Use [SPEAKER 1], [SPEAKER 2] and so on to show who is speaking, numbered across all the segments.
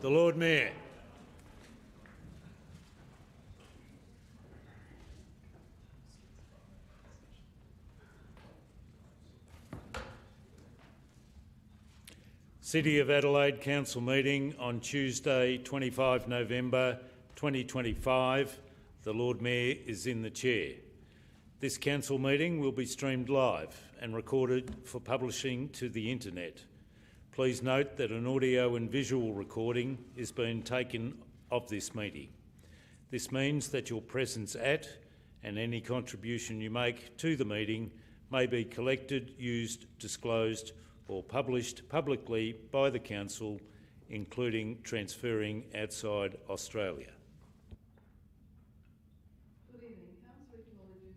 [SPEAKER 1] The Lord Mayor. City of Adelaide Council meeting on Tuesday, 25 November 2025. The Lord Mayor is in the chair. This council meeting will be streamed live and recorded for publishing to the internet. Please note that an audio and visual recording is being taken of this meeting. This means that your presence at and any contribution you make to the meeting may be collected, used, disclosed or published publicly by the Council, including transferring outside Australia.
[SPEAKER 2] Good evening. Council acknowledges...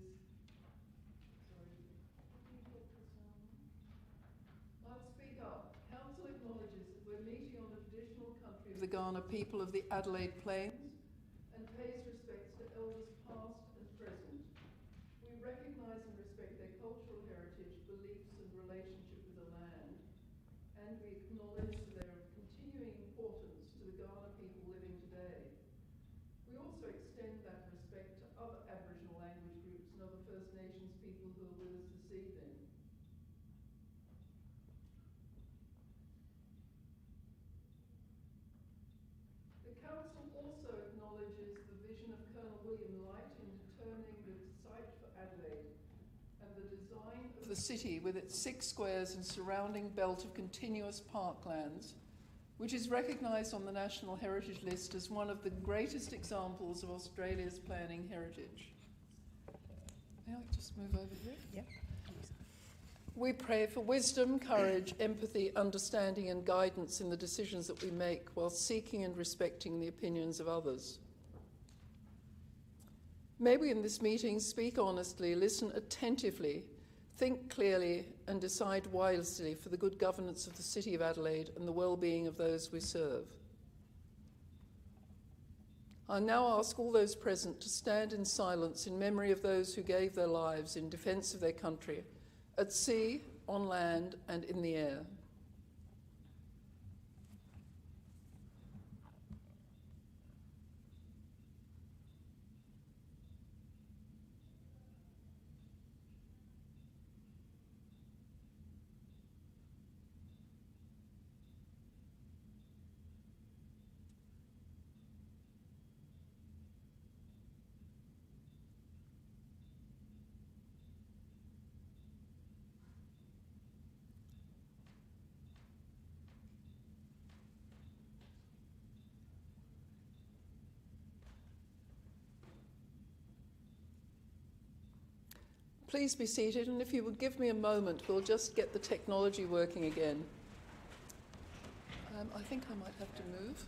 [SPEAKER 2] Let's speak up. Council acknowledges that we're meeting on the traditional country of the Kaurna people of the Adelaide Plains and pays respects to elders past and present. We recognise and respect their cultural heritage, beliefs and relationship with the land, and we acknowledge their continuing importance to the Kaurna people living today. We also extend that respect to other Aboriginal language groups and other First Nations people who are with us this evening. The Council also acknowledges the vision of Colonel William Light in determining the site for Adelaide and the design of the city with its 6 squares and surrounding belt of continuous parklands, which is recognised on the National Heritage List as one of the greatest examples of Australia's planning heritage. May I just move over here?
[SPEAKER 3] Yep.
[SPEAKER 2] We pray for wisdom, courage, empathy, understanding and guidance in the decisions that we make while seeking and respecting the opinions of others. May we in this meeting speak honestly, listen attentively, think clearly and decide wisely for the good governance of the City of Adelaide and the well-being of those we serve. I now ask all those present to stand in silence in memory of those who gave their lives in defence of their country, at sea, on land and in the air. Please be seated, and if you would give me a moment, we'll just get the technology working again. I think I might have to move.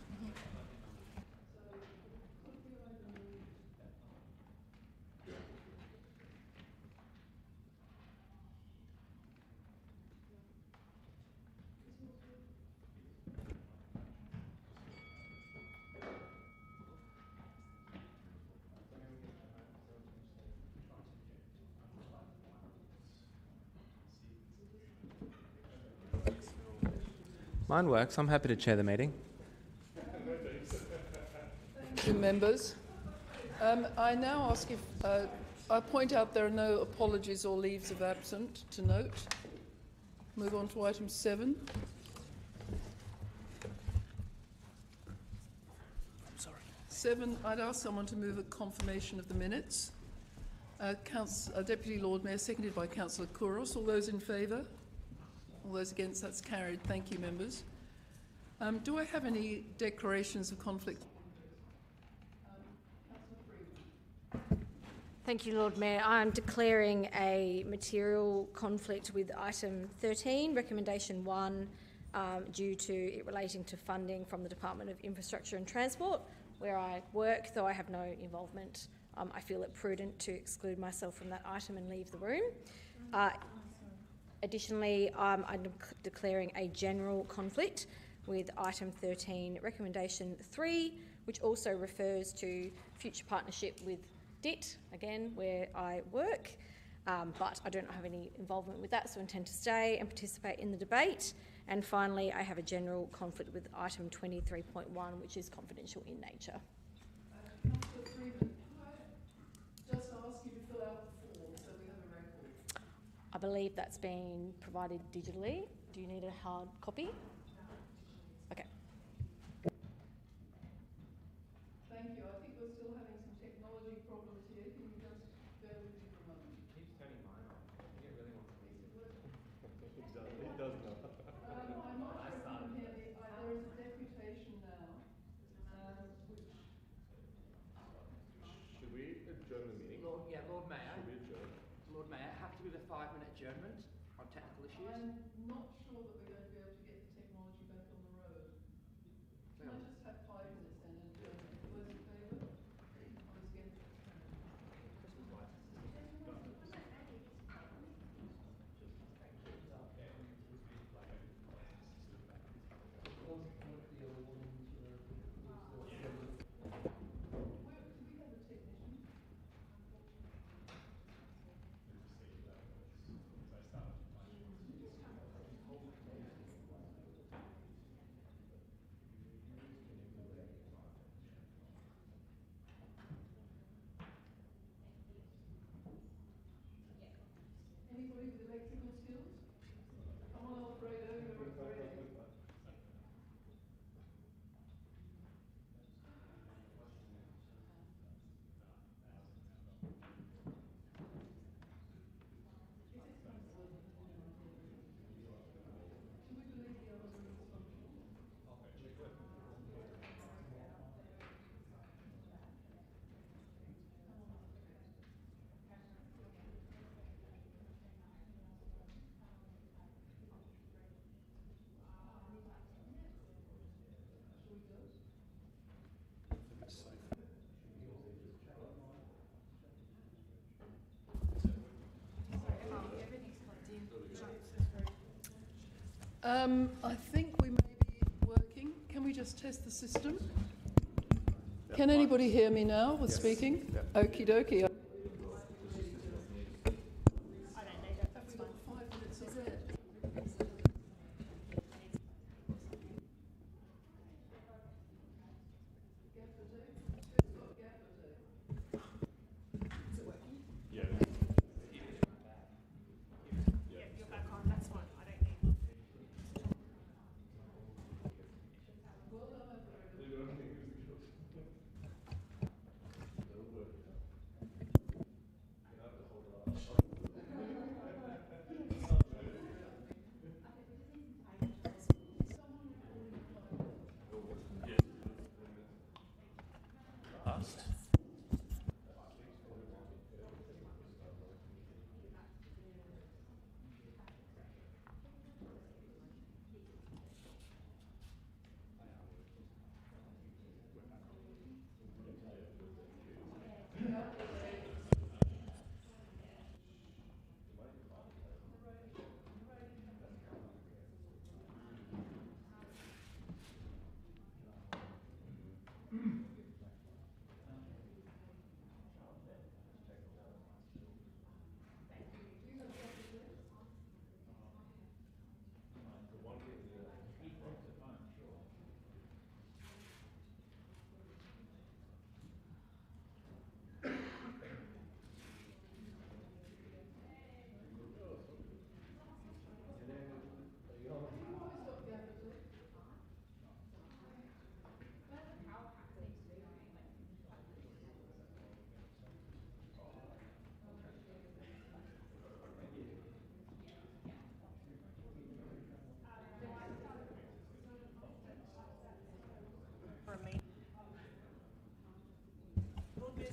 [SPEAKER 4] Mine works. I'm happy to chair the meeting.
[SPEAKER 2] Thank you, members. I now ask if I point out there are no apologies or leaves of absence to note. Move on to item 7. I'm sorry. 7. I'd ask someone to move a confirmation of the minutes. Deputy Lord Mayor, seconded by Councillor Kouros. All those in favour? All those against? That's carried. Thank you, members. Do I have any declarations of conflict?
[SPEAKER 3] Thank you, Lord Mayor. I'm declaring a material conflict with item 13, recommendation 1, due to it relating to funding from the Department of Infrastructure and Transport, where I work, though I have no involvement. I feel it prudent to exclude myself from that item and leave the room. Additionally, I'm declaring a general conflict with item 13, recommendation 3, which also refers to future partnership with DIT, again, where I work, but I don't have any involvement with that, so I intend to stay and participate in the debate. And finally, I have a general conflict with item 23.1, which is confidential in nature.
[SPEAKER 2] Councillor Freeman, could I just ask you to fill out the form so we have a record?
[SPEAKER 3] I believe that's been provided digitally. Do you need a hard copy? Okay.
[SPEAKER 2] Thank you. I think we're still having some technology problems here. Can you just bear with me for a moment?
[SPEAKER 4] Keeps turning mine on. I think it really wants to
[SPEAKER 2] Is it working?
[SPEAKER 5] It does not.
[SPEAKER 2] I'm not sure if you can hear me. There is a deputation now, which...
[SPEAKER 5] Should we adjourn the meeting?
[SPEAKER 6] Lord Mayor.
[SPEAKER 5] Should we adjourn?
[SPEAKER 6] Lord Mayor, have to be the 5-minute adjournment on technical issues.
[SPEAKER 2] I'm not sure that we're going to be able to get the technology back on the road. Can I just have 5 minutes then and adjourn? All those in favour? All those against? Do we have a technician? Anybody with electrical skills? Come on, Alfredo, you're ready. Do we believe the other room is functional? Shall we go? I think we may be working. Can we just test the system? Can anybody hear me now with speaking? Okie dokie. Have we got 5 minutes of red? Gaffer tape? Who's got gaffer tape?
[SPEAKER 5] Yeah.
[SPEAKER 7] You're back on, that's fine, I don't need.
[SPEAKER 2] Well done, Alfredo.
[SPEAKER 1] Passed.
[SPEAKER 7] For a meeting. Lord Mayor,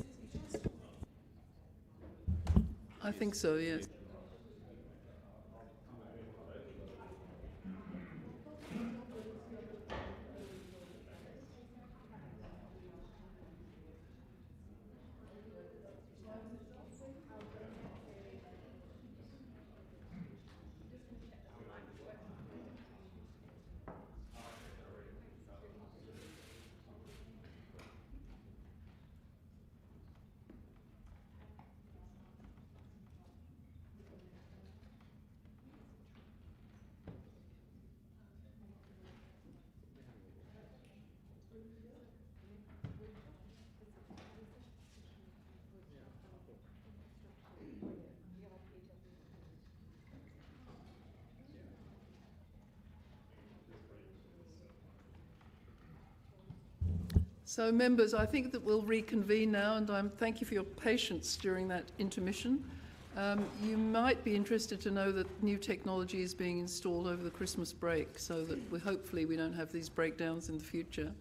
[SPEAKER 2] I think so, yes. So members, I think that we'll reconvene now, and thank you for your patience during that intermission. You might be interested to know that new technology is being installed over the Christmas break, so that hopefully we don't have these breakdowns in the future.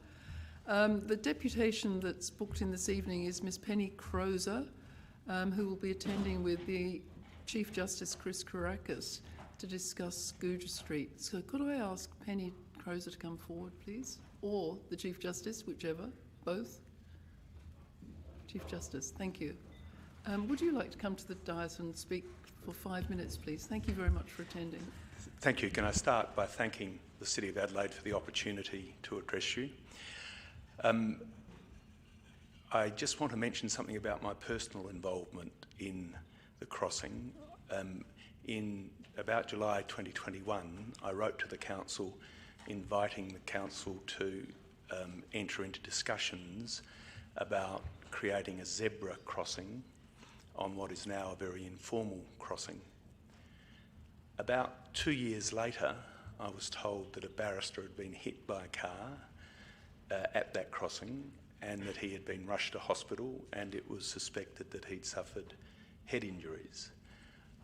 [SPEAKER 2] The deputation that's booked in this evening is Ms Penny Crozer, who will be attending with the Chief Justice Chris Kourakis to discuss Gouger Street. So could I ask Penny Crozer to come forward, please? Or the Chief Justice, whichever, both. Chief Justice, thank you. Would you like to come to the dais and speak for 5 minutes, please? Thank you very much for attending.
[SPEAKER 8] Thank you. Can I start by thanking the City of Adelaide for the opportunity to address you? I just want to mention something about my personal involvement in the crossing. In about July 2021, I wrote to the Council inviting the Council to enter into discussions about creating a zebra crossing on what is now a very informal crossing. About 2 years later, I was told that a barrister had been hit by a car at that crossing and that he had been rushed to hospital, and it was suspected that he'd suffered head injuries.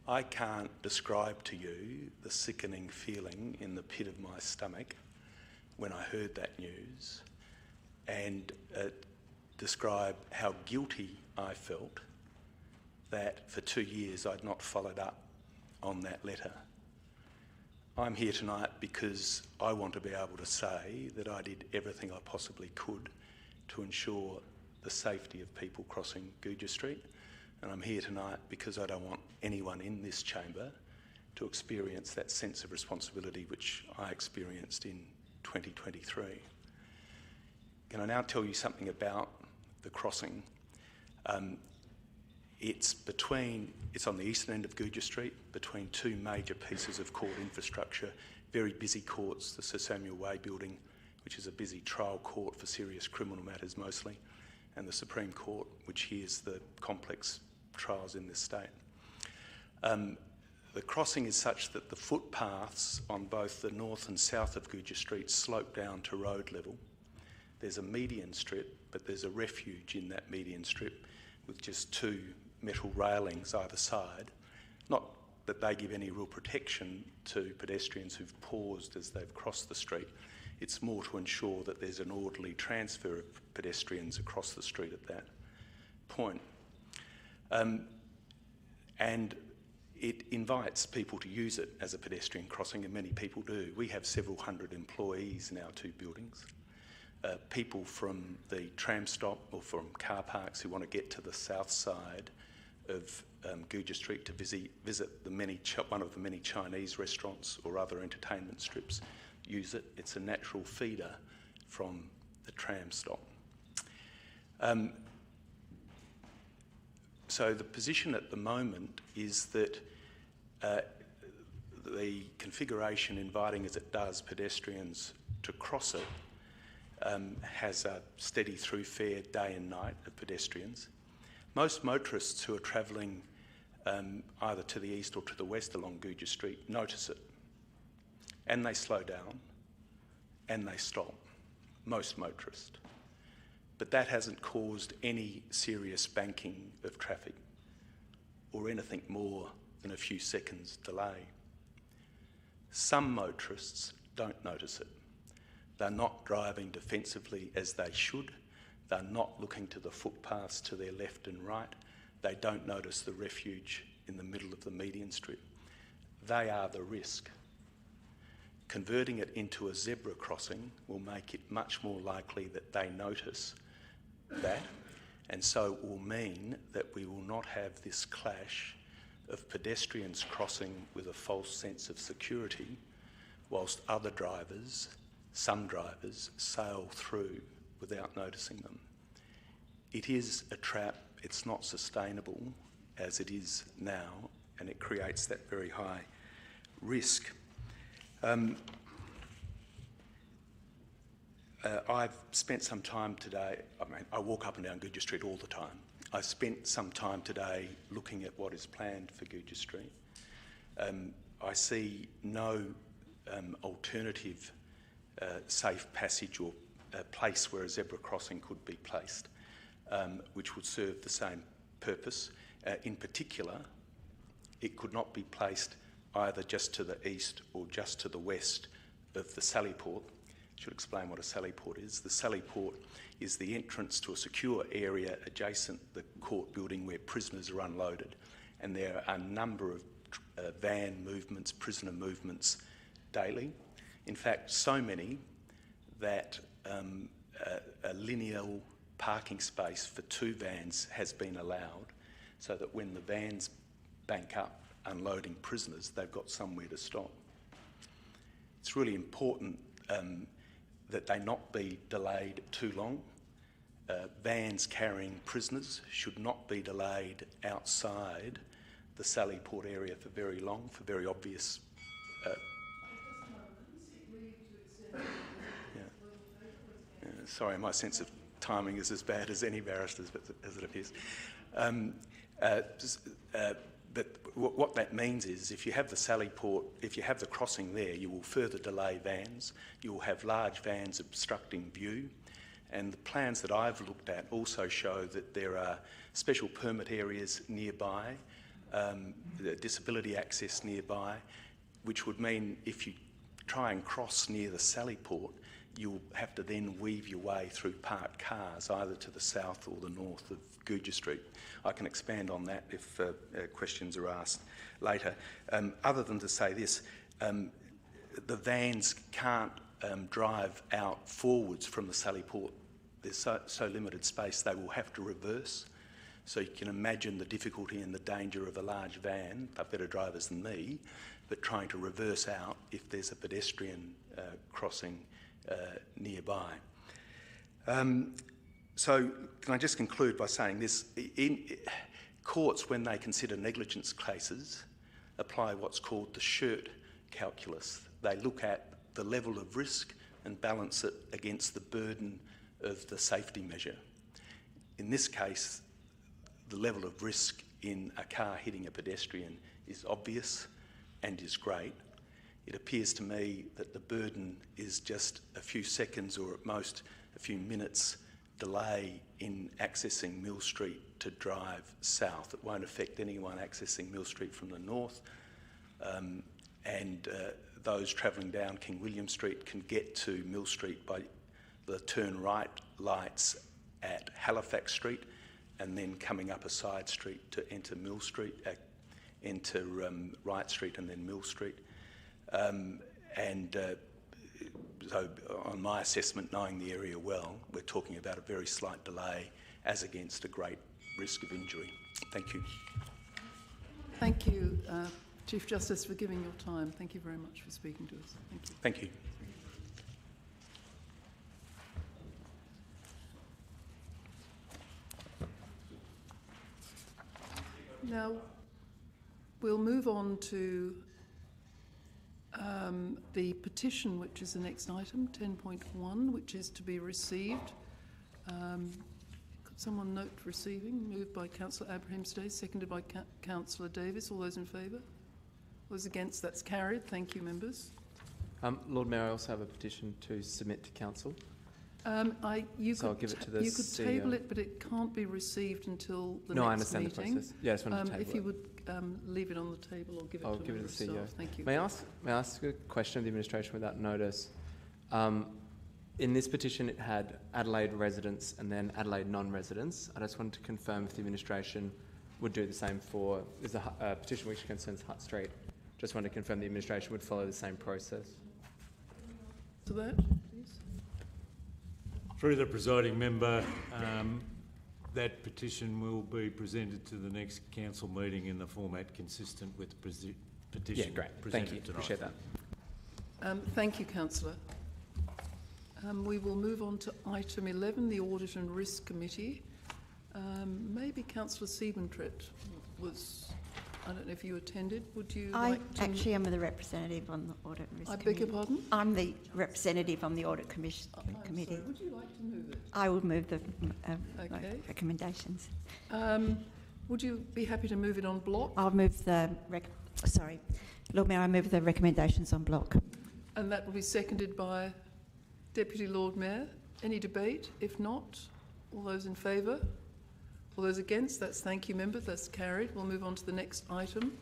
[SPEAKER 8] I can't describe to you the sickening feeling in the pit of my stomach when I heard that news, and describe how guilty I felt that for 2 years I'd not followed up on that letter. I'm here tonight because I want to be able to say that I did everything I possibly could to ensure the safety of people crossing Gouger Street, and I'm here tonight because I don't want anyone in this chamber to experience that sense of responsibility which I experienced in 2023. Can I now tell you something about the crossing? It's on the eastern end of Gouger Street, between two major pieces of court infrastructure, very busy courts, the Sir Samuel Way building, which is a busy trial court for serious criminal matters mostly, and the Supreme Court, which hears the complex trials in this state. The crossing is such that the footpaths on both the north and south of Gouger Street slope down to road level. There's a median strip, but there's a refuge in that median strip with just two metal railings either side. Not that they give any real protection to pedestrians who've paused as they've crossed the street. It's more to ensure that there's an orderly transfer of pedestrians across the street at that point. And it invites people to use it as a pedestrian crossing, and many people do. We have several hundred employees in our two buildings. People from the tram stop or from car parks who want to get to the south side of Gouger Street to visit one of the many Chinese restaurants or other entertainment strips use it. It's a natural feeder from the tram stop. So the position at the moment is that the configuration, inviting as it does pedestrians to cross it, has a steady through fare day and night of pedestrians. Most motorists who are travelling either to the east or to the west along Gouger Street notice it, and they slow down and they stop, most motorists. But that hasn't caused any serious banking of traffic or anything more than a few seconds delay. Some motorists don't notice it. They're not driving defensively as they should. They're not looking to the footpaths to their left and right. They don't notice the refuge in the middle of the median strip. They are the risk. Converting it into a zebra crossing will make it much more likely that they notice that, and so it will mean that we will not have this clash of pedestrians crossing with a false sense of security whilst other drivers, some drivers, sail through without noticing them. It is a trap. It's not sustainable as it is now, and it creates that very high risk. I've spent some time today, I walk up and down Gouger Street all the time. I spent some time today looking at what is planned for Gouger Street. I see no alternative safe passage or a place where a zebra crossing could be placed, which would serve the same purpose. In particular, it could not be placed either just to the east or just to the west of the sally port. I should explain what a sally port is. The sally port is the entrance to a secure area adjacent the court building where prisoners are unloaded, and there are a number of van movements, prisoner movements daily. In fact, so many that a lineal parking space for 2 vans has been allowed, so that when the vans bank up unloading prisoners, they've got somewhere to stop. It's really important that they not be delayed too long. Vans carrying prisoners should not be delayed outside the Sally Port area for very long, for very obvious. Sorry, my sense of timing is as bad as any barrister's, as it appears. But what that means is, if you have the Sally Port, if you have the crossing there, you will further delay vans. You will have large vans obstructing view. And the plans that I've looked at also show that there are special permit areas nearby, disability access nearby, which would mean if you try and cross near the Sally Port, you'll have to then weave your way through parked cars, either to the south or the north of Guja Street. I can expand on that if questions are asked later. Other than to say this, the vans can't drive out forwards from the Sally Port. There's so limited space, they will have to reverse. So you can imagine the difficulty and the danger of a large van, they're better drivers than me, but trying to reverse out if there's a pedestrian crossing nearby. So can I just conclude by saying this? In courts, when they consider negligence cases, apply what's called the Shirt calculus. They look at the level of risk and balance it against the burden of the safety measure. In this case, the level of risk in a car hitting a pedestrian is obvious and is great. It appears to me that the burden is just a few seconds or at most a few minutes delay in accessing Mill Street to drive south. It won't affect anyone accessing Mill Street from the north, and those travelling down King William Street can get to Mill Street by the turn right lights at Halifax Street and then coming up a side street to enter Mill Street, enter Wright Street and then Mill Street. So on my assessment, knowing the area well, we're talking about a very slight delay as against a great risk of injury. Thank you.
[SPEAKER 2] Thank you, Chief Justice, for giving your time. Thank you very much for speaking to us. Thank you.
[SPEAKER 8] Thank you.
[SPEAKER 2] Now, we'll move on to the petition, which is the next item, 10.1, which is to be received. Could someone note receiving? Moved by Councillor Abrahimzadeh, seconded by Councillor Davis. All those in favour? Those against? That's carried. Thank you, members.
[SPEAKER 4] Lord Mayor, I also have a petition to submit to Council.
[SPEAKER 2] You
[SPEAKER 4] So I'll
[SPEAKER 2] could
[SPEAKER 4] give it to the
[SPEAKER 2] you could
[SPEAKER 4] CEO.
[SPEAKER 2] table it, but it can't be received until the
[SPEAKER 4] No, I
[SPEAKER 2] next
[SPEAKER 4] understand
[SPEAKER 2] meeting.
[SPEAKER 4] the process. Yeah, I just wanted to table
[SPEAKER 2] If you
[SPEAKER 4] it.
[SPEAKER 2] would leave it on the table or give it
[SPEAKER 4] I'll
[SPEAKER 2] to a
[SPEAKER 4] give it
[SPEAKER 2] member
[SPEAKER 4] to the
[SPEAKER 2] of
[SPEAKER 4] CEO.
[SPEAKER 2] staff. Thank you.
[SPEAKER 4] May I ask a question of the administration without notice? In this petition, it had Adelaide residents and then Adelaide non-residents. I just wanted to confirm if the administration would do the same for, there's a petition which concerns Hutt Street. Just wanted to confirm the administration would follow the same process.
[SPEAKER 2] To that, please.
[SPEAKER 1] Through the presiding member, that petition will be presented to the next council meeting in the format consistent with the petition
[SPEAKER 4] Yeah, great. Thank
[SPEAKER 1] presented
[SPEAKER 4] you.
[SPEAKER 1] tonight.
[SPEAKER 4] Appreciate that.
[SPEAKER 2] Thank you, Councillor. We will move on to item 11, the Audit and Risk Committee. Maybe Councillor Siebentreut was, I don't know if you attended. Would you like to...
[SPEAKER 9] Actually am the representative on the Audit and Risk
[SPEAKER 2] I
[SPEAKER 9] Committee.
[SPEAKER 2] beg your pardon?
[SPEAKER 9] I'm the representative on the Audit Committee.
[SPEAKER 2] Sorry, would you like to move it?
[SPEAKER 9] I will move the
[SPEAKER 2] Okay.
[SPEAKER 9] recommendations.
[SPEAKER 2] Would you be happy to move it on block?
[SPEAKER 9] I'll move the... Lord Mayor, I move the recommendations on block.
[SPEAKER 2] And that will be seconded by Deputy Lord Mayor. Any debate? If not, all those in favour? All those against? That's thank you, member. That's carried. We'll move on to the next item,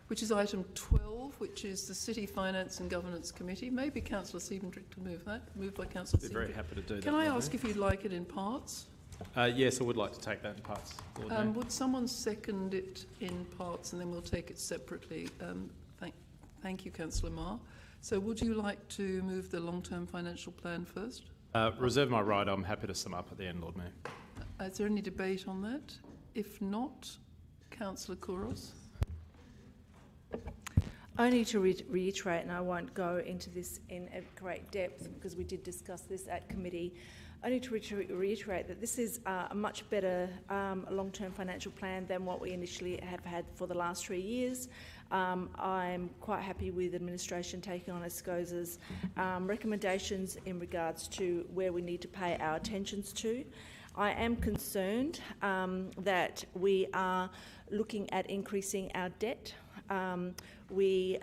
[SPEAKER 2] which is item 12, which is the City Finance and Governance Committee. Maybe Councillor Siebendrick to move that. Moved by Councillor Siebendrick.
[SPEAKER 5] Very happy to do that.
[SPEAKER 2] Can I ask if you'd like it in parts?
[SPEAKER 5] Yes, I would like to take that in parts. Lord Mayor.
[SPEAKER 2] Would someone second it in parts, and then we'll take it separately? Thank you, Councillor Marr. So would you like to move the long-term financial plan first?
[SPEAKER 5] Reserve my right. I'm happy to sum up at the end, Lord Mayor.
[SPEAKER 2] Is there any debate on that? If not, Councillor Kouros.
[SPEAKER 10] Only to reiterate, and I won't go into this in a great depth because we did discuss this at committee, only to reiterate that this is a much better long-term financial plan than what we initially have had for the last 3 years. I'm quite happy with administration taking on ASCOSA's recommendations in regards to where we need to pay our attentions to. I am concerned that we are looking at increasing our debt. We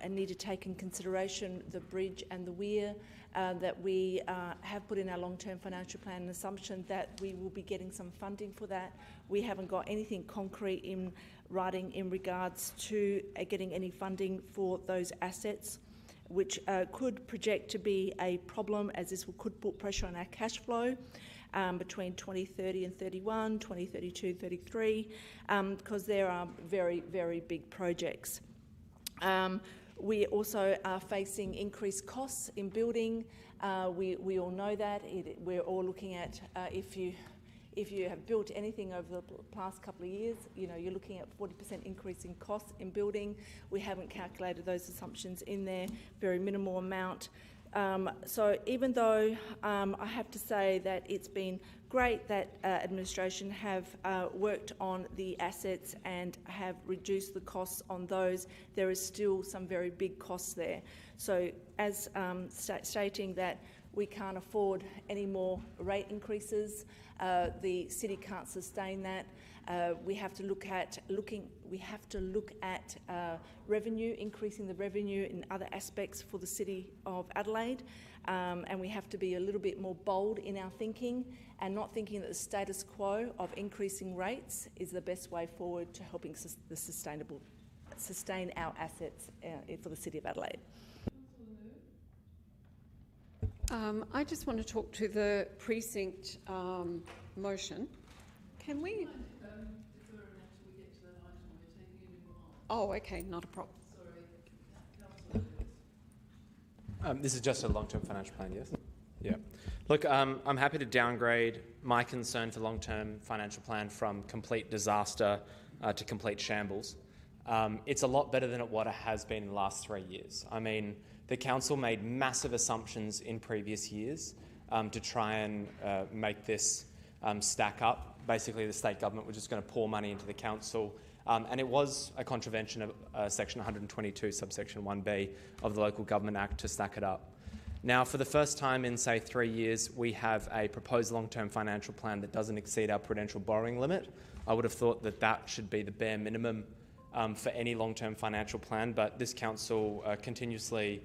[SPEAKER 10] need to take in consideration the bridge and the weir that we have put in our long-term financial plan, an assumption that we will be getting some funding for that. We haven't got anything concrete in writing in regards to getting any funding for those assets, which could project to be a problem, as this could put pressure on our cash flow between 2030 and 31, 2032, 33, because there are very, very big projects. We also are facing increased costs in building. We all know that. We're all looking at if you have built anything over the past couple of years, you're looking at 40% increase in costs in building. We haven't calculated those assumptions in there, very minimal amount. So even though I have to say that it's been great that administration have worked on the assets and have reduced the costs on those, there is still some very big costs there. So as stating that we can't afford any more rate increases, the city can't sustain that. We have to look at revenue, increasing the revenue in other aspects for the City of Adelaide, and we have to be a little bit more bold in our thinking and not thinking that the status quo of increasing rates is the best way forward to helping sustain our assets for the City of Adelaide.
[SPEAKER 11] I just want to talk to the precinct motion. Can we? Oh, okay, not a problem.
[SPEAKER 4] This is just a long-term financial plan, yes? Yeah. Look, I'm happy to downgrade my concern for long-term financial plan from complete disaster to complete shambles. It's a lot better than what it has been in the last 3 years. I mean, the council made massive assumptions in previous years to try and make this stack up. Basically, the state government was just going to pour money into the council, and it was a contravention of Section 122, subsection 1B of the Local Government Act to stack it up. Now, for the first time in, say, 3 years, we have a proposed long-term financial plan that doesn't exceed our prudential borrowing limit. I would have thought that that should be the bare minimum for any long-term financial plan, but this council continuously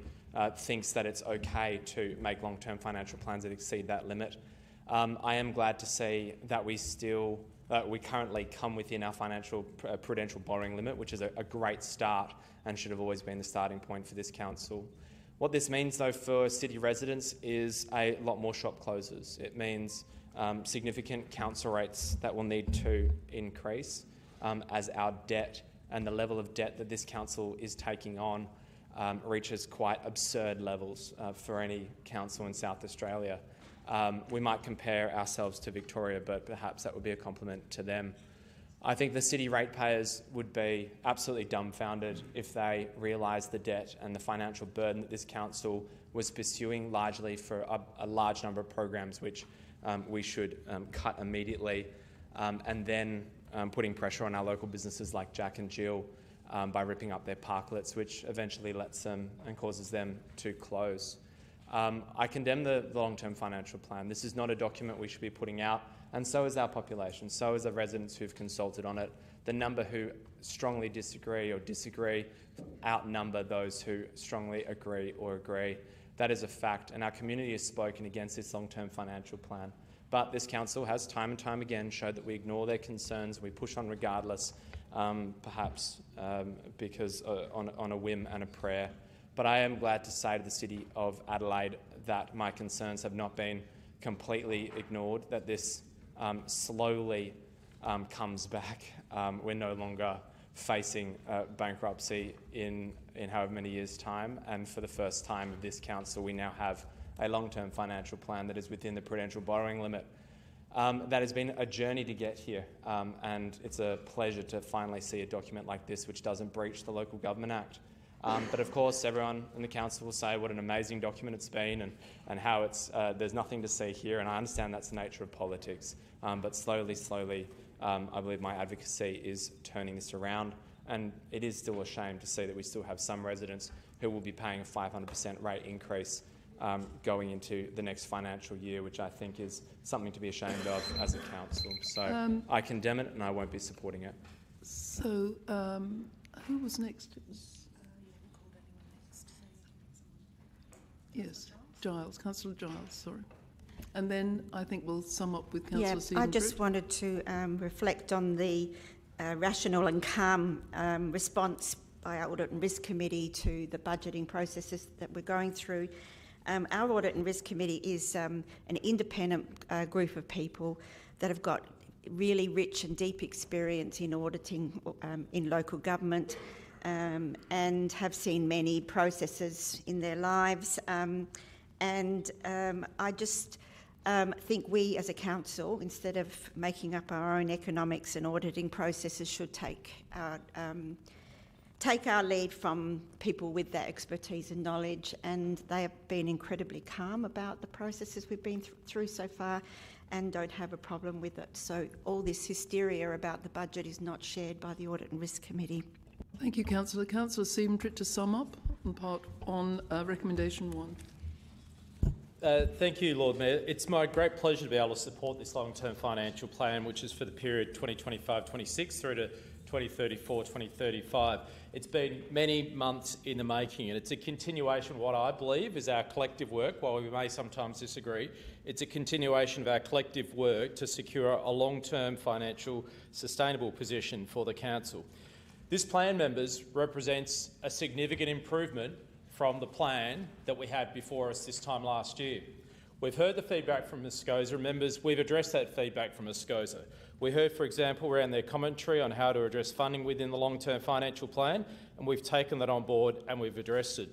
[SPEAKER 4] thinks that it's okay to make long-term financial plans that exceed that limit. I am glad to see that we currently come within our prudential borrowing limit, which is a great start and should have always been the starting point for this council. What this means, though, for city residents is a lot more shop closures. It means significant council rates that will need to increase as our debt and the level of debt that this council is taking on reaches quite absurd levels for any council in South Australia. We might compare ourselves to Victoria, but perhaps that would be a compliment to them. I think the city ratepayers would be absolutely dumbfounded if they realised the debt and the financial burden that this council was pursuing largely for a large number of programs which we should cut immediately, and then putting pressure on our local businesses like Jack and Jill by ripping up their parklets, which eventually lets them and causes them to close. I condemn the long-term financial plan. This is not a document we should be putting out, and so is our population, so is the residents who've consulted on it. The number who strongly disagree outnumber those who strongly agree or agree. That is a fact, and our community has spoken against this long-term financial plan. But this council has time and time again showed that we ignore their concerns, we push on regardless, perhaps because on a whim and a prayer. But I am glad to say to the City of Adelaide that my concerns have not been completely ignored, that this slowly comes back. We're no longer facing bankruptcy in however many years' time, and for the first time of this council we now have a long-term financial plan that is within the prudential borrowing limit. That has been a journey to get here, and it's a pleasure to finally see a document like this which doesn't breach the Local Government Act. But of course everyone in the council will say what an amazing document it's been and how there's nothing to see here, and I understand that's the nature of politics, but slowly I believe my advocacy is turning this around, and it is still a shame to see that we still have some residents who will be paying a 500% rate increase going into the next financial year, which I think is something to be ashamed of as a council. So I condemn it and I won't be supporting it.
[SPEAKER 2] So who was next? Yes, Giles, Councillor Giles, sorry. And then I think we'll sum up with Councillor Seaton.
[SPEAKER 9] I just wanted to reflect on the rational and calm response by our Audit and Risk Committee to the budgeting processes that we're going through. Our Audit and Risk Committee is an independent group of people that have got really rich and deep experience in auditing in local government, and have seen many processes in their lives. I just think we as a council, instead of making up our own economics and auditing processes, should take our lead from people with that expertise and knowledge, and they have been incredibly calm about the processes we've been through so far and don't have a problem with it. So all this hysteria about the budget is not shared by the Audit and Risk Committee.
[SPEAKER 2] Thank you, Councillor. Councillor Siebentritt to sum up on recommendation 1.
[SPEAKER 5] Thank you, Lord Mayor. It's my great pleasure to be able to support this long-term financial plan, which is for the period 2025-26 through to 2034-2035. It's been many months in the making, and it's a continuation of what I believe is our collective work. While we may sometimes disagree, it's a continuation of our collective work to secure a long-term financial sustainable position for the council. This plan, members, represents a significant improvement from the plan that we had before us this time last year. We've heard the feedback from Ms Scosa. Members, we've addressed that feedback from Ms Scosa. We heard, for example, around their commentary on how to address funding within the long-term financial plan, and we've taken that on board and we've addressed it.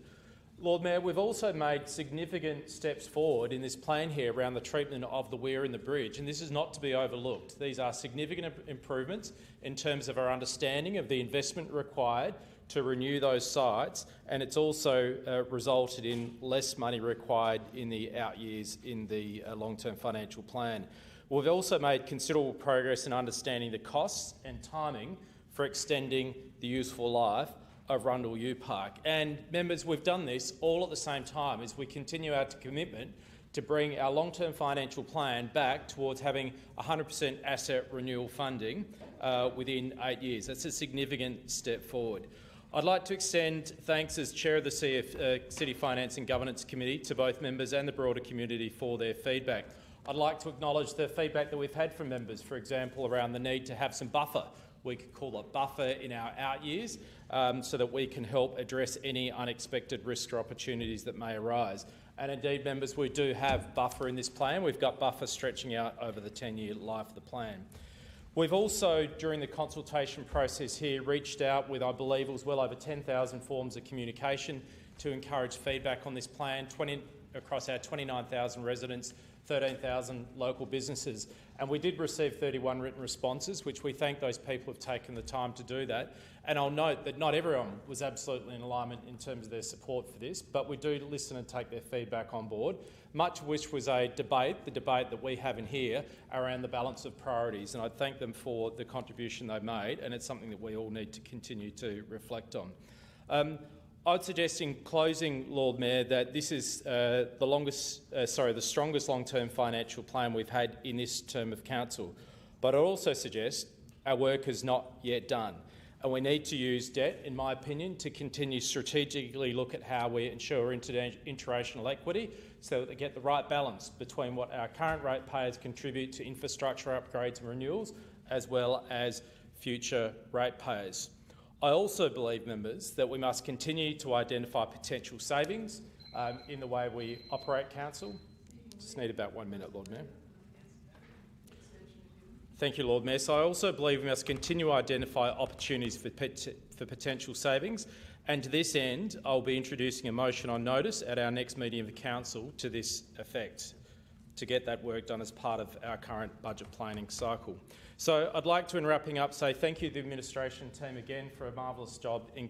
[SPEAKER 5] Lord Mayor, we've also made significant steps forward in this plan here around the treatment of the weir and the bridge, and this is not to be overlooked. These are significant improvements in terms of our understanding of the investment required to renew those sites, and it's also resulted in less money required in the out years in the long-term financial plan. We've also made considerable progress in understanding the costs and timing for extending the useful life of Rundle U Park. And members, we've done this all at the same time as we continue our commitment to bring our long-term financial plan back towards having 100% asset renewal funding within 8 years. That's a significant step forward. I'd like to extend thanks as Chair of the City Finance and Governance Committee to both members and the broader community for their feedback. I'd like to acknowledge the feedback that we've had from members, for example, around the need to have some buffer. We could call it buffer in our out years so that we can help address any unexpected risks or opportunities that may arise. And indeed, members, we do have buffer in this plan. We've got buffer stretching out over the 10-year life of the plan. We've also, during the consultation process here, reached out with, I believe it was well over 10,000 forms of communication to encourage feedback on this plan, across our 29,000 residents, 13,000 local businesses. And we did receive 31 written responses, which we thank those people who have taken the time to do that. And I'll note that not everyone was absolutely in alignment in terms of their support for this, but we do listen and take their feedback on board, much of which was a debate, the debate that we have in here, around the balance of priorities. And I thank them for the contribution they've made, and it's something that we all need to continue to reflect on. I'd suggest in closing, Lord Mayor, that this is the strongest long-term financial plan we've had in this term of council. But I also suggest our work is not yet done. And we need to use debt, in my opinion, to continue strategically look at how we ensure intergenerational equity so that they get the right balance between what our current ratepayers contribute to infrastructure upgrades and renewals, as well as future ratepayers. I also believe, members, that we must continue to identify potential savings in the way we operate council. Just need about 1 minute, Lord Mayor. Thank you, Lord Mayor. So I also believe we must continue to identify opportunities for potential savings, and to this end, I'll be introducing a motion on notice at our next meeting of the Council to this effect, to get that work done as part of our current budget planning cycle. So I'd like to, in wrapping up, say thank you to the administration team again for a marvellous job in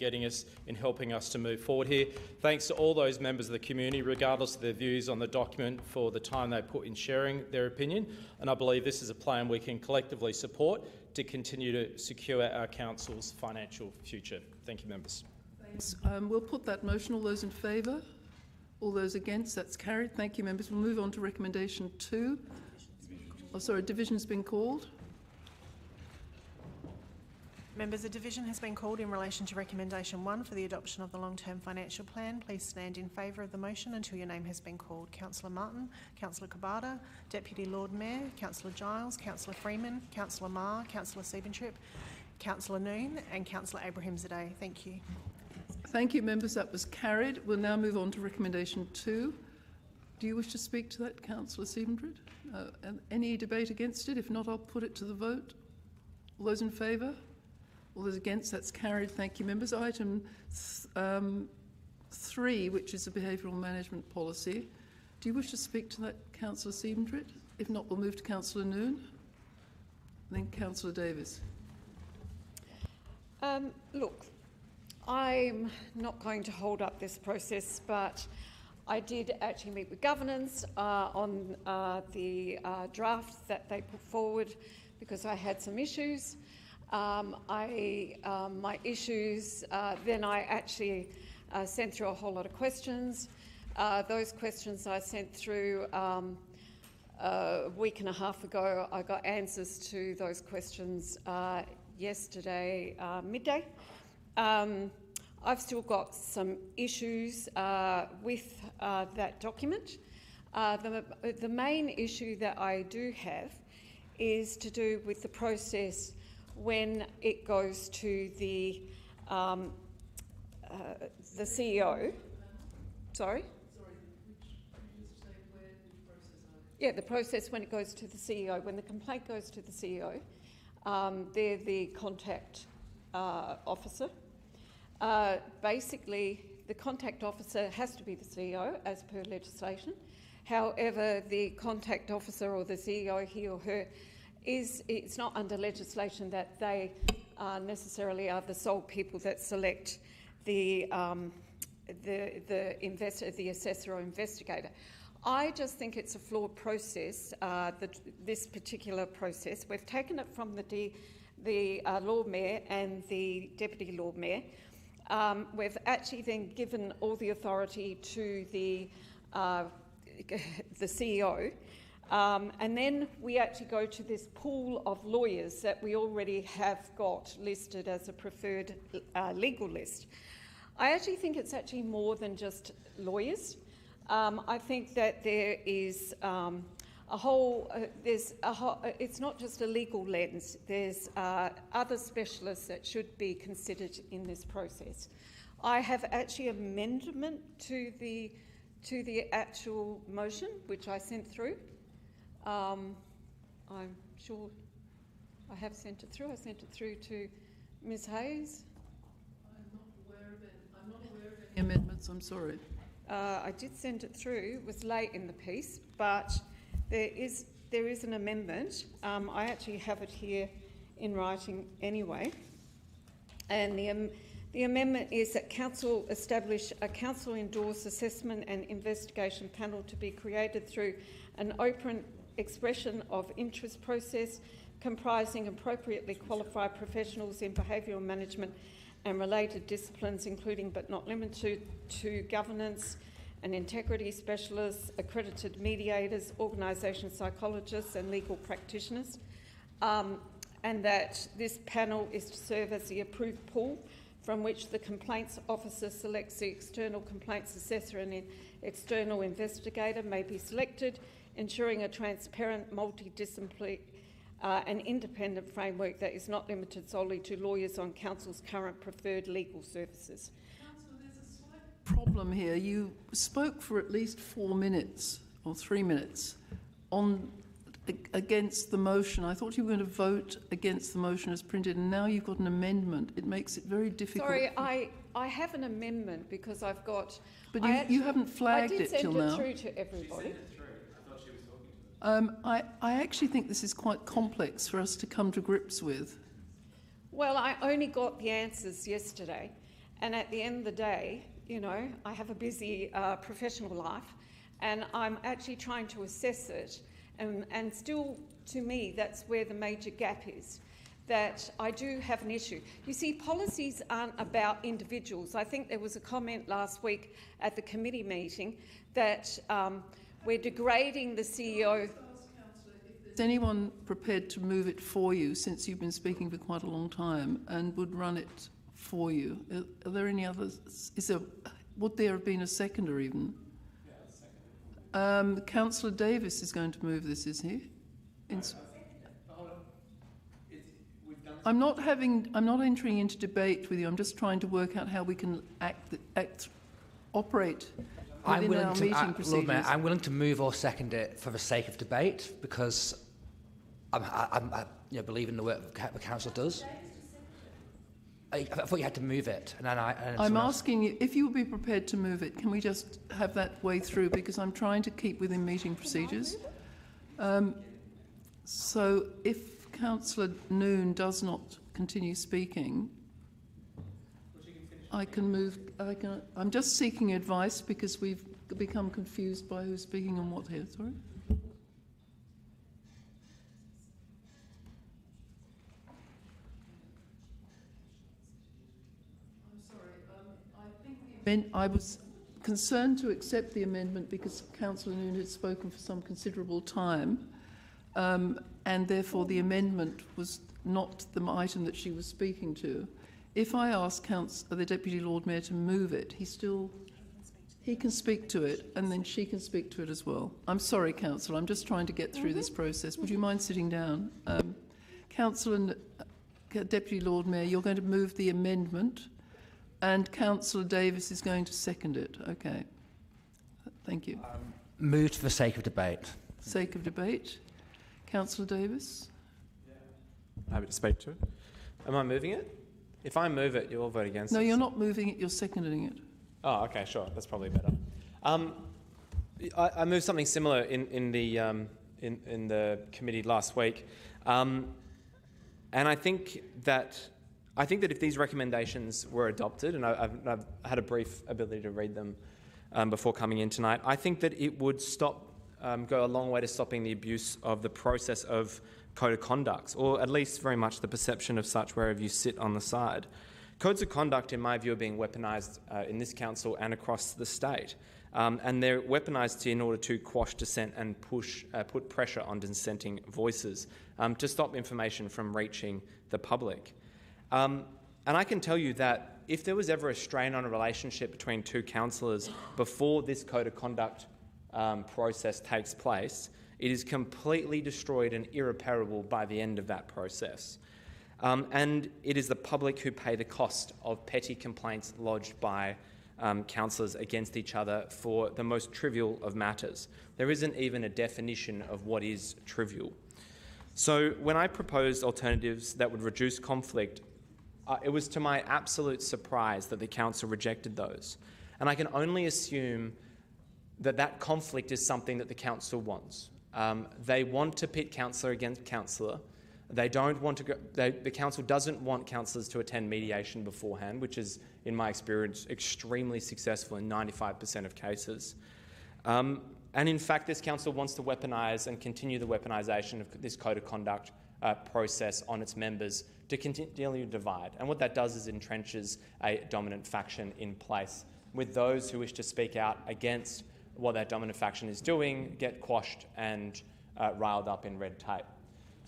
[SPEAKER 5] helping us to move forward here. Thanks to all those members of the community, regardless of their views on the document, for the time they put in sharing their opinion. And I believe this is a plan we can collectively support to continue to secure our council's financial future. Thank you, members.
[SPEAKER 2] Thanks. We'll put that motion. All those in favour? All those against? That's carried. Thank you, members. We'll move on to recommendation 2. Oh, sorry, division's been called.
[SPEAKER 7] Members, a division has been called in relation to recommendation 1 for the adoption of the long-term financial plan. Please stand in favour of the motion until your name has been called. Councillor Martin, Councillor Kabada, Deputy Lord Mayor, Councillor Giles, Councillor Freeman, Councillor Marr, Councillor Siebentrip, Councillor Noon and Councillor Abraham-Zadeh. Thank you.
[SPEAKER 2] Thank you, members. That was carried. We'll now move on to recommendation 2. Do you wish to speak to that, Councillor Siebentrip? Any debate against it? If not, I'll put it to the vote. All those in favour? All those against? That's carried. Thank you, members. Item 3, which is a behavioural management policy. Do you wish to speak to that, Councillor Siebentrip? If not, we'll move to Councillor Noon. Then Councillor Davis.
[SPEAKER 11] Look, I'm not going to hold up this process, but I did actually meet with governance on the draft that they put forward because I had some issues. My issues, then I actually sent through a whole lot of questions. Those questions I sent through a week and a half ago. I got answers to those questions yesterday midday. I've still got some issues with that document. The main issue that I do have is to do with the process when it goes to the CEO. Sorry? Yeah, the process when it goes to the CEO. When the complaint goes to the CEO, they're the contact officer. Basically, the contact officer has to be the CEO as per legislation. However, the contact officer or the CEO, he or her, it's not under legislation that they necessarily are the sole people that select the assessor or investigator. I just think it's a flawed process, this particular process. We've taken it from the Lord Mayor and the Deputy Lord Mayor. We've actually then given all the authority to the CEO. And then we actually go to this pool of lawyers that we already have got listed as a preferred legal list. I actually think it's actually more than just lawyers. I think that there is it's not just a legal lens. There's other specialists that should be considered in this process. I have actually amendment to the actual motion, which I sent through. I'm sure I have sent it through. I sent it through to Ms. Hayes.
[SPEAKER 2] I'm not aware of any amendments. I'm sorry.
[SPEAKER 11] I did send it through. It was late in the piece, but there is an amendment. I actually have it here in writing anyway. And the amendment is that Council establish a Council-endorsed assessment and investigation panel to be created through an open expression of interest process comprising appropriately qualified professionals in behavioural management and related disciplines, including but not limited to governance and integrity specialists, accredited mediators, organisation psychologists and legal practitioners. and that this panel is to serve as the approved pool from which the complaints officer selects the external complaints assessor and external investigator may be selected, ensuring a transparent, multidisciplinary and independent framework that is not limited solely to lawyers on Council's current preferred legal services.
[SPEAKER 2] Councillor, there's a slight problem here. You spoke for at least 4 minutes or 3 minutes against the motion. I thought you were going to vote against the motion as printed, and now you've got an amendment. It makes it very difficult.
[SPEAKER 11] Sorry, I have an amendment because I've got...
[SPEAKER 2] But you haven't flagged it till now.
[SPEAKER 11] I did send it through to everybody.
[SPEAKER 2] I actually think this is quite complex for us to come to grips with.
[SPEAKER 11] Well, I only got the answers yesterday, and at the end of the day, you know, I have a busy professional life, and I'm actually trying to assess it, and still, to me, that's where the major gap is, that I do have an issue. You see, policies aren't about individuals. I think there was a comment last week at the committee meeting that we're degrading the CEO.
[SPEAKER 2] Is anyone prepared to move it for you, since you've been speaking for quite a long time, and would run it for you? Are there any others? Would there have been a seconder even? Councillor Davis is going to move this, is he? I'm not entering into debate with you. I'm just trying to work out how we can operate within our meeting procedures.
[SPEAKER 6] Lord Mayor, I'm willing to move or second it for the sake of debate, because I believe in the work the council does. I thought you had to move it.
[SPEAKER 2] I'm asking you, if you would be prepared to move it, can we just have that way through, because I'm trying to keep within meeting procedures. So if Councillor Noon does not continue speaking, I can move. I'm just seeking advice because we've become confused by who's speaking and what here. Sorry. I was concerned to accept the amendment because Councillor Noon had spoken for some considerable time, and therefore the amendment was not the item that she was speaking to. If I ask the Deputy Lord Mayor to move it, he can speak to it, and then she can speak to it as well. I'm sorry, Councillor, I'm just trying to get through this process. Would you mind sitting down? Councillor Deputy Lord Mayor, you're going to move the amendment, and Councillor Davis is going to second it. Okay. Thank you.
[SPEAKER 6] Moved for the sake of debate.
[SPEAKER 2] Sake of debate. Councillor Davis?
[SPEAKER 4] Happy to speak to it. Am I moving it? If I move it, you'll vote against it.
[SPEAKER 2] No, you're not moving it, you're seconding it.
[SPEAKER 4] Oh, okay, sure. That's probably better. I moved something similar in the committee last week, and I think that if these recommendations were adopted, and I've had a brief ability to read them before coming in tonight, I think that it would go a long way to stopping the abuse of the process of code of conduct, or at least very much the perception of such wherever you sit on the side. Codes of conduct, in my view, are being weaponised in this council and across the state, and they're weaponised in order to quash dissent and put pressure on dissenting voices to stop information from reaching the public. And I can tell you that if there was ever a strain on a relationship between two councillors before this code of conduct process takes place, it is completely destroyed and irreparable by the end of that process. And it is the public who pay the cost of petty complaints lodged by councillors against each other for the most trivial of matters. There isn't even a definition of what is trivial. So when I proposed alternatives that would reduce conflict, it was to my absolute surprise that the council rejected those. And I can only assume that conflict is something that the council wants. They want to pit councillor against councillor. They don't want to go. The council doesn't want councillors to attend mediation beforehand, which is, in my experience, extremely successful in 95% of cases. And in fact, this council wants to weaponise and continue the weaponisation of this code of conduct process on its members to continually divide. And what that does is entrenches a dominant faction in place, with those who wish to speak out against what that dominant faction is doing get quashed and riled up in red tape.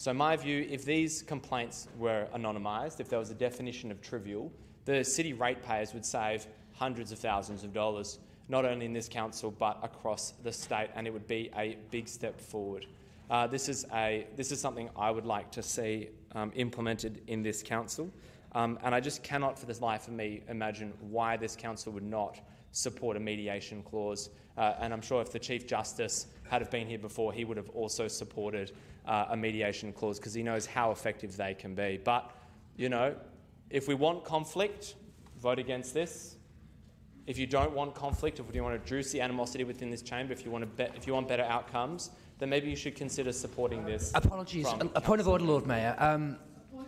[SPEAKER 4] So my view, if these complaints were anonymised, if there was a definition of trivial, the city ratepayers would save hundreds of thousands of dollars, not only in this council but across the state, and it would be a big step forward. This is something I would like to see implemented in this council, and I just cannot for the life of me imagine why this council would not support a mediation clause, and I'm sure if the Chief Justice had have been here before, he would have also supported a mediation clause because he knows how effective they can be. But, you know, if we want conflict, vote against this. If you don't want conflict, if you want to reduce the animosity within this chamber, if you want better outcomes, then maybe you should consider supporting this.
[SPEAKER 6] Apologies. A point of order, Lord Mayor.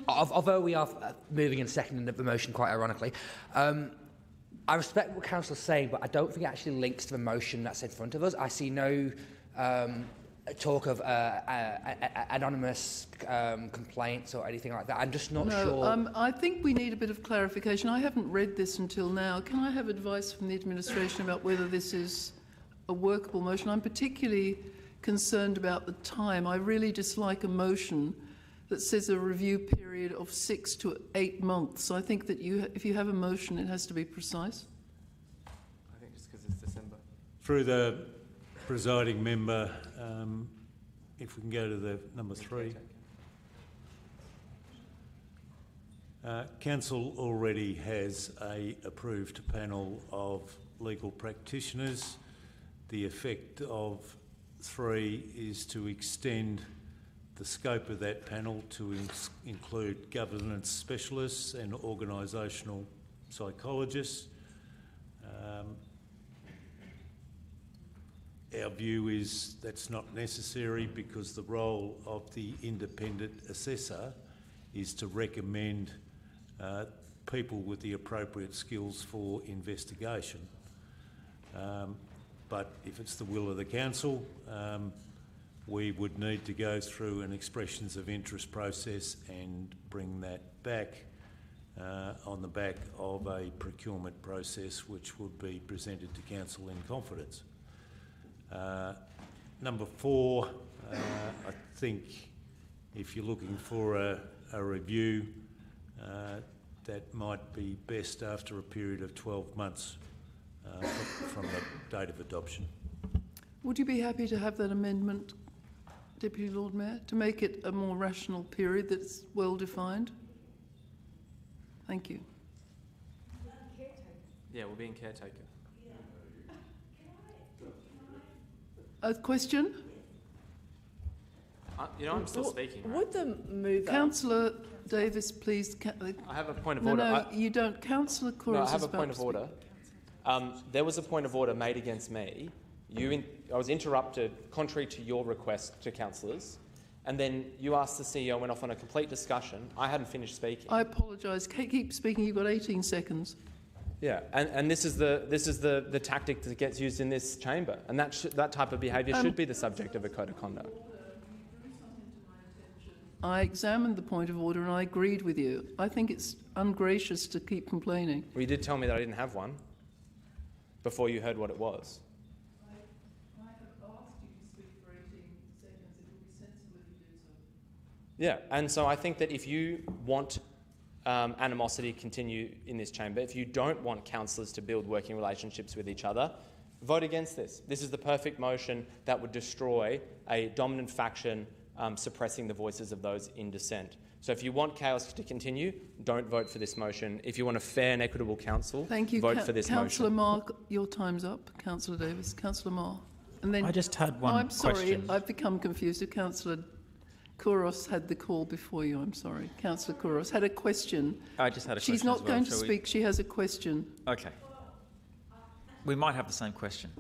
[SPEAKER 6] Although we are moving and seconding the motion quite ironically, I respect what Councillor's saying, but I don't think it actually links to the motion that's in front of us. I see no talk of anonymous complaints or anything like that. I'm just not sure.
[SPEAKER 2] I think we need a bit of clarification. I haven't read this until now. Can I have advice from the administration about whether this is a workable motion? I'm particularly concerned about the time. I really dislike a motion that says a review period of 6 to 8 months. So I think that if you have a motion, it has to be precise.
[SPEAKER 4] I think just because it's December.
[SPEAKER 1] Through the presiding member, if we can go to the number 3. Council already has a approved panel of legal practitioners. The effect of 3 is to extend the scope of that panel to include governance specialists and organisational psychologists. Our view is that's not necessary because the role of the independent assessor is to recommend people with the appropriate skills for investigation. But if it's the will of the council, we would need to go through an expressions of interest process and bring that back on the back of a procurement process which would be presented to council in confidence. Number 4, I think if you're looking for a review, that might be best after a period of 12 months from the date of adoption.
[SPEAKER 2] Would you be happy to have that amendment, Deputy Lord Mayor, to make it a more rational period that's well defined? Thank you.
[SPEAKER 4] Yeah, we'll be in caretaker.
[SPEAKER 2] A question?
[SPEAKER 4] I'm still speaking. Right?
[SPEAKER 10] Would the mover...
[SPEAKER 2] Councillor Davis, please...
[SPEAKER 4] I have a point of
[SPEAKER 2] order.
[SPEAKER 4] No,
[SPEAKER 2] you don't. Councillor Couros.
[SPEAKER 4] No, I have a point of order. There was a point of order made against me. I was interrupted, contrary to your request to councillors, and then you asked the CEO, went off on a complete discussion. I hadn't finished speaking.
[SPEAKER 2] I apologise. Keep speaking. You've got 18 seconds.
[SPEAKER 4] Yeah, and this is the tactic that gets used in this chamber, and that type of behaviour should be the subject of a code of conduct.
[SPEAKER 2] I examined the point of order and I agreed with you. I think it's ungracious to keep complaining.
[SPEAKER 4] Well, you did tell me that I didn't have one before you heard what it was.
[SPEAKER 2] I have asked you to speak for 18 seconds. It would be sensible if you did so.
[SPEAKER 4] Yeah, and so I think that if you want animosity to continue in this chamber, if you don't want councillors to build working relationships with each other, vote against this. This is the perfect motion that would destroy a dominant faction suppressing the voices of those in dissent. So if you want chaos to continue, don't vote for this motion. If you want a fair and equitable council,
[SPEAKER 2] thank you.
[SPEAKER 4] Vote for this
[SPEAKER 2] Councillor
[SPEAKER 4] motion.
[SPEAKER 2] Marr, your time's up. Councillor Davis. Councillor Marr. And then
[SPEAKER 12] I just had one
[SPEAKER 2] I'm sorry,
[SPEAKER 12] question.
[SPEAKER 2] I've become confused. Councillor Couros had the call before you. I'm sorry. Councillor Couros had a question.
[SPEAKER 12] I just had a question.
[SPEAKER 2] She's not
[SPEAKER 12] as well.
[SPEAKER 2] going to
[SPEAKER 12] Shall we-
[SPEAKER 2] speak. She has a question.
[SPEAKER 12] Okay. We might have the same question.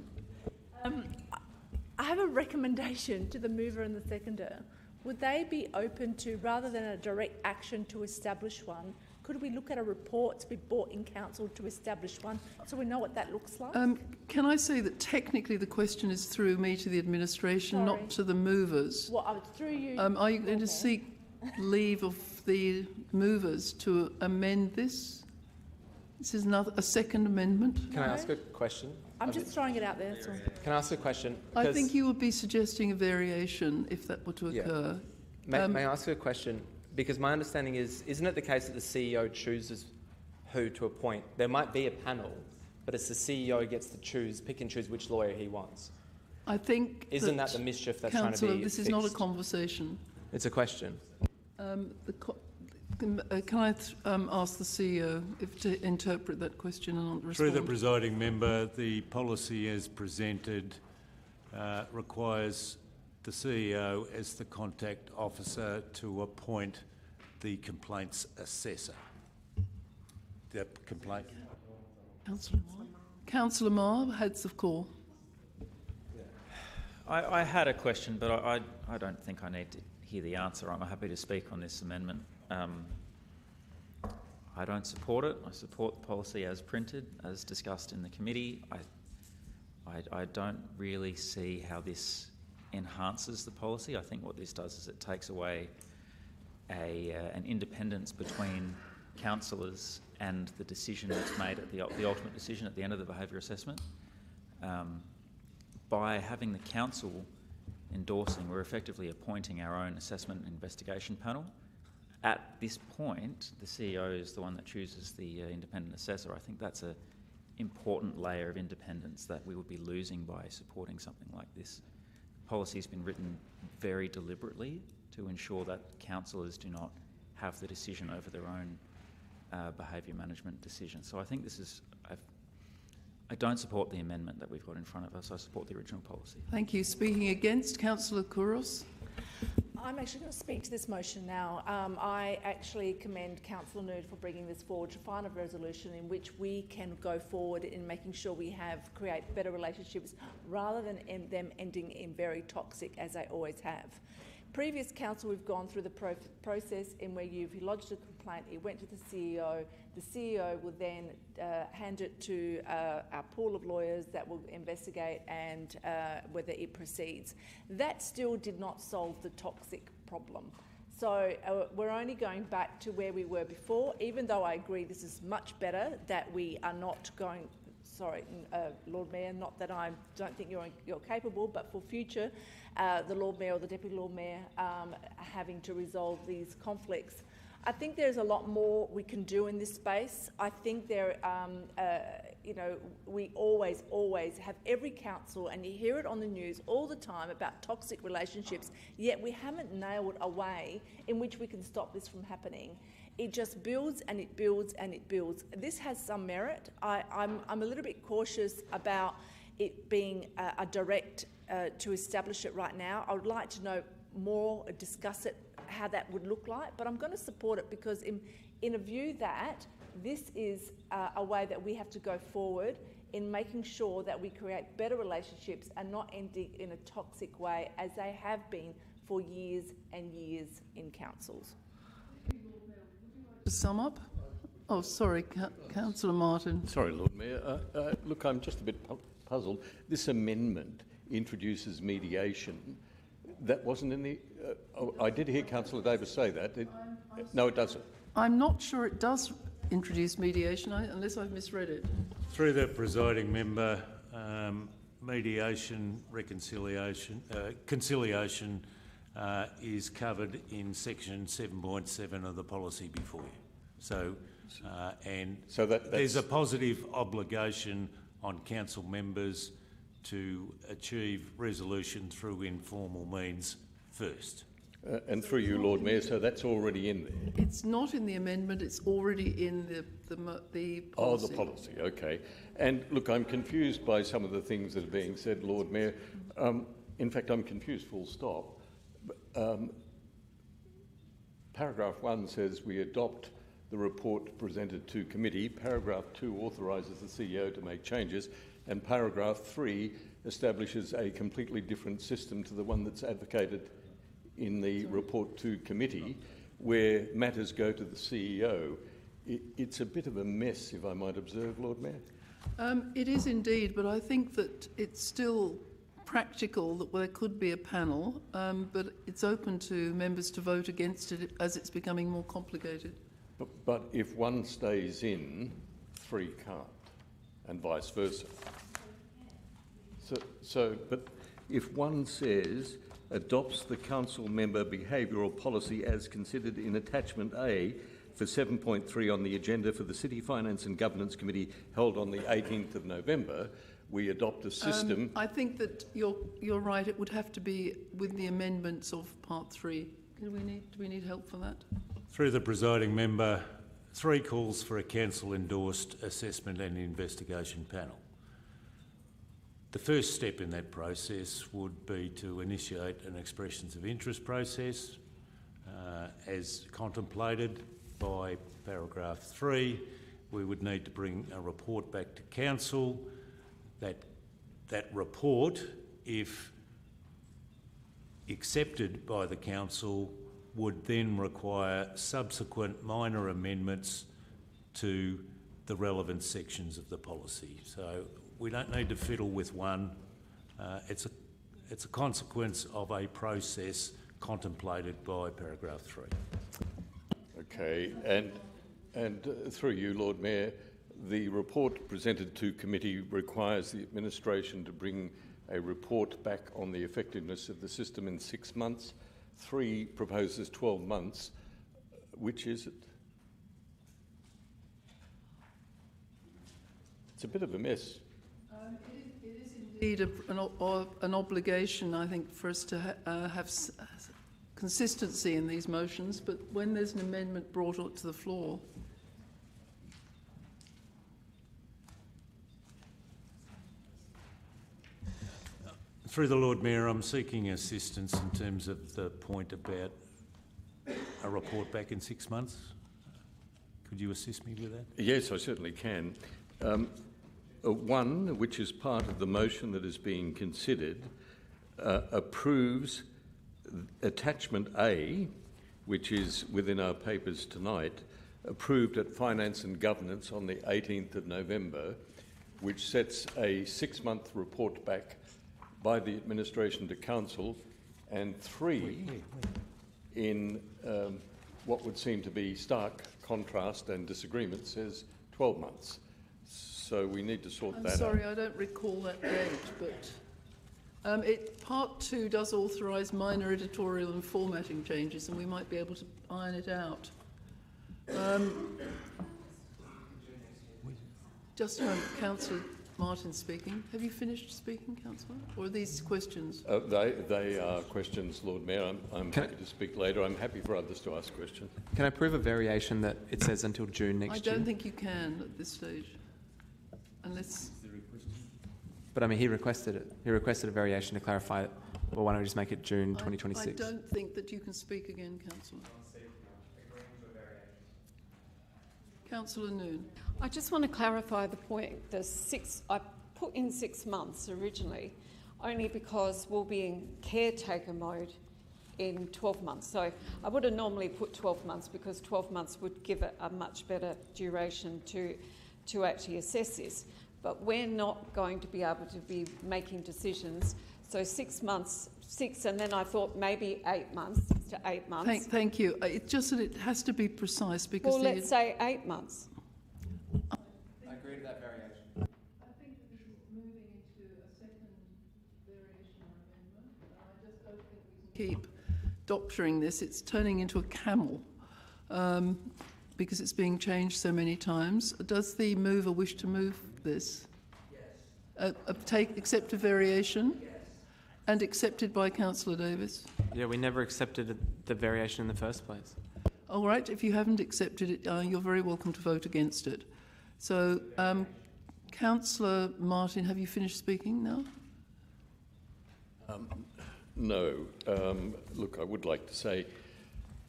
[SPEAKER 10] I have a recommendation to the mover and the seconder. Would they be open to, rather than a direct action to establish one, could we look at a report to be brought in council to establish one so we know what that looks like?
[SPEAKER 2] Can I say that technically the question is through me to the administration, not to the movers?
[SPEAKER 10] Well, I was through you.
[SPEAKER 2] Are you going to seek leave of the movers to amend this? This is a second amendment.
[SPEAKER 4] Can I ask a question?
[SPEAKER 10] I'm just throwing it out there. So.
[SPEAKER 4] Can I ask a question?
[SPEAKER 2] I think you would be suggesting a variation if that were to occur.
[SPEAKER 4] May I ask you a question? Because my understanding is, isn't it the case that the CEO chooses who to appoint? There might be a panel, but it's the CEO who gets to pick and choose which lawyer he wants.
[SPEAKER 2] I think
[SPEAKER 4] Isn't that the mischief that's trying to
[SPEAKER 2] Councillor,
[SPEAKER 4] be
[SPEAKER 2] this
[SPEAKER 4] fixed?
[SPEAKER 2] is not a conversation.
[SPEAKER 4] It's a question.
[SPEAKER 2] Can I ask the CEO to interpret that question and respond?
[SPEAKER 1] Through the presiding member, the policy as presented requires the CEO as the contact officer to appoint the complaints assessor. The complaint.
[SPEAKER 2] Councillor Marr, heads of call.
[SPEAKER 12] I had a question, but I don't think I need to hear the answer. I'm happy to speak on this amendment. I don't support it. I support the policy as printed, as discussed in the committee. I don't really see how this enhances the policy. I think what this does is it takes away an independence between councillors and the decision that's made at the ultimate decision at the end of the behaviour assessment. By having the council endorsing, we're effectively appointing our own assessment and investigation panel. At this point, the CEO is the one that chooses the independent assessor. I think that's an important layer of independence that we would be losing by supporting something like this. Policy has been written very deliberately to ensure that councillors do not have the decision over their own behaviour management decisions. So I think this is... I don't support the amendment that we've got in front of us. I support the original policy.
[SPEAKER 2] Thank you. Speaking against, Councillor Kouros.
[SPEAKER 10] I'm actually going to speak to this motion now. I actually commend Councillor Nood for bringing this forward to find a resolution in which we can go forward in making sure we create better relationships rather than them ending in very toxic, as they always have. Previous council, we've gone through the process in where you've lodged a complaint, it went to the CEO. The CEO will then hand it to our pool of lawyers that will investigate and whether it proceeds. That still did not solve the toxic problem. So we're only going back to where we were before, even though I agree this is much better that we are not going... Sorry, Lord Mayor, not that I don't think you're capable, but for future, the Lord Mayor or the Deputy Lord Mayor having to resolve these conflicts. I think there's a lot more we can do in this space. I think we always have every council, and you hear it on the news all the time about toxic relationships, yet we haven't nailed a way in which we can stop this from happening. It just builds and it builds and it builds. This has some merit. I'm a little bit cautious about it being a direct to establish it right now. I would like to know more, discuss it, how that would look like, but I'm going to support it because in a view that this is a way that we have to go forward in making sure that we create better relationships and not ending in a toxic way as they have been for years and years in councils.
[SPEAKER 2] To sum up? Oh, sorry, Councillor Martin.
[SPEAKER 13] Sorry, Lord Mayor. Look, I'm just a bit puzzled. This amendment introduces mediation. That wasn't in the... I did hear Councillor Davis say that. No, it doesn't.
[SPEAKER 2] I'm not sure it does introduce mediation, unless I've misread it.
[SPEAKER 1] Through the presiding member, mediation, conciliation is covered in section 7.7 of the policy before you. So, there's a positive obligation on council members to achieve resolution through informal means first.
[SPEAKER 13] And through you, Lord Mayor, so that's already in there?
[SPEAKER 2] It's not in the amendment, it's already in the policy.
[SPEAKER 13] Oh, the policy, okay. And look, I'm confused by some of the things that are being said, Lord Mayor. In fact, I'm confused full stop. Paragraph 1 says we adopt the report presented to committee. Paragraph 2 authorises the CEO to make changes. And paragraph 3 establishes a completely different system to the one that's advocated in the report to committee, where matters go to the CEO. It's a bit of a mess, if I might observe, Lord Mayor.
[SPEAKER 2] It is indeed, but I think that it's still practical that there could be a panel, but it's open to members to vote against it as it's becoming more complicated.
[SPEAKER 13] But if one stays in, 3 can't, and vice versa. But if one says adopts the council member behavioural policy as considered in attachment A for 7.3 on the agenda for the City Finance and Governance Committee held on the 18th of November, we adopt a system...
[SPEAKER 2] I think that you're right. It would have to be with the amendments of Part 3. Do we need help for that?
[SPEAKER 1] Through the presiding member, 3 calls for a council-endorsed assessment and investigation panel. The first step in that process would be to initiate an expressions of interest process as contemplated by paragraph 3. We would need to bring a report back to council. That report, if accepted by the council, would then require subsequent minor amendments to the relevant sections of the policy. So we don't need to fiddle with one. It's a consequence of a process contemplated by paragraph 3.
[SPEAKER 13] Okay, and through you, Lord Mayor, the report presented to committee requires the administration to bring a report back on the effectiveness of the system in 6 months. 3 proposes 12 months. Which is it? It's a bit of a mess.
[SPEAKER 2] It is indeed an obligation, I think, for us to have consistency in these motions, but when there's an amendment brought to the floor...
[SPEAKER 1] Through the Lord Mayor, I'm seeking assistance in terms of the point about a report back in 6 months. Could you assist me with that?
[SPEAKER 13] Yes, I certainly can. One, which is part of the motion that is being considered, approves attachment A, which is within our papers tonight, approved at Finance and Governance on the 18th of November, which sets a 6-month report back by the administration to council, and 3, in what would seem to be stark contrast and disagreement, says 12 months. So we need to sort that out.
[SPEAKER 2] I'm sorry, I don't recall that date, but Part 2 does authorise minor editorial and formatting changes, and we might be able to iron it out. Just a moment, Councillor Martin speaking. Have you finished speaking, Councillor? Or are these questions?
[SPEAKER 13] They are questions, Lord Mayor. I'm happy to speak later. I'm happy for others to ask questions.
[SPEAKER 4] Can I prove a variation that it says until June next year?
[SPEAKER 2] I don't think you can at this stage, unless...
[SPEAKER 4] But I mean, he requested it. He requested a variation to clarify it. Well, why don't we just make it June 2026?
[SPEAKER 2] I don't think that you can speak again, Councillor. Councillor Noon.
[SPEAKER 11] I just want to clarify the point. I put in 6 months originally, only because we'll be in caretaker mode in 12 months. So I would have normally put 12 months because 12 months would give it a much better duration to actually assess this. But we're not going to be able to be making decisions. So 6 months, and then I thought maybe 8 months, 6 to 8 months.
[SPEAKER 2] Thank you. It's just that it has to be precise because...
[SPEAKER 11] Well, let's say 8 months.
[SPEAKER 4] I agree to that variation.
[SPEAKER 2] I think that this is moving into a second variation or amendment. I just don't think we can keep doctoring this. It's turning into a camel because it's being changed so many times. Does the mover wish to move this? Yes. Accept a variation? Yes. And accepted by Councillor Davis?
[SPEAKER 4] Yeah, we never accepted the variation in the first place.
[SPEAKER 2] All right, if you haven't accepted it, you're very welcome to vote against it. So, Councillor Martin, have you finished speaking now?
[SPEAKER 13] No. Look, I would like to say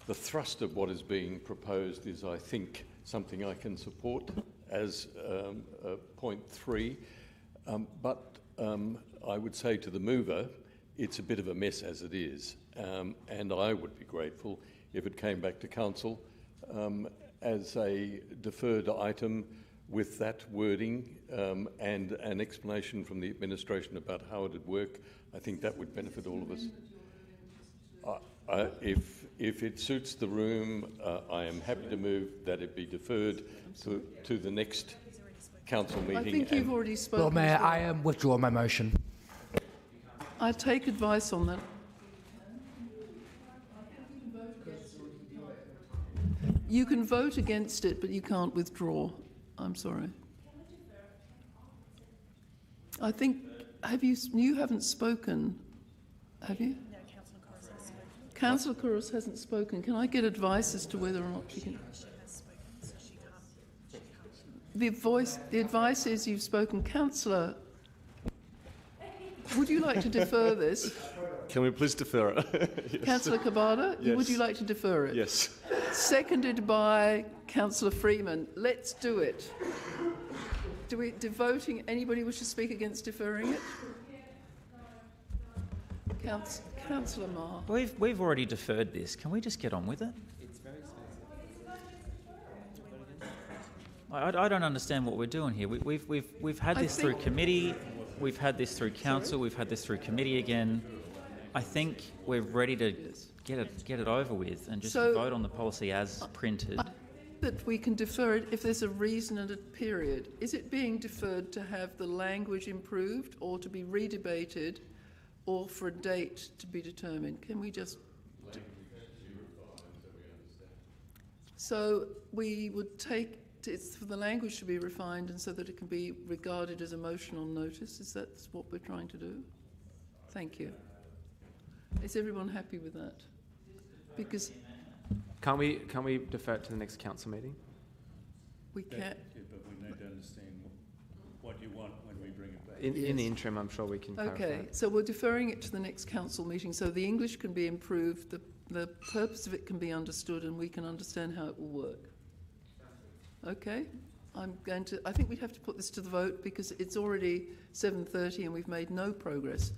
[SPEAKER 13] the thrust of what is being proposed is, I think, something I can support as point 3. But I would say to the mover, it's a bit of a mess as it is, and I would be grateful if it came back to council as a deferred item with that wording and an explanation from the administration about how it would work. I think that would benefit all of us. If it suits the room, I am happy to move that it be deferred to the next council meeting.
[SPEAKER 2] I think you've already spoken.
[SPEAKER 6] Lord Mayor, I withdraw my motion.
[SPEAKER 2] I take advice on that. You can vote against it, but you can't withdraw. I'm sorry. I think, you haven't spoken, have you?
[SPEAKER 7] No, Councillor Corus has spoken.
[SPEAKER 2] Councillor Corus hasn't spoken. Can I get advice as to whether or not she can?
[SPEAKER 7] She has spoken, so she can't.
[SPEAKER 2] The advice is you've spoken. Councillor, would you like to defer this?
[SPEAKER 14] Can we please defer it? Yes.
[SPEAKER 2] Councillor Kabada,
[SPEAKER 14] Yes.
[SPEAKER 2] would you like to defer it?
[SPEAKER 14] Yes.
[SPEAKER 2] Seconded by Councillor Freeman. Let's do it. Anybody wish to speak against deferring it? Councillor Marr.
[SPEAKER 12] We've already deferred this. Can we just get on with it?
[SPEAKER 4] It's very expensive.
[SPEAKER 12] I don't understand what we're doing here. We've had this through committee, we've had this through council, we've had this through committee again. I think we're ready to get it over with and just vote on the policy as printed.
[SPEAKER 2] That we can defer it if there's a reason and a period. Is it being deferred to have the language improved or to be redebated or for a date to be determined? Can we just... So we would take... It's for the language to be refined and so that it can be regarded as a motion on notice. Is that what we're trying to do? Thank you. Is everyone happy with that? Because...
[SPEAKER 4] Can't we defer it to the next council meeting?
[SPEAKER 2] We can't.
[SPEAKER 1] Yeah, but we need to understand what you want when we bring it back.
[SPEAKER 4] In the interim, I'm sure we can clarify.
[SPEAKER 2] Okay, so we're deferring it to the next council meeting so the English can be improved, the purpose of it can be understood and we can understand how it will work. Okay? I think we have to put this to the vote because it's already 7:30 and we've made no progress.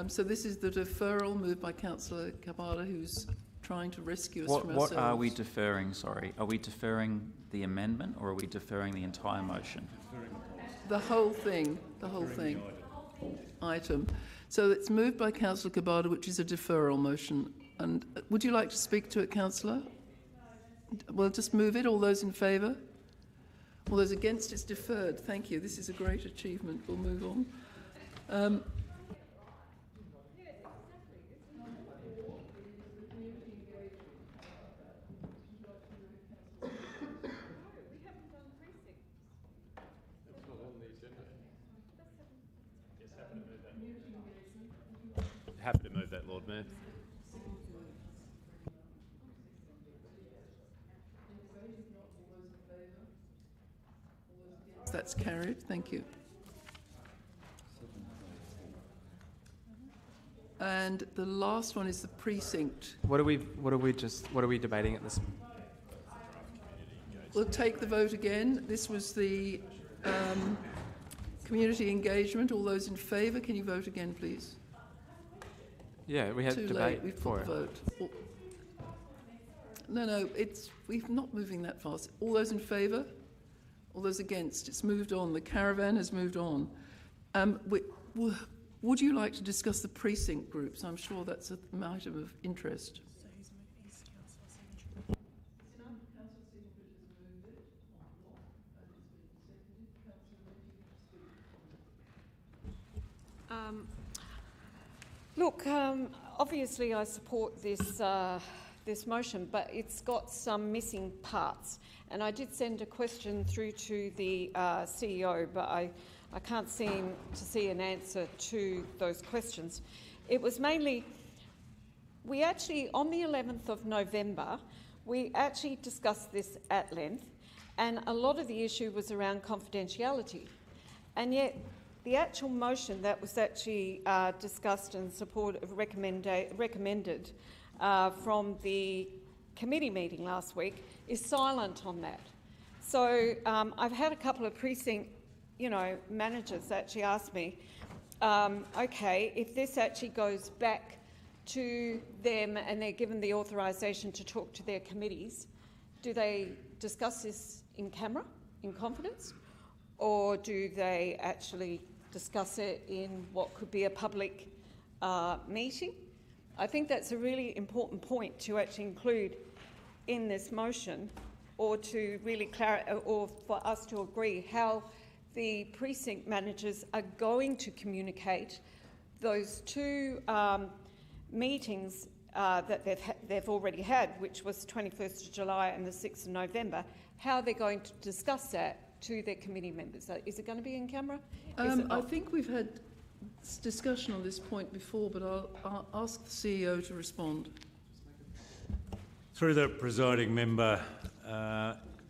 [SPEAKER 2] So this is the deferral moved by Councillor Kabada, who's trying to rescue us from ourselves.
[SPEAKER 12] What are we deferring, sorry? Are we deferring the amendment or are we deferring the entire motion?
[SPEAKER 2] The whole thing, item. So it's moved by Councillor Kabada, which is a deferral motion. And would you like to speak to it, Councillor? Well, just move it. All those in favour? All those against? It's deferred. Thank you. This is a great achievement. We'll move on.
[SPEAKER 14] Happy to move that, Lord Mayor.
[SPEAKER 2] That's carried. Thank you. And the last one is the precinct.
[SPEAKER 4] What are we debating at this?
[SPEAKER 2] We'll take the vote again. This was the community engagement. All those in favour, can you vote again, please?
[SPEAKER 4] Yeah, we had
[SPEAKER 2] Too
[SPEAKER 4] debate
[SPEAKER 2] late. We've
[SPEAKER 4] for
[SPEAKER 2] put the vote. No, we're not moving that fast. All those in favour? All those against? It's moved on. The caravan has moved on. Would you like to discuss the precinct groups? I'm sure that's an item of interest.
[SPEAKER 7] So is Councillor Singleton?
[SPEAKER 11] Look, obviously I support this motion, but it's got some missing parts. And I did send a question through to the CEO, but I can't seem to see an answer to those questions. It was mainly, we actually, on the 11th of November, we actually discussed this at length, and a lot of the issue was around confidentiality. And yet, the actual motion that was actually discussed and recommended from the committee meeting last week is silent on that. So I've had a couple of precinct, managers actually ask me, okay, if this actually goes back to them and they're given the authorisation to talk to their committees, do they discuss this in camera, in confidence, or do they actually discuss it in what could be a public meeting? I think that's a really important point to actually include in this motion, or to really or for us to agree how the precinct managers are going to communicate those two meetings that they've already had, which was 21st of July and the 6th of November, how they're going to discuss that to their committee members. Is it going to be in camera?
[SPEAKER 2] I think we've had discussion on this point before, but I'll ask the CEO to respond.
[SPEAKER 1] Through the presiding member,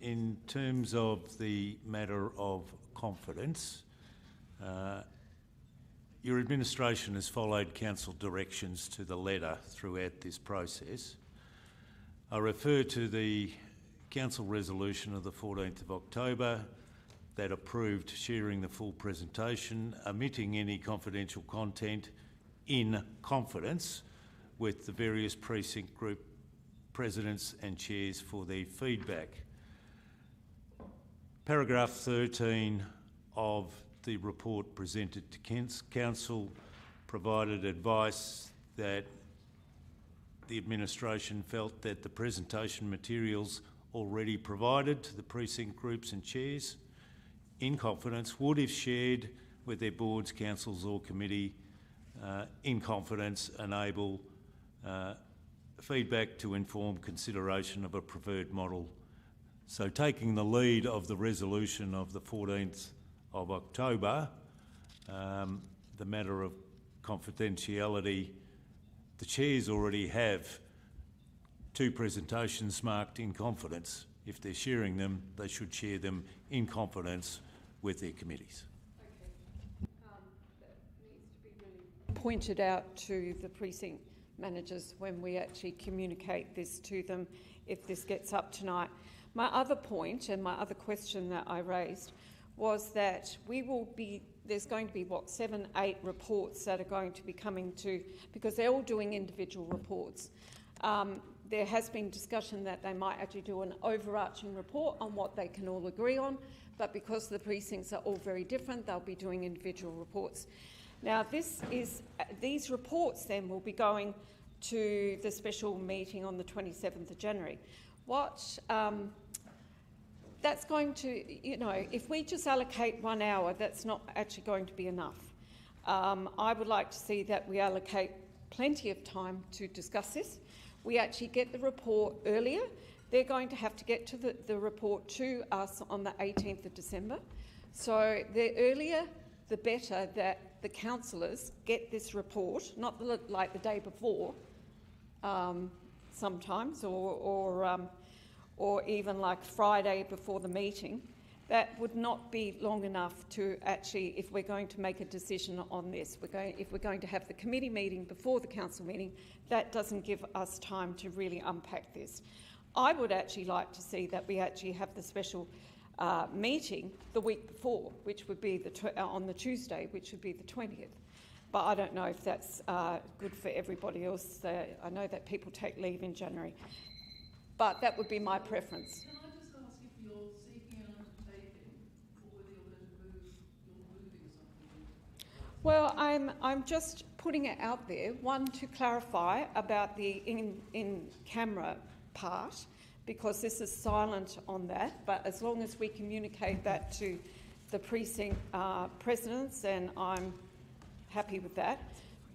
[SPEAKER 1] in terms of the matter of confidence, your administration has followed council directions to the letter throughout this process. I refer to the council resolution of the 14th of October that approved sharing the full presentation, omitting any confidential content in confidence with the various precinct group presidents and chairs for their feedback. Paragraph 13 of the report presented to Council provided advice that the administration felt that the presentation materials already provided to the precinct groups and chairs in confidence would, if shared with their boards, councils or committee in confidence, enable feedback to inform consideration of a preferred model. So taking the lead of the resolution of the 14th of October, the matter of confidentiality, the chairs already have 2 presentations marked in confidence. If they're sharing them, they should share them in confidence with their committees.
[SPEAKER 11] Okay. That needs to be really pointed out to the precinct managers when we actually communicate this to them, if this gets up tonight. My other point and my other question that I raised was that there's going to be, 7, 8 reports that are going to be coming to, because they're all doing individual reports. There has been discussion that they might actually do an overarching report on what they can all agree on, but because the precincts are all very different, they'll be doing individual reports. Now, these reports then will be going to the special meeting on the 27th of January. That's going to, if we just allocate 1 hour, that's not actually going to be enough. I would like to see that we allocate plenty of time to discuss this. We actually get the report earlier. They're going to have to get to the report to us on the 18th of December. So the earlier, the better that the councillors get this report, not like the day before, sometimes, or even like Friday before the meeting. That would not be long enough to actually, if we're going to make a decision on this, if we're going to have the committee meeting before the council meeting, that doesn't give us time to really unpack this. I would actually like to see that we actually have the special meeting the week before, which would be on the Tuesday, which would be the 20th. But I don't know if that's good for everybody else. I know that people take leave in January. But that would be my preference.
[SPEAKER 2] Can I just ask if you're seeking an undertaking or whether you're moving something?
[SPEAKER 11] Well, I'm just putting it out there, one, to clarify about the in-camera part, because this is silent on that, but as long as we communicate that to the precinct presidents, then I'm happy with that.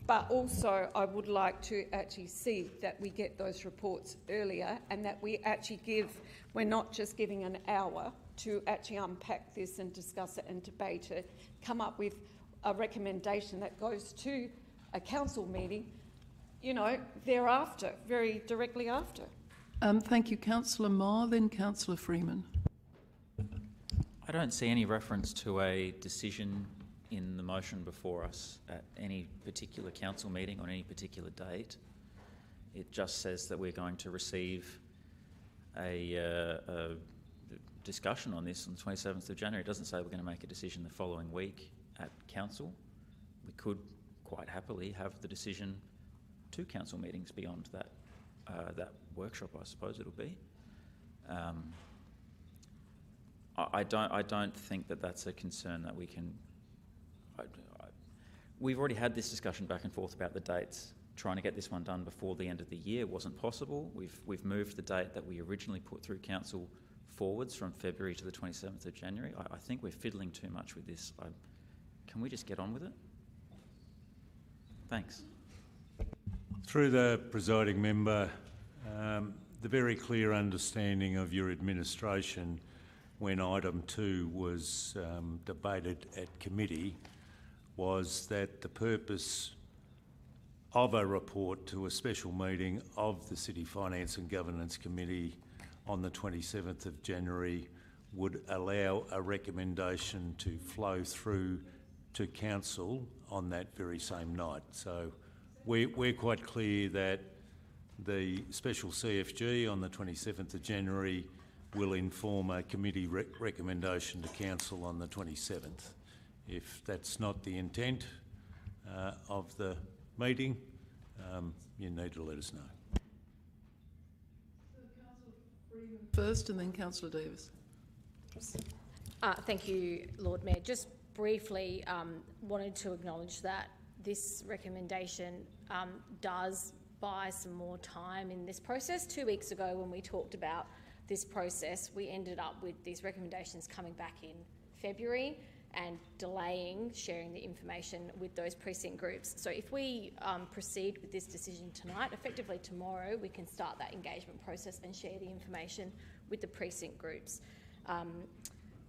[SPEAKER 11] But also I would like to actually see that we get those reports earlier and that we actually we're not just giving an hour to actually unpack this and discuss it and debate it, come up with a recommendation that goes to a council meeting, thereafter, very directly after.
[SPEAKER 2] Thank you, Councillor Marr, then Councillor Freeman.
[SPEAKER 12] I don't see any reference to a decision in the motion before us at any particular council meeting on any particular date. It just says that we're going to receive a discussion on this on the 27th of January. It doesn't say we're going to make a decision the following week at council. We could quite happily have the decision 2 council meetings beyond that workshop, I suppose it'll be. I don't think that that's a concern that we can. We've already had this discussion back and forth about the dates. Trying to get this one done before the end of the year wasn't possible. We've moved the date that we originally put through council forwards from February to the 27th of January. I think we're fiddling too much with this. Can we just get on with it? Thanks.
[SPEAKER 1] Through the presiding member, the very clear understanding of your administration when item 2 was debated at committee was that the purpose of a report to a special meeting of the City Finance and Governance Committee on the 27th of January would allow a recommendation to flow through to Council on that very same night. So we're quite clear that the special CFG on the 27th of January will inform a committee recommendation to Council on the 27th. If that's not the intent of the meeting, you need to let us know.
[SPEAKER 2] So Councillor Freeman first and then Councillor Davis.
[SPEAKER 3] Thank you, Lord Mayor. Just briefly wanted to acknowledge that this recommendation does buy some more time in this process. 2 weeks ago when we talked about this process, we ended up with these recommendations coming back in February and delaying sharing the information with those precinct groups. So if we proceed with this decision tonight, effectively tomorrow we can start that engagement process and share the information with the precinct groups,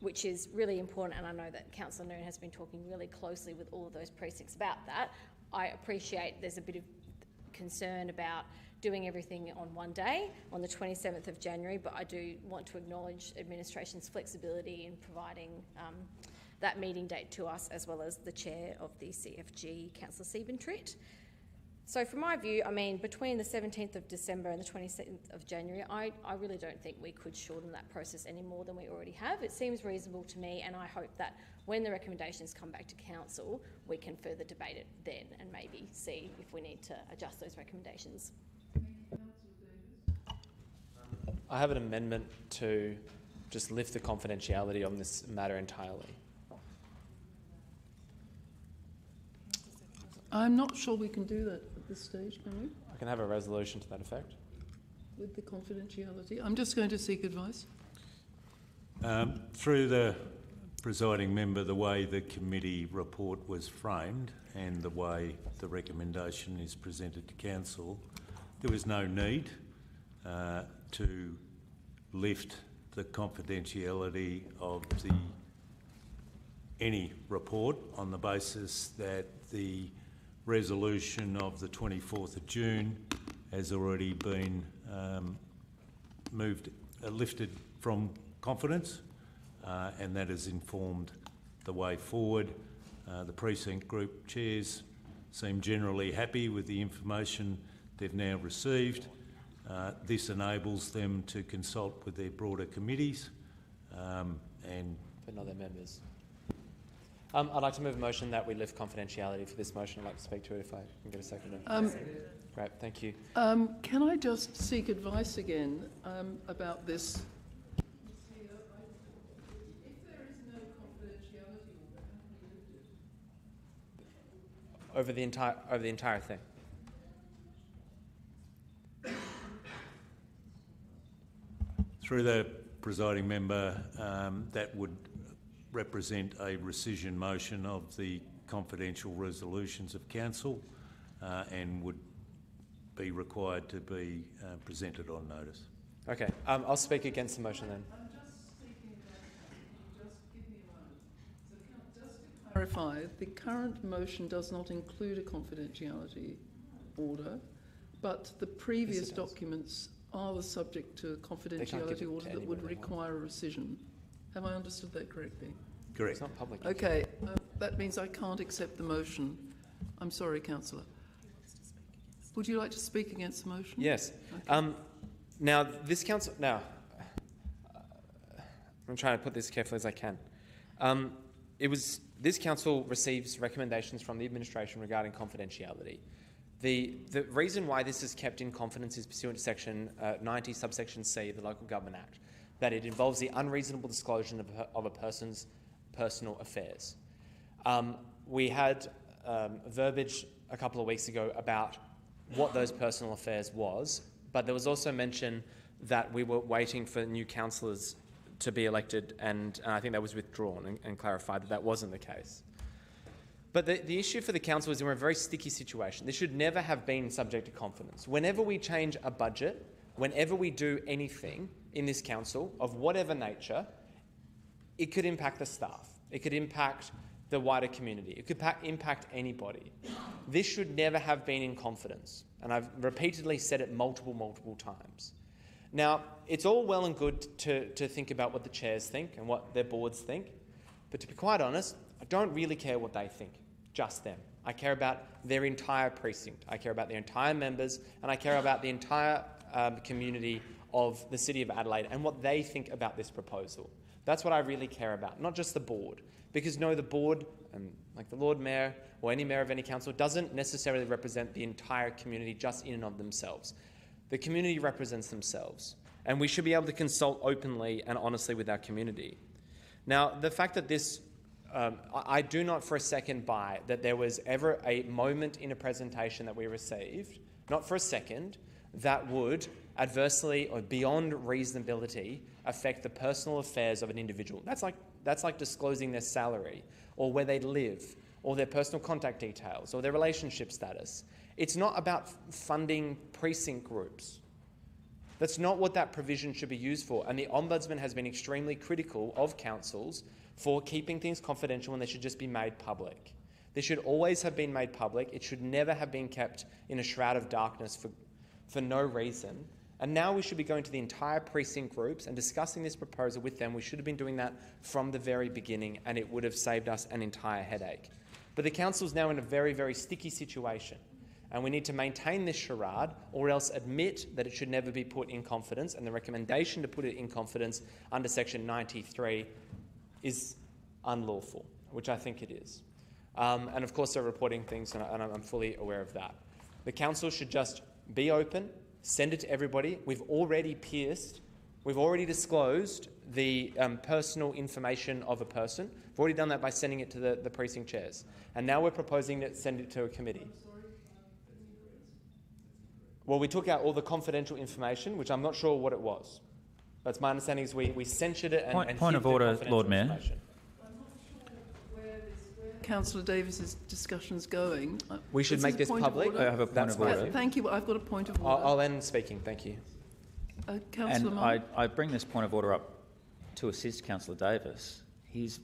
[SPEAKER 3] which is really important, and I know that Councillor Noon has been talking really closely with all of those precincts about that. I appreciate there's a bit of concern about doing everything on one day, on the 27th of January, but I do want to acknowledge administration's flexibility in providing that meeting date to us, as well as the chair of the CFG, Councillor Siebentreut. So from my view, I mean, between the 17th of December and the 27th of January, I really don't think we could shorten that process any more than we already have. It seems reasonable to me, and I hope that when the recommendations come back to Council, we can further debate it then and maybe see if we need to adjust those recommendations.
[SPEAKER 4] I have an amendment to just lift the confidentiality on this matter entirely.
[SPEAKER 2] I'm not sure we can do that at this stage, can we?
[SPEAKER 4] I can have a resolution to that effect.
[SPEAKER 2] With the confidentiality. I'm just going to seek advice.
[SPEAKER 1] Through the presiding member, the way the committee report was framed and the way the recommendation is presented to Council, there was no need to lift the confidentiality of any report on the basis that the resolution of the 24th of June has already been lifted from confidence, and that has informed the way forward. The precinct group chairs seem generally happy with the information they've now received. This enables them to consult with their broader committees and...
[SPEAKER 4] But not their members. I'd like to move a motion that we lift confidentiality for this motion. I'd like to speak to it if I can get a second. Great, thank you.
[SPEAKER 2] Can I just seek advice again about this? If there is no confidentiality order, how can we lift it?
[SPEAKER 4] Over the entire thing.
[SPEAKER 1] Through the presiding member, that would represent a rescission motion of the confidential resolutions of Council and would be required to be presented on notice.
[SPEAKER 4] Okay, I'll speak against the motion then.
[SPEAKER 2] I'm just seeking that. Just give me a moment. So just to clarify, the current motion does not include a confidentiality order, but the previous documents are the subject to a confidentiality order that would require a rescission. Have I understood that correctly?
[SPEAKER 1] Correct.
[SPEAKER 4] It's not public.
[SPEAKER 2] Okay, that means I can't accept the motion. I'm sorry, Councillor. Would you like to speak against the motion?
[SPEAKER 4] Yes.
[SPEAKER 2] Okay.
[SPEAKER 4] Now, this council... Now, I'm trying to put this carefully as I can. This council receives recommendations from the administration regarding confidentiality. The reason why this is kept in confidence is pursuant to Section 90, subsection C of the Local Government Act, that it involves the unreasonable disclosure of a person's personal affairs. We had verbiage a couple of weeks ago about what those personal affairs was, but there was also mention that we were waiting for new councillors to be elected, and I think that was withdrawn and clarified that that wasn't the case. But the issue for the council is we're in a very sticky situation. This should never have been subject to confidence. Whenever we change a budget, whenever we do anything in this council of whatever nature, it could impact the staff. It could impact the wider community. It could impact anybody. This should never have been in confidence. And I've repeatedly said it multiple times. Now, it's all well and good to think about what the chairs think and what their boards think. But to be quite honest, I don't really care what they think, just them. I care about their entire precinct. I care about their entire members, and I care about the entire community of the City of Adelaide and what they think about this proposal. That's what I really care about, not just the board. Because no, the board, like the Lord Mayor or any mayor of any council, doesn't necessarily represent the entire community just in and of themselves. The community represents themselves, and we should be able to consult openly and honestly with our community. Now, the fact that this I do not for a second buy that there was ever a moment in a presentation that we received, not for a second, that would adversely or beyond reasonability affect the personal affairs of an individual. That's like disclosing their salary or where they live or their personal contact details or their relationship status. It's not about funding precinct groups. That's not what that provision should be used for. And the Ombudsman has been extremely critical of councils for keeping things confidential when they should just be made public. They should always have been made public. It should never have been kept in a shroud of darkness for no reason. And now we should be going to the entire precinct groups and discussing this proposal with them. We should have been doing that from the very beginning, and it would have saved us an entire headache. But the council is now in a very sticky situation. And we need to maintain this charade or else admit that it should never be put in confidence, and the recommendation to put it in confidence under Section 93 is unlawful, which I think it is. And of course they're reporting things, and I'm fully aware of that. The council should just be open, send it to everybody. We've already disclosed the personal information of a person. We've already done that by sending it to the precinct chairs. And now we're proposing to send it to a committee. Well, we took out all the confidential information, which I'm not sure what it was. But my understanding is we censured it and
[SPEAKER 12] point of order, Lord Mayor.
[SPEAKER 2] Councillor Davis's discussion's going.
[SPEAKER 4] We should make this public.
[SPEAKER 12] I have a point of order.
[SPEAKER 2] Thank you. I've got a point of order.
[SPEAKER 4] I'll end speaking. Thank you.
[SPEAKER 2] Councillor
[SPEAKER 12] And
[SPEAKER 2] Martin.
[SPEAKER 12] I bring this point of order up to assist Councillor Davis. He's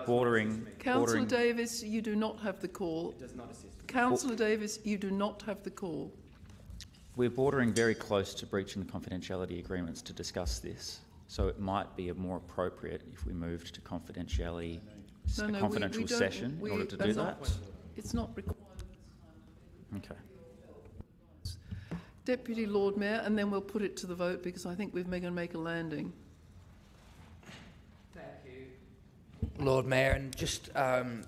[SPEAKER 12] bordering...
[SPEAKER 2] Councillor Davis, you do not have the call.
[SPEAKER 4] It does not assist.
[SPEAKER 2] Councillor Davis, you do not have the call.
[SPEAKER 12] We're bordering very close to breaching the confidentiality agreements to discuss this, so it might be more appropriate if we moved to confidentiality, a confidential session in order to do that.
[SPEAKER 2] It's not required.
[SPEAKER 12] Okay.
[SPEAKER 2] Deputy Lord Mayor, and then we'll put it to the vote because I think we're going to make a landing.
[SPEAKER 6] Thank you, Lord Mayor. And just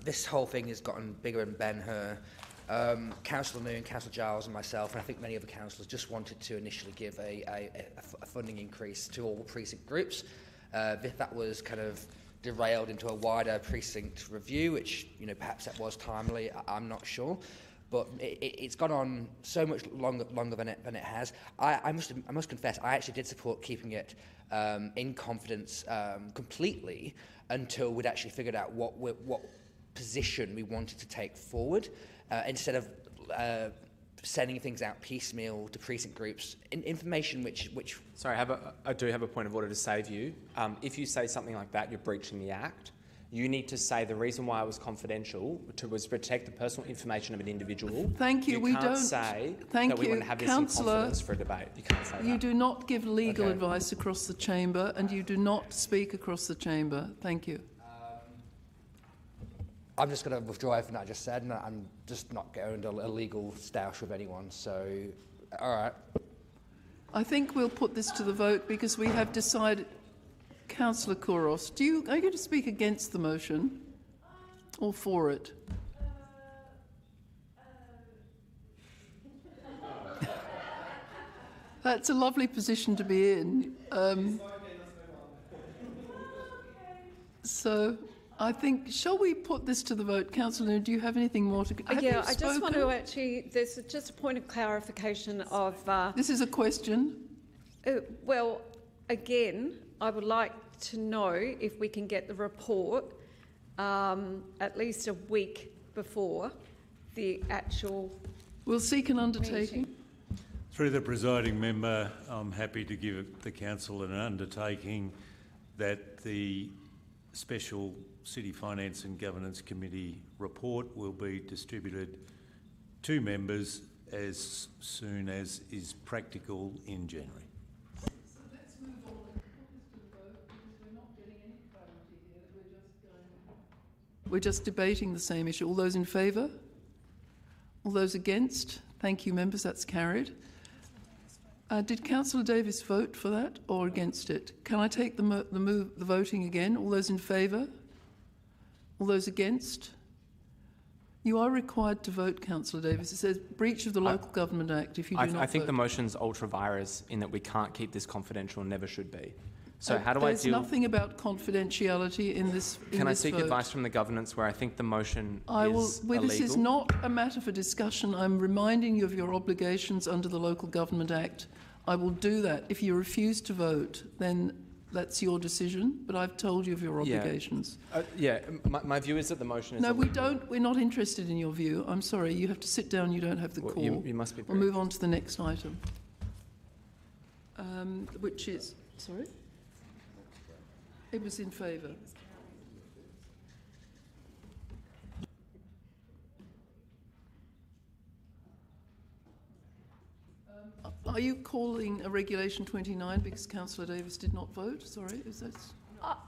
[SPEAKER 6] this whole thing has gotten bigger and Ben-Hur. Councillor Noon, Councillor Giles and myself, and I think many other councillors, just wanted to initially give a funding increase to all precinct groups. If that was kind of derailed into a wider precinct review, which, you know, perhaps that was timely, I'm not sure. But it's gone on so much longer than it has. I must confess, I actually did support keeping it in confidence completely until we'd actually figured out what position we wanted to take forward, instead of sending things out piecemeal to precinct groups. Information which...
[SPEAKER 4] Sorry, I do have a point of order to save you. If you say something like that, you're breaching the Act. You need to say the reason why it was confidential was to protect the personal information of an individual.
[SPEAKER 2] Thank you.
[SPEAKER 4] You can't say that we want to have this in confidence for a debate. You can't say that.
[SPEAKER 2] You do not give legal advice across the chamber, and you do not speak across the chamber. Thank you.
[SPEAKER 6] I'm just going to withdraw everything I just said, and I'm just not going into a legal stoush with anyone, so, all right.
[SPEAKER 2] I think we'll put this to the vote because we have decided... Councillor Kouros, are you going to speak against the motion or for it? That's a lovely position to be in. So I think, shall we put this to the vote? Councillor, do you have anything more to...
[SPEAKER 11] Yeah, I just want to actually... There's just a point of clarification of...
[SPEAKER 2] This is a question.
[SPEAKER 11] Well, again, I would like to know if we can get the report at least a week before the actual
[SPEAKER 2] We'll seek an undertaking.
[SPEAKER 11] meeting.
[SPEAKER 1] Through the presiding member, I'm happy to give the council an undertaking that the Special City Finance and Governance Committee report will be distributed to members as soon as is practical in January.
[SPEAKER 2] So let's move on and put this to the vote because we're not getting any clarity here. We're just debating the same issue. All those in favour? All those against? Thank you, members. That's carried. Did Councillor Davis vote for that or against it? Can I take the voting again? All those in favour? All those against? You are required to vote, Councillor Davis. It says breach of the Local Government Act if you do not vote.
[SPEAKER 4] I think the motion's ultra-virus in that we can't keep this confidential and never should be. So how do I
[SPEAKER 2] There's
[SPEAKER 4] deal...
[SPEAKER 2] nothing about confidentiality in this
[SPEAKER 4] Can I seek
[SPEAKER 2] vote.
[SPEAKER 4] advice from the governance where I think the motion is
[SPEAKER 2] Well,
[SPEAKER 4] illegal?
[SPEAKER 2] this is not a matter for discussion. I'm reminding you of your obligations under the Local Government Act. I will do that. If you refuse to vote, then that's your decision, but I've told you of your obligations.
[SPEAKER 4] My view is that the motion is
[SPEAKER 2] No, we
[SPEAKER 4] illegal.
[SPEAKER 2] don't. We're not interested in your view. I'm sorry. You have to sit down. You don't have the
[SPEAKER 4] Well,
[SPEAKER 2] call.
[SPEAKER 4] you must be
[SPEAKER 2] We'll move on to the next item, which is... Sorry? It was in favour. Are you calling a Regulation 29 because Councillor Davis did not vote? Sorry, is that...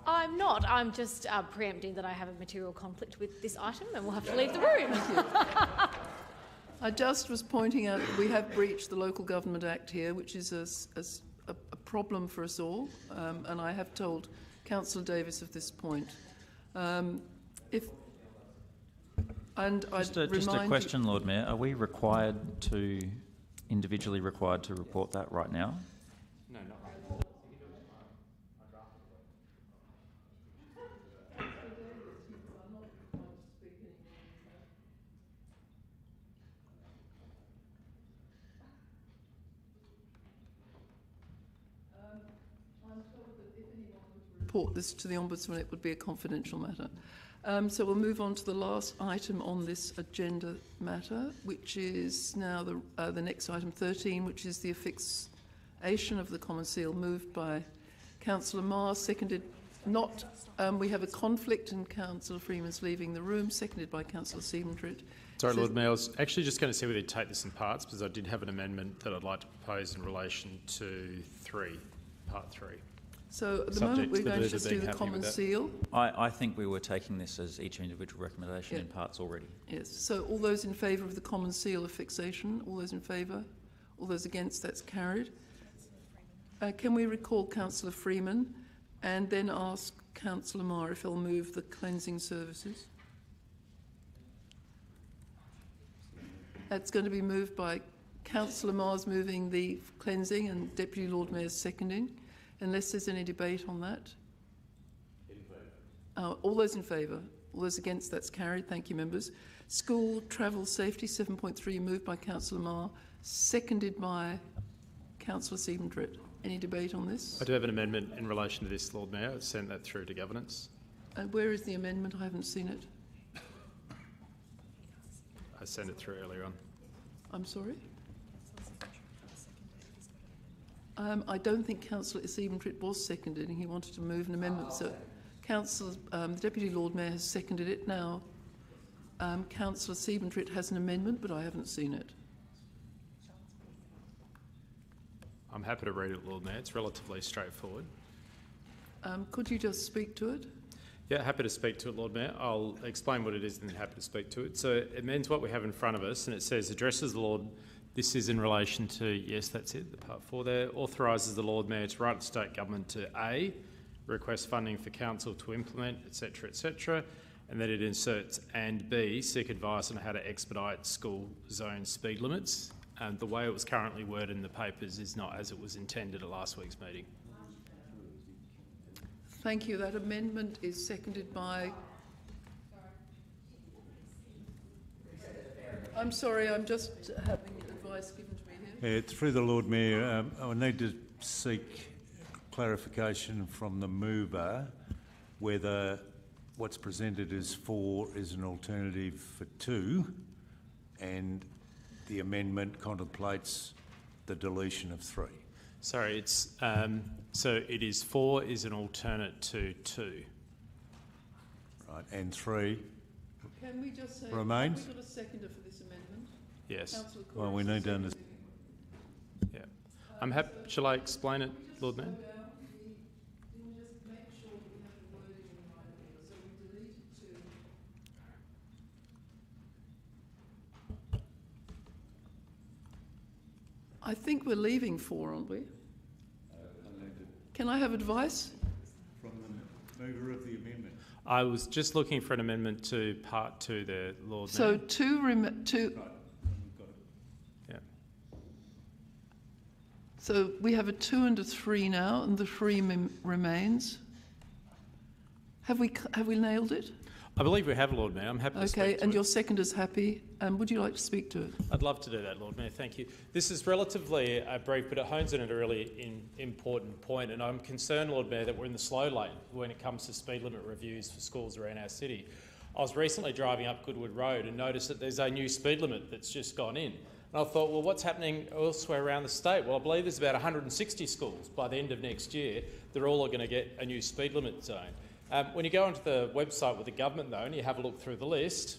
[SPEAKER 3] I'm not. I'm just preempting that I have a material conflict with this item and we'll have to leave the room.
[SPEAKER 2] I just was pointing out that we have breached the Local Government Act here, which is a problem for us all, and I have told Councillor Davis of this point. Just
[SPEAKER 12] a question, Lord Mayor. Are we individually required to report that right now?
[SPEAKER 4] No, not right now.
[SPEAKER 2] Report this to the Ombudsman, it would be a confidential matter. So we'll move on to the last item on this agenda matter, which is now the next item 13, which is the affixation of the Common Seal, moved by Councillor Marr, seconded not... we have a conflict and Councillor Freeman's leaving the room, seconded by Councillor Siebentritt.
[SPEAKER 14] Sorry, Lord Mayor, I was actually just going to see whether you'd take this in parts because I did have an amendment that I'd like to propose in relation to part 3.
[SPEAKER 2] So at the moment we're going to just do the Common Seal.
[SPEAKER 12] I think we were taking this as each individual recommendation in parts already.
[SPEAKER 2] Yes. So all those in favour of the Common Seal affixation? All those in favour? All those against? That's carried. Can we recall Councillor Freeman and then ask Councillor Marr if he'll move the cleansing services? That's going to be moved by Councillor Marr's moving the cleansing and Deputy Lord Mayor's seconding. Unless there's any debate on that. In favour. All those in favour? All those against? That's carried. Thank you, members. School travel safety 7.3 moved by Councillor Marr, seconded by Councillor Siebentritt. Any debate on this?
[SPEAKER 14] I do have an amendment in relation to this, Lord Mayor. I've sent that through to governance.
[SPEAKER 2] Where is the amendment? I haven't seen it.
[SPEAKER 14] I sent it through earlier on.
[SPEAKER 2] I'm sorry? I don't think Councillor Siebentritt was seconded and he wanted to move an amendment. So the Deputy Lord Mayor has seconded it now. Councillor Siebentritt has an amendment, but I haven't seen it.
[SPEAKER 14] I'm happy to read it, Lord Mayor. It's relatively straightforward.
[SPEAKER 2] Could you just speak to it?
[SPEAKER 14] Yeah, happy to speak to it, Lord Mayor. I'll explain what it is and then happy to speak to it. So it amends what we have in front of us and it says addresses the Lord... This is in relation to, yes, that's it, the part 4 there, authorises the Lord Mayor to write the state government to A, request funding for council to implement, etc., and then it inserts and B, seek advice on how to expedite school zone speed limits. And the way it was currently worded in the papers is not as it was intended at last week's meeting.
[SPEAKER 2] Thank you. That amendment is seconded by... I'm sorry, I'm just having advice given to me here.
[SPEAKER 1] Through the Lord Mayor, I need to seek clarification from the mover whether what's presented as 4 is an alternative for 2, and the amendment contemplates the deletion of 3.
[SPEAKER 14] Sorry, it's so it is 4 is an alternate to 2.
[SPEAKER 1] Right, and 3
[SPEAKER 2] Can we just say,
[SPEAKER 1] remains?
[SPEAKER 2] have we got a seconder for this amendment?
[SPEAKER 14] Yes.
[SPEAKER 2] Councillor
[SPEAKER 1] Well, we
[SPEAKER 2] Corus
[SPEAKER 1] need
[SPEAKER 2] is
[SPEAKER 1] to understand.
[SPEAKER 14] Yeah. I'm happy. Shall I explain it, Lord Mayor?
[SPEAKER 2] Can we just make sure that we have the wording in the right order? So we deleted 2. I think we're leaving 4, aren't we? Can I have advice?
[SPEAKER 1] From the mover of the amendment.
[SPEAKER 14] I was just looking for an amendment to part 2 there, Lord
[SPEAKER 2] So
[SPEAKER 14] Mayor.
[SPEAKER 2] 2,
[SPEAKER 1] Right, got it.
[SPEAKER 14] Yeah.
[SPEAKER 2] so we have a 2 and a 3 now, and the 3 remains. Have we nailed it?
[SPEAKER 14] I believe we have, Lord Mayor. I'm happy to speak
[SPEAKER 2] Okay,
[SPEAKER 14] to
[SPEAKER 2] and
[SPEAKER 14] it.
[SPEAKER 2] your seconder's happy. Would you like to speak to it?
[SPEAKER 14] I'd love to do that, Lord Mayor. Thank you. This is relatively brief, but it hones in at a really important point, and I'm concerned, Lord Mayor, that we're in the slow lane when it comes to speed limit reviews for schools around our city. I was recently driving up Goodwood Road and noticed that there's a new speed limit that's just gone in. And I thought, well, what's happening elsewhere around the state? Well, I believe there's about 160 schools by the end of next year. They're all going to get a new speed limit zone. When you go onto the website with the government, though, and you have a look through the list,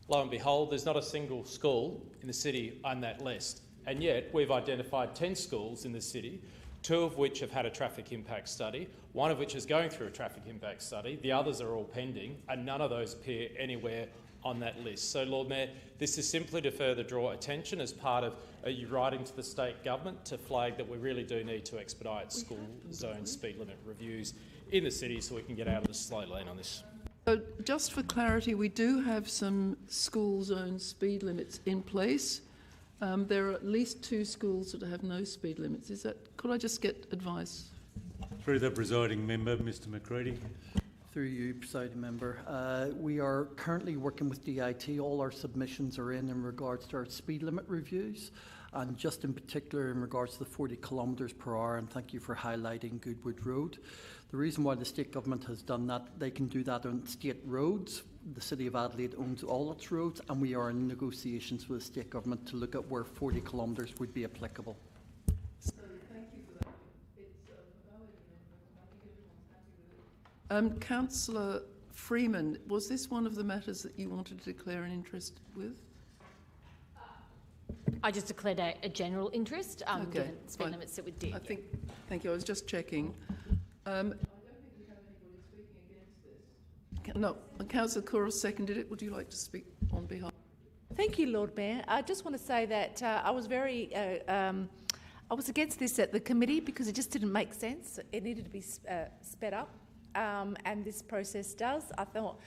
[SPEAKER 14] lo and behold, there's not a single school in the city on that list. And yet we've identified 10 schools in the city, 2 of which have had a traffic impact study, 1 of which is going through a traffic impact study, the others are all pending, and none of those appear anywhere on that list. So, Lord Mayor, this is simply to further draw attention as part of you writing to the state government to flag that we really do need to expedite school zone speed limit reviews in the city so we can get out of the slow lane on this.
[SPEAKER 2] So just for clarity, we do have some school zone speed limits in place. There are at least 2 schools that have no speed limits. Could I just get advice?
[SPEAKER 1] Through the presiding member, Mr McCready.
[SPEAKER 15] Through you, presiding member. We are currently working with DIT. All our submissions are in regards to our speed limit reviews, and just in particular in regards to the 40 kilometres per hour, and thank you for highlighting Goodwood Road. The reason why the state government has done that, they can do that on state roads. The City of Adelaide owns all its roads, and we are in negotiations with the state government to look at where 40 kilometres would be applicable.
[SPEAKER 2] So thank you for that. It's a valid amendment. I think everyone's happy with it. Councillor Freeman, was this one of the matters that you wanted to declare an interest with?
[SPEAKER 3] I just declared a general interest,
[SPEAKER 2] Okay,
[SPEAKER 3] given speed
[SPEAKER 2] fine.
[SPEAKER 3] limits that we did.
[SPEAKER 2] Thank you. I was just checking. I don't think we have anybody speaking against this. No, Councillor Corus seconded it. Would you like to speak on behalf?
[SPEAKER 10] Thank you, Lord Mayor. I just want to say that I was I was against this at the committee because it just didn't make sense. It needed to be sped up, and this process does. I thought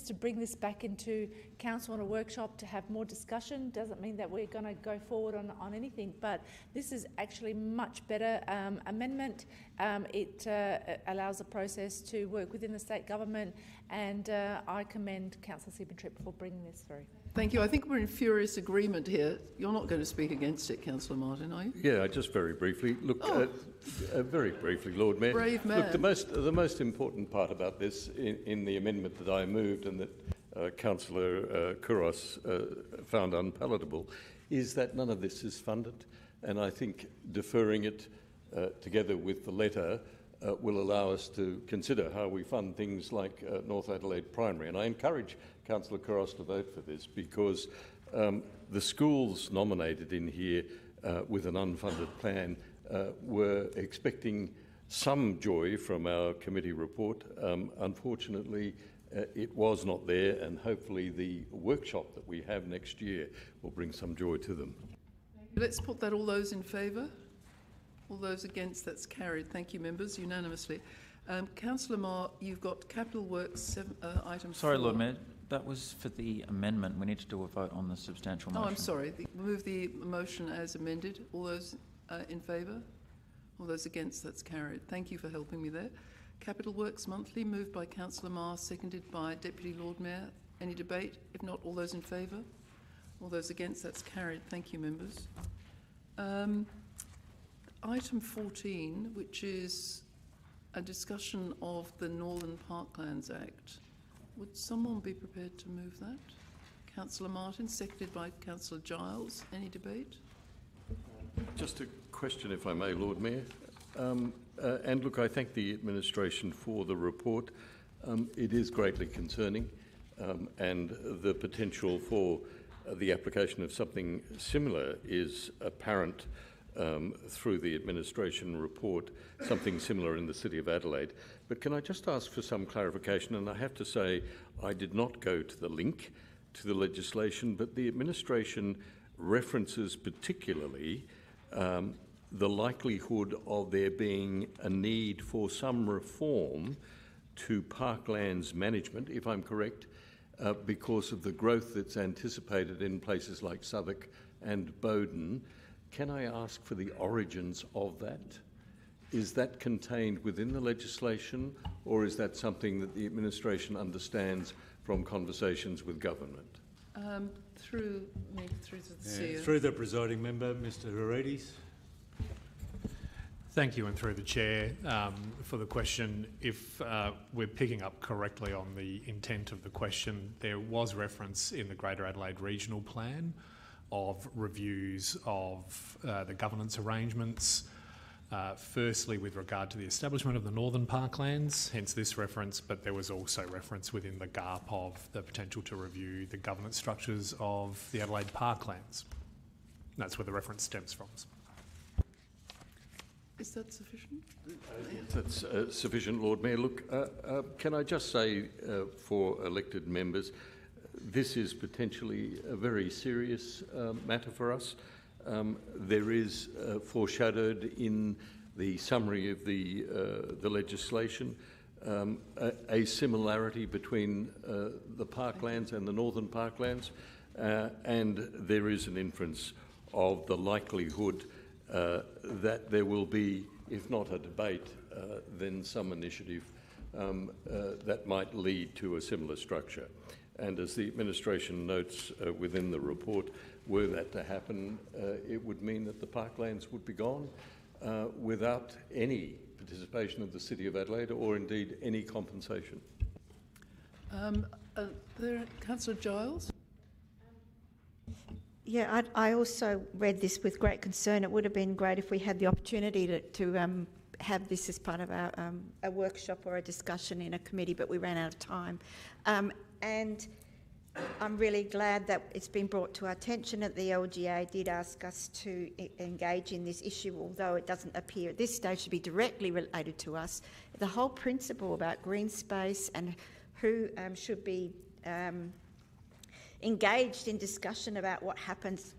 [SPEAKER 10] to bring this back into council on a workshop to have more discussion doesn't mean that we're going to go forward on anything, but this is actually much better amendment. It allows the process to work within the state government, and I commend Councillor Siebentritt for bringing this through.
[SPEAKER 2] Thank you. I think we're in furious agreement here. You're not going to speak against it, Councillor Martin, are you?
[SPEAKER 13] Yeah, just very briefly. Look, very briefly, Lord Mayor.
[SPEAKER 2] Brave man.
[SPEAKER 13] Look, the most important part about this in the amendment that I moved and that Councillor Couros found unpalatable is that none of this is funded, and I think deferring it together with the letter will allow us to consider how we fund things like North Adelaide Primary. And I encourage Councillor Couros to vote for this because the schools nominated in here with an unfunded plan were expecting some joy from our committee report. Unfortunately, it was not there, and hopefully the workshop that we have next year will bring some joy to them.
[SPEAKER 2] Let's put that. All those in favour? All those against? That's carried. Thank you, members, unanimously. Councillor Marr, you've got Capital Works item 4.
[SPEAKER 12] Sorry, Lord Mayor, that was for the amendment. We need to do a vote on the substantial motion.
[SPEAKER 2] Oh, I'm sorry. Move the motion as amended. All those in favour? All those against? That's carried. Thank you for helping me there. Capital Works Monthly, moved by Councillor Marr, seconded by Deputy Lord Mayor. Any debate? If not, all those in favour? All those against? That's carried. Thank you, members. Item 14, which is a discussion of the Northern Parklands Act. Would someone be prepared to move that? Councillor Martin, seconded by Councillor Giles. Any debate?
[SPEAKER 13] Just a question, if I may, Lord Mayor. And look, I thank the administration for the report. It is greatly concerning, and the potential for the application of something similar is apparent through the administration report, something similar in the City of Adelaide. But can I just ask for some clarification? And I have to say, I did not go to the link to the legislation, but the administration references particularly the likelihood of there being a need for some reform to parklands management, if I'm correct, because of the growth that's anticipated in places like Southwark and Bowden. Can I ask for the origins of that? Is that contained within the legislation, or is that something that the administration understands from conversations with government?
[SPEAKER 2] Through the CEO.
[SPEAKER 1] Through the presiding member, Mr Herides.
[SPEAKER 16] Thank you, and through the chair, for the question. If we're picking up correctly on the intent of the question, there was reference in the Greater Adelaide Regional Plan of reviews of the governance arrangements, firstly with regard to the establishment of the Northern Parklands, hence this reference, but there was also reference within the GARP of the potential to review the governance structures of the Adelaide Parklands. That's where the reference stems from.
[SPEAKER 2] Is that sufficient?
[SPEAKER 13] Yes, that's sufficient, Lord Mayor. Look, can I just say for elected members, this is potentially a very serious matter for us. There is foreshadowed in the summary of the legislation a similarity between the parklands and the Northern Parklands, and there is an inference of the likelihood that there will be, if not a debate, then some initiative that might lead to a similar structure. And as the administration notes within the report, were that to happen, it would mean that the parklands would be gone without any participation of the City of Adelaide, or indeed any compensation.
[SPEAKER 2] Councillor Giles?
[SPEAKER 9] Yeah, I also read this with great concern. It would have been great if we had the opportunity to have this as part of our a workshop or a discussion in a committee, but we ran out of time. And I'm really glad that it's been brought to our attention that the LGA did ask us to engage in this issue, although it doesn't appear at this stage to be directly related to us. The whole principle about green space and who should be engaged in discussion about what happens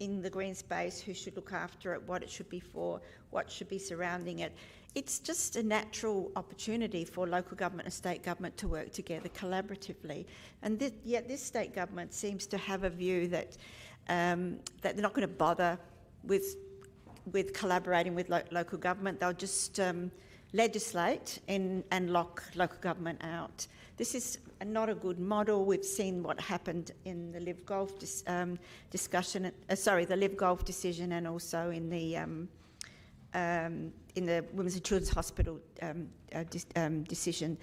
[SPEAKER 9] in the green space, who should look after it, what it should be for, what should be surrounding it. It's just a natural opportunity for local government and state government to work together collaboratively. And yet this state government seems to have a view that that they're not going to bother with collaborating with local government. They'll just legislate and lock local government out. This is not a good model. We've seen what happened in the Live Golf discussion. The Live Golf decision, and also in the Women's and Children's Hospital decision.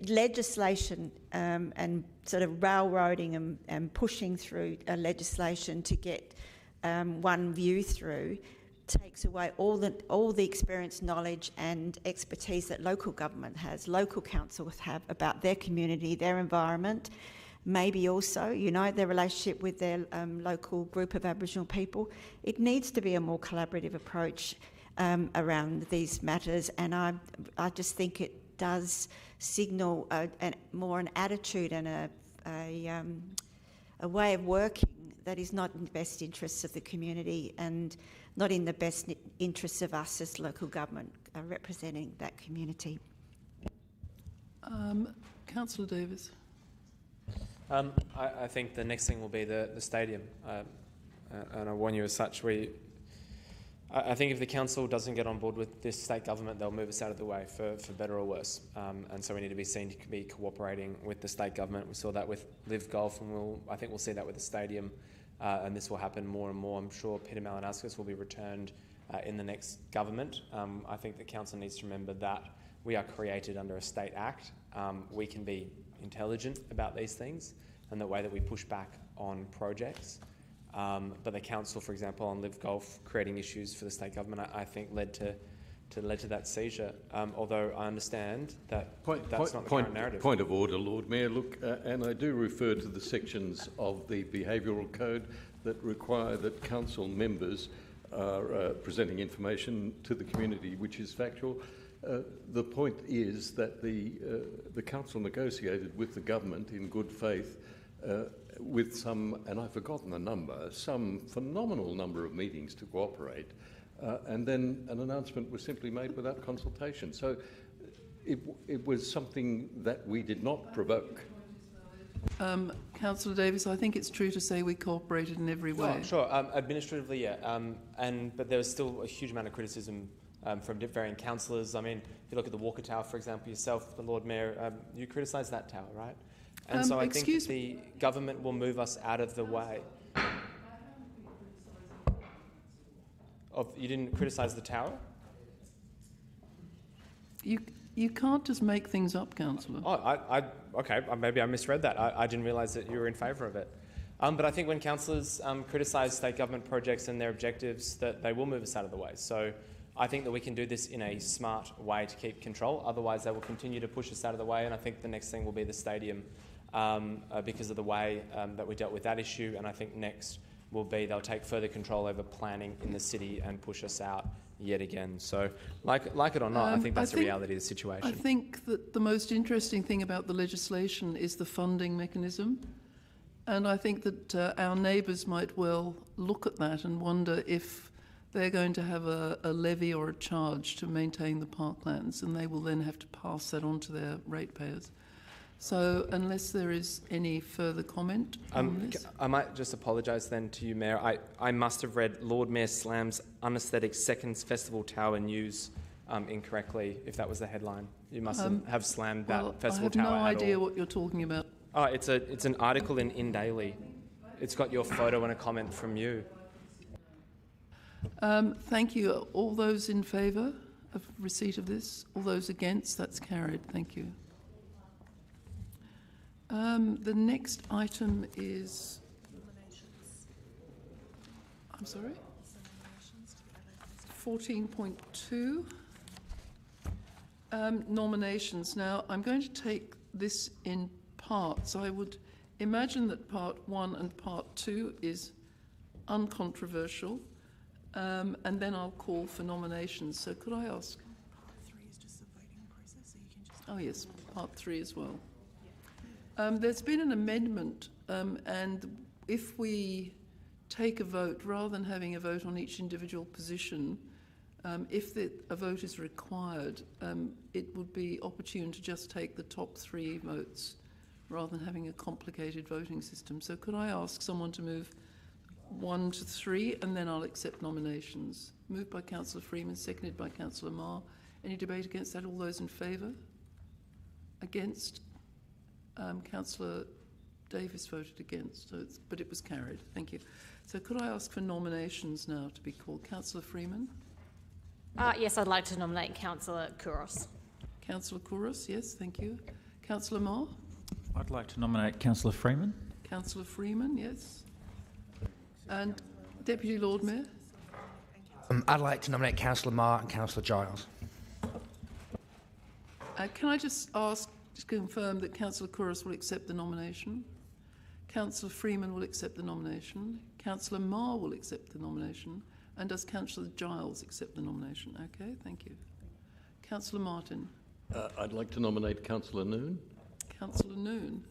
[SPEAKER 9] Legislation and sort of railroading and pushing through legislation to get one view through takes away all the experience, knowledge and expertise that local government has, local councils have about their community, their environment, maybe also, their relationship with their local group of Aboriginal people. It needs to be a more collaborative approach around these matters, and I just think it does signal more an attitude and a way of working that is not in the best interests of the community and not in the best interests of us as local government representing that community.
[SPEAKER 2] Councillor Davis.
[SPEAKER 4] I think the next thing will be the stadium, and I warn you as such. I think if the council doesn't get on board with this state government, they'll move us out of the way for better or worse. And so we need to be seen to be cooperating with the state government. We saw that with Live Golf, and I think we'll see that with the stadium. And this will happen more and more. I'm sure Peter Malinowskis will be returned in the next government. I think the council needs to remember that we are created under a state act. We can be intelligent about these things and the way that we push back on projects. But the council, for example, on Live Golf, creating issues for the state government, I think led to that seizure. Although I understand that that's not the current narrative.
[SPEAKER 13] Point of order, Lord Mayor. Look, and I do refer to the sections of the behavioural code that require that council members are presenting information to the community which is factual. The point is that the council negotiated with the government in good faith with some, and I've forgotten the number, some phenomenal number of meetings to cooperate, and then an announcement was simply made without consultation. So it was something that we did not provoke.
[SPEAKER 2] Councillor Davis, I think it's true to say we cooperated in every way.
[SPEAKER 4] Sure. Administratively, yeah. But there was still a huge amount of criticism from varying councillors. I mean, if you look at the Walker Tower, for example, yourself, the Lord Mayor, you criticised that tower, right? And so I think that the government will move us out of the way. You didn't criticise the tower?
[SPEAKER 2] You can't just make things up, Councillor.
[SPEAKER 4] Oh, okay, maybe I misread that. I didn't realise that you were in favour of it. But I think when councillors criticise state government projects and their objectives, that they will move us out of the way. So I think that we can do this in a smart way to keep control. Otherwise, they will continue to push us out of the way. And I think the next thing will be the stadium because of the way that we dealt with that issue. And I think next will be they'll take further control over planning in the city and push us out yet again. So, like it or not, I think that's the reality of the situation.
[SPEAKER 2] I think that the most interesting thing about the legislation is the funding mechanism. And I think that our neighbours might well look at that and wonder if they're going to have a levy or a charge to maintain the parklands, and they will then have to pass that on to their ratepayers. So unless there is any further comment on this...
[SPEAKER 4] I might just apologise then to you, Mayor. I must have read Lord Mayor Slam's unaesthetic Seconds Festival Tower news incorrectly, if that was the headline. You must have slammed that festival tower at all.
[SPEAKER 2] I have no idea what you're talking about.
[SPEAKER 4] Oh, it's an article in Daily. It's got your photo and a comment from you.
[SPEAKER 2] Thank you. All those in favour of receipt of this? All those against? That's carried. Thank you. The next item is... I'm sorry? 14.2. Nominations. Now, I'm going to take this in parts. I would imagine that part 1 and part 2 is uncontroversial, and then I'll call for nominations. So could I ask?
[SPEAKER 7] Part 3 is just the voting process, so you can just...
[SPEAKER 2] Oh yes, part 3 as well. There's been an amendment, and if we take a vote, rather than having a vote on each individual position, if a vote is required, it would be opportune to just take the top 3 votes rather than having a complicated voting system. So could I ask someone to move 1 to 3, and then I'll accept nominations. Moved by Councillor Freeman, seconded by Councillor Marr. Any debate against that? All those in favour? Against? Councillor Davis voted against, but it was carried. Thank you. So could I ask for nominations now to be called? Councillor Freeman?
[SPEAKER 3] Yes, I'd like to nominate Councillor Kouros.
[SPEAKER 2] Councillor Kouros, yes, thank you. Councillor Marr?
[SPEAKER 12] I'd like to nominate Councillor Freeman.
[SPEAKER 2] Councillor Freeman, yes. And Deputy Lord Mayor?
[SPEAKER 6] I'd like to nominate Councillor Marr and Councillor Giles.
[SPEAKER 2] Can I just ask to confirm that Councillor Kouros will accept the nomination? Councillor Freeman will accept the nomination. Councillor Marr will accept the nomination. And does Councillor Giles accept the nomination? Okay, thank you. Councillor Martin?
[SPEAKER 13] I'd like to nominate Councillor Noon.
[SPEAKER 2] Councillor Noon?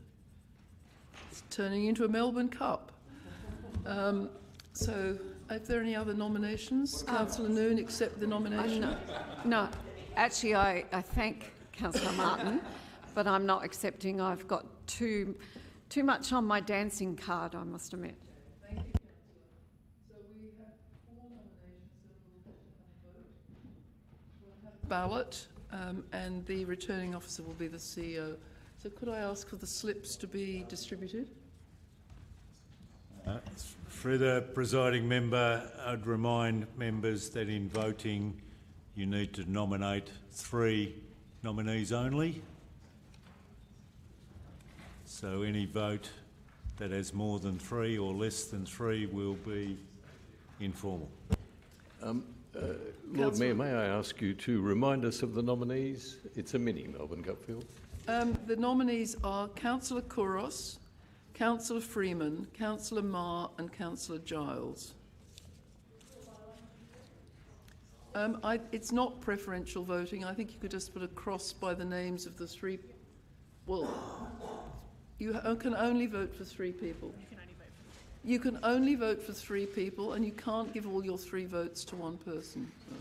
[SPEAKER 2] It's turning into a Melbourne Cup. So, are there any other nominations? Councillor Noon, accept the nomination?
[SPEAKER 11] No. Actually, I thank Councillor Martin, but I'm not accepting. I've got too much on my dancing card, I must admit.
[SPEAKER 2] Thank you, Councillor. So we have 4 nominations that we'll have to vote. We'll have a ballot, and the returning officer will be the CEO. So could I ask for the slips to be distributed?
[SPEAKER 1] Through the presiding member, I'd remind members that in voting you need to nominate 3 nominees only. So any vote that has more than 3 or less than 3 will be informal.
[SPEAKER 13] Lord Mayor, may I ask you to remind us of the nominees? It's a mini Melbourne Gutfield.
[SPEAKER 2] The nominees are Councillor Kouros, Councillor Freeman, Councillor Marr and Councillor Giles. It's not preferential voting. I think you could just put a cross by the names of the 3. Well, you can only vote for 3 people. You can only vote for 3 people, and you can't give all your 3 votes to one person. So.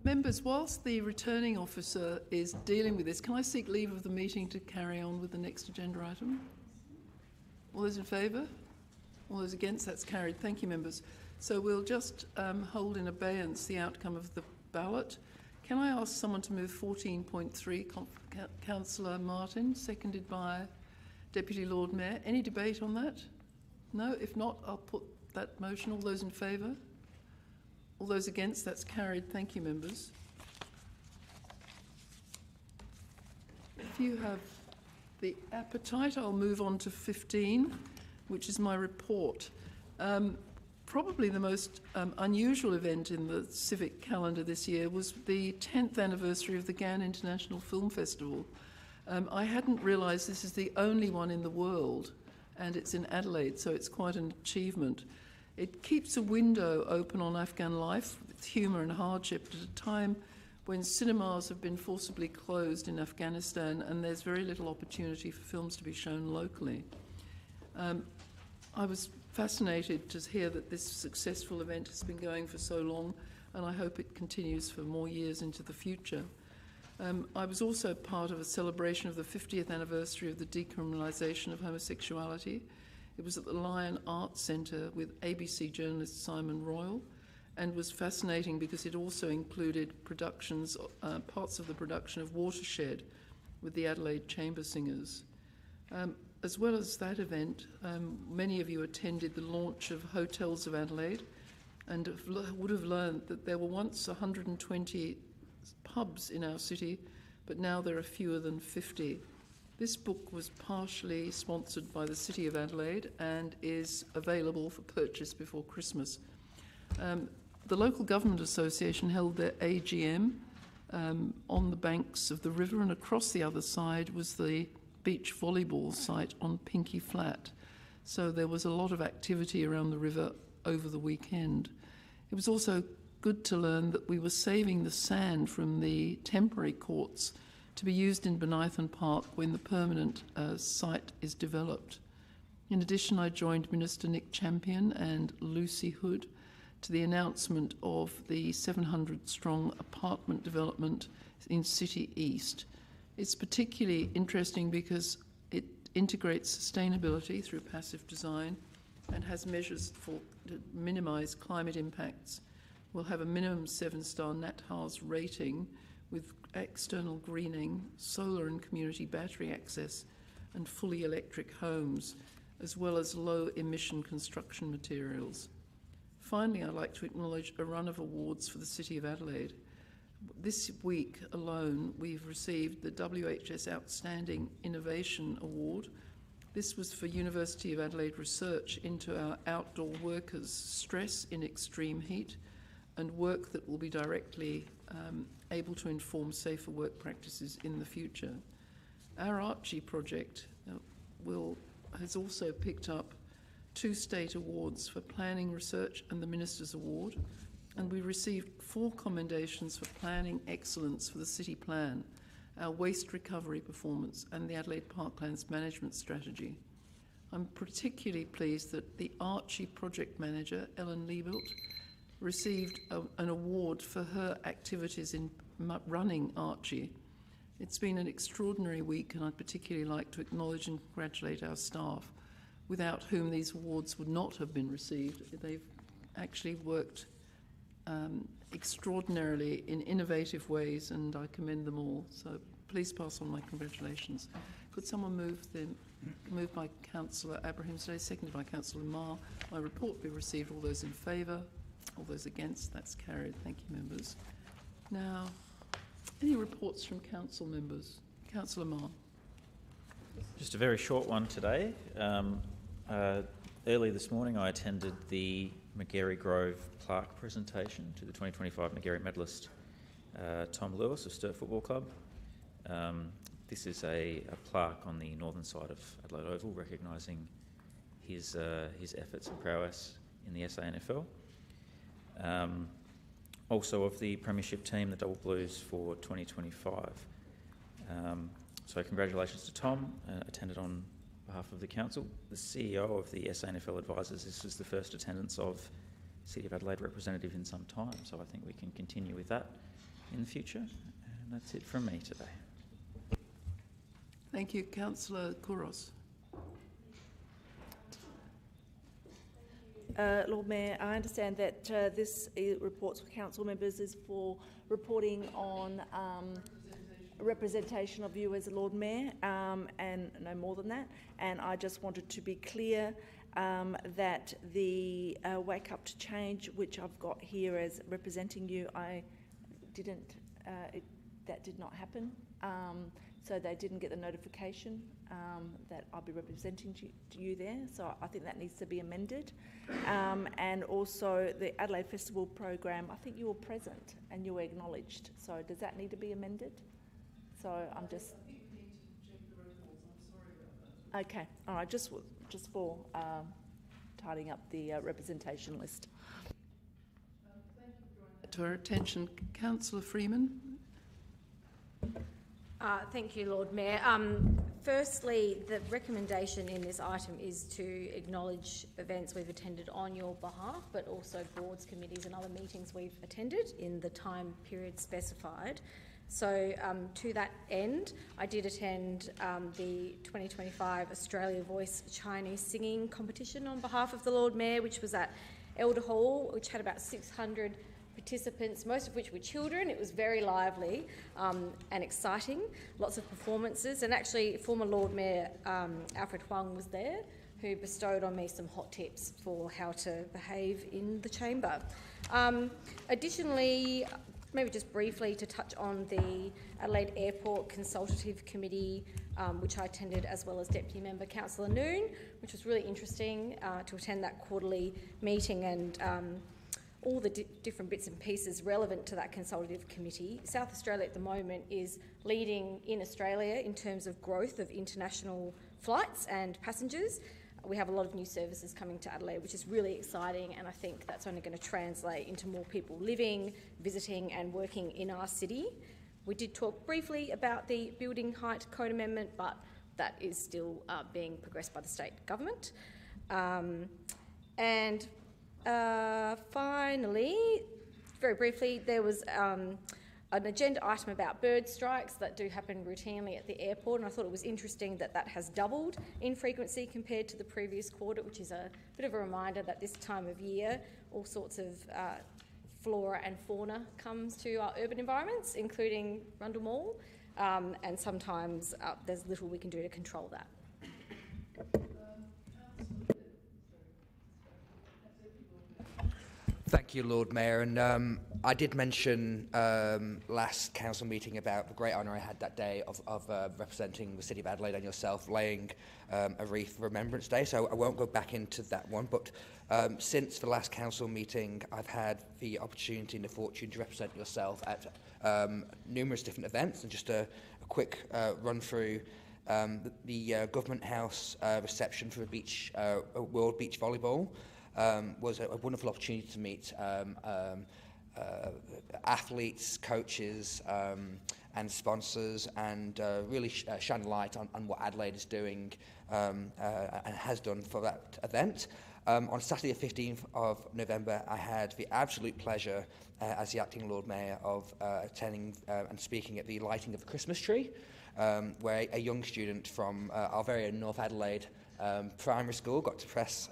[SPEAKER 2] Members, whilst the returning officer is dealing with this, can I seek leave of the meeting to carry on with the next agenda item? All those in favour? All those against? That's carried. Thank you, members. So we'll just hold in abeyance the outcome of the ballot. Can I ask someone to move 14.3, Councillor Martin, seconded by Deputy Lord Mayor. Any debate on that? No? If not, I'll put that motion. All those in favour? All those against? That's carried. Thank you, members. If you have the appetite, I'll move on to 15, which is my report. Probably the most unusual event in the civic calendar this year was the 10th anniversary of the Cannes International Film Festival. I hadn't realised this is the only one in the world, and it's in Adelaide, so it's quite an achievement. It keeps a window open on Afghan life with humour and hardship at a time when cinemas have been forcibly closed in Afghanistan and there's very little opportunity for films to be shown locally. I was fascinated to hear that this successful event has been going for so long, and I hope it continues for more years into the future. I was also part of a celebration of the 50th anniversary of the decriminalisation of homosexuality. It was at the Lion Arts Centre with ABC journalist Simon Royal, and was fascinating because it also included productions, parts of the production of Watershed with the Adelaide Chamber Singers. As well as that event, many of you attended the launch of Hotels of Adelaide and would have learned that there were once 120 pubs in our city, but now there are fewer than 50. This book was partially sponsored by the City of Adelaide and is available for purchase before Christmas. The Local Government Association held their AGM on the banks of the river, and across the other side was the beach volleyball site on Pinky Flat. So there was a lot of activity around the river over the weekend. It was also good to learn that we were saving the sand from the temporary courts to be used in Benithan Park when the permanent site is developed. In addition, I joined Minister Nick Champion and Lucy Hood to the announcement of the 700-strong apartment development in City East. It's particularly interesting because it integrates sustainability through passive design and has measures to minimise climate impacts. We'll have a minimum 7-star NatHARS rating with external greening, solar and community battery access, and fully electric homes, as well as low-emission construction materials. Finally, I'd like to acknowledge a run of awards for the City of Adelaide. This week alone, we've received the WHS Outstanding Innovation Award. This was for University of Adelaide research into our outdoor workers' stress in extreme heat and work that will be directly able to inform safer work practices in the future. Our Archie project has also picked up 2 state awards for planning research and the Minister's Award, and we received 4 commendations for planning excellence for the city plan, our waste recovery performance and the Adelaide Parklands management strategy. I'm particularly pleased that the Archie project manager, Ellen Liebelt, received an award for her activities in running Archie. It's been an extraordinary week, and I'd particularly like to acknowledge and congratulate our staff, without whom these awards would not have been received. They've actually worked extraordinarily in innovative ways, and I commend them all. So please pass on my congratulations. Could someone move by Councillor Abraham today, seconded by Councillor Marr, my report be received? All those in favour? All those against? That's carried. Thank you, members. Now, any reports from council members? Councillor Marr.
[SPEAKER 12] Just a very short one today. Early this morning I attended the McGarry Grove plaque presentation to the 2025 McGarry medalist Tom Lewis of Sturt Football Club. This is a plaque on the northern side of Adelaide Oval recognising his efforts and prowess in the SANFL. Also of the Premiership team, the Double Blues for 2025. So congratulations to Tom, attended on behalf of the Council. The CEO of the SANFL advises this is the first attendance of City of Adelaide representative in some time, so I think we can continue with that in the future. And that's it from me today.
[SPEAKER 2] Thank you. Councillor Kouros.
[SPEAKER 10] Lord Mayor, I understand that this reports for council members is for reporting on representation of you as a Lord Mayor, and no more than that. And I just wanted to be clear that the Wake Up to Change, which I've got here as representing you, that did not happen. So they didn't get the notification that I'll be representing you there. So I think that needs to be amended. And also the Adelaide Festival program, I think you were present and you were acknowledged. So does that need to be amended? So I'm just... Okay, all right, just for tidying up the representation list.
[SPEAKER 2] Thank you for drawing that to our attention. Councillor Freeman.
[SPEAKER 3] Thank you, Lord Mayor. Firstly, the recommendation in this item is to acknowledge events we've attended on your behalf, but also boards, committees and other meetings we've attended in the time period specified. So to that end, I did attend the 2025 Australia Voice Chinese Singing Competition on behalf of the Lord Mayor, which was at Elder Hall, which had about 600 participants, most of which were children. It was very lively and exciting, lots of performances, and actually former Lord Mayor Alfred Huang was there, who bestowed on me some hot tips for how to behave in the chamber. Additionally, maybe just briefly to touch on the Adelaide Airport Consultative Committee, which I attended, as well as Deputy Member Councillor Noon, which was really interesting to attend that quarterly meeting and all the different bits and pieces relevant to that consultative committee. South Australia at the moment is leading in Australia in terms of growth of international flights and passengers. We have a lot of new services coming to Adelaide, which is really exciting, and I think that's only going to translate into more people living, visiting and working in our city. We did talk briefly about the building height code amendment, but that is still being progressed by the state government. Finally, very briefly, there was an agenda item about bird strikes that do happen routinely at the airport, and I thought it was interesting that that has doubled in frequency compared to the previous quarter, which is a bit of a reminder that this time of year all sorts of flora and fauna comes to our urban environments, including Rundle Mall, and sometimes there's little we can do to control that.
[SPEAKER 6] Thank you, Lord Mayor. And I did mention last council meeting about the great honour I had that day of representing the City of Adelaide and yourself laying a wreath for Remembrance Day, so I won't go back into that one. But since the last council meeting, I've had the opportunity and the fortune to represent yourself at numerous different events, and just a quick run through. The Government House reception for the beach, World Beach Volleyball was a wonderful opportunity to meet athletes, coaches and sponsors, and really shine a light on what Adelaide is doing and has done for that event. On Saturday the 15th of November, I had the absolute pleasure as the Acting Lord Mayor of attending and speaking at the lighting of the Christmas tree, where a young student from our very own North Adelaide primary school got to press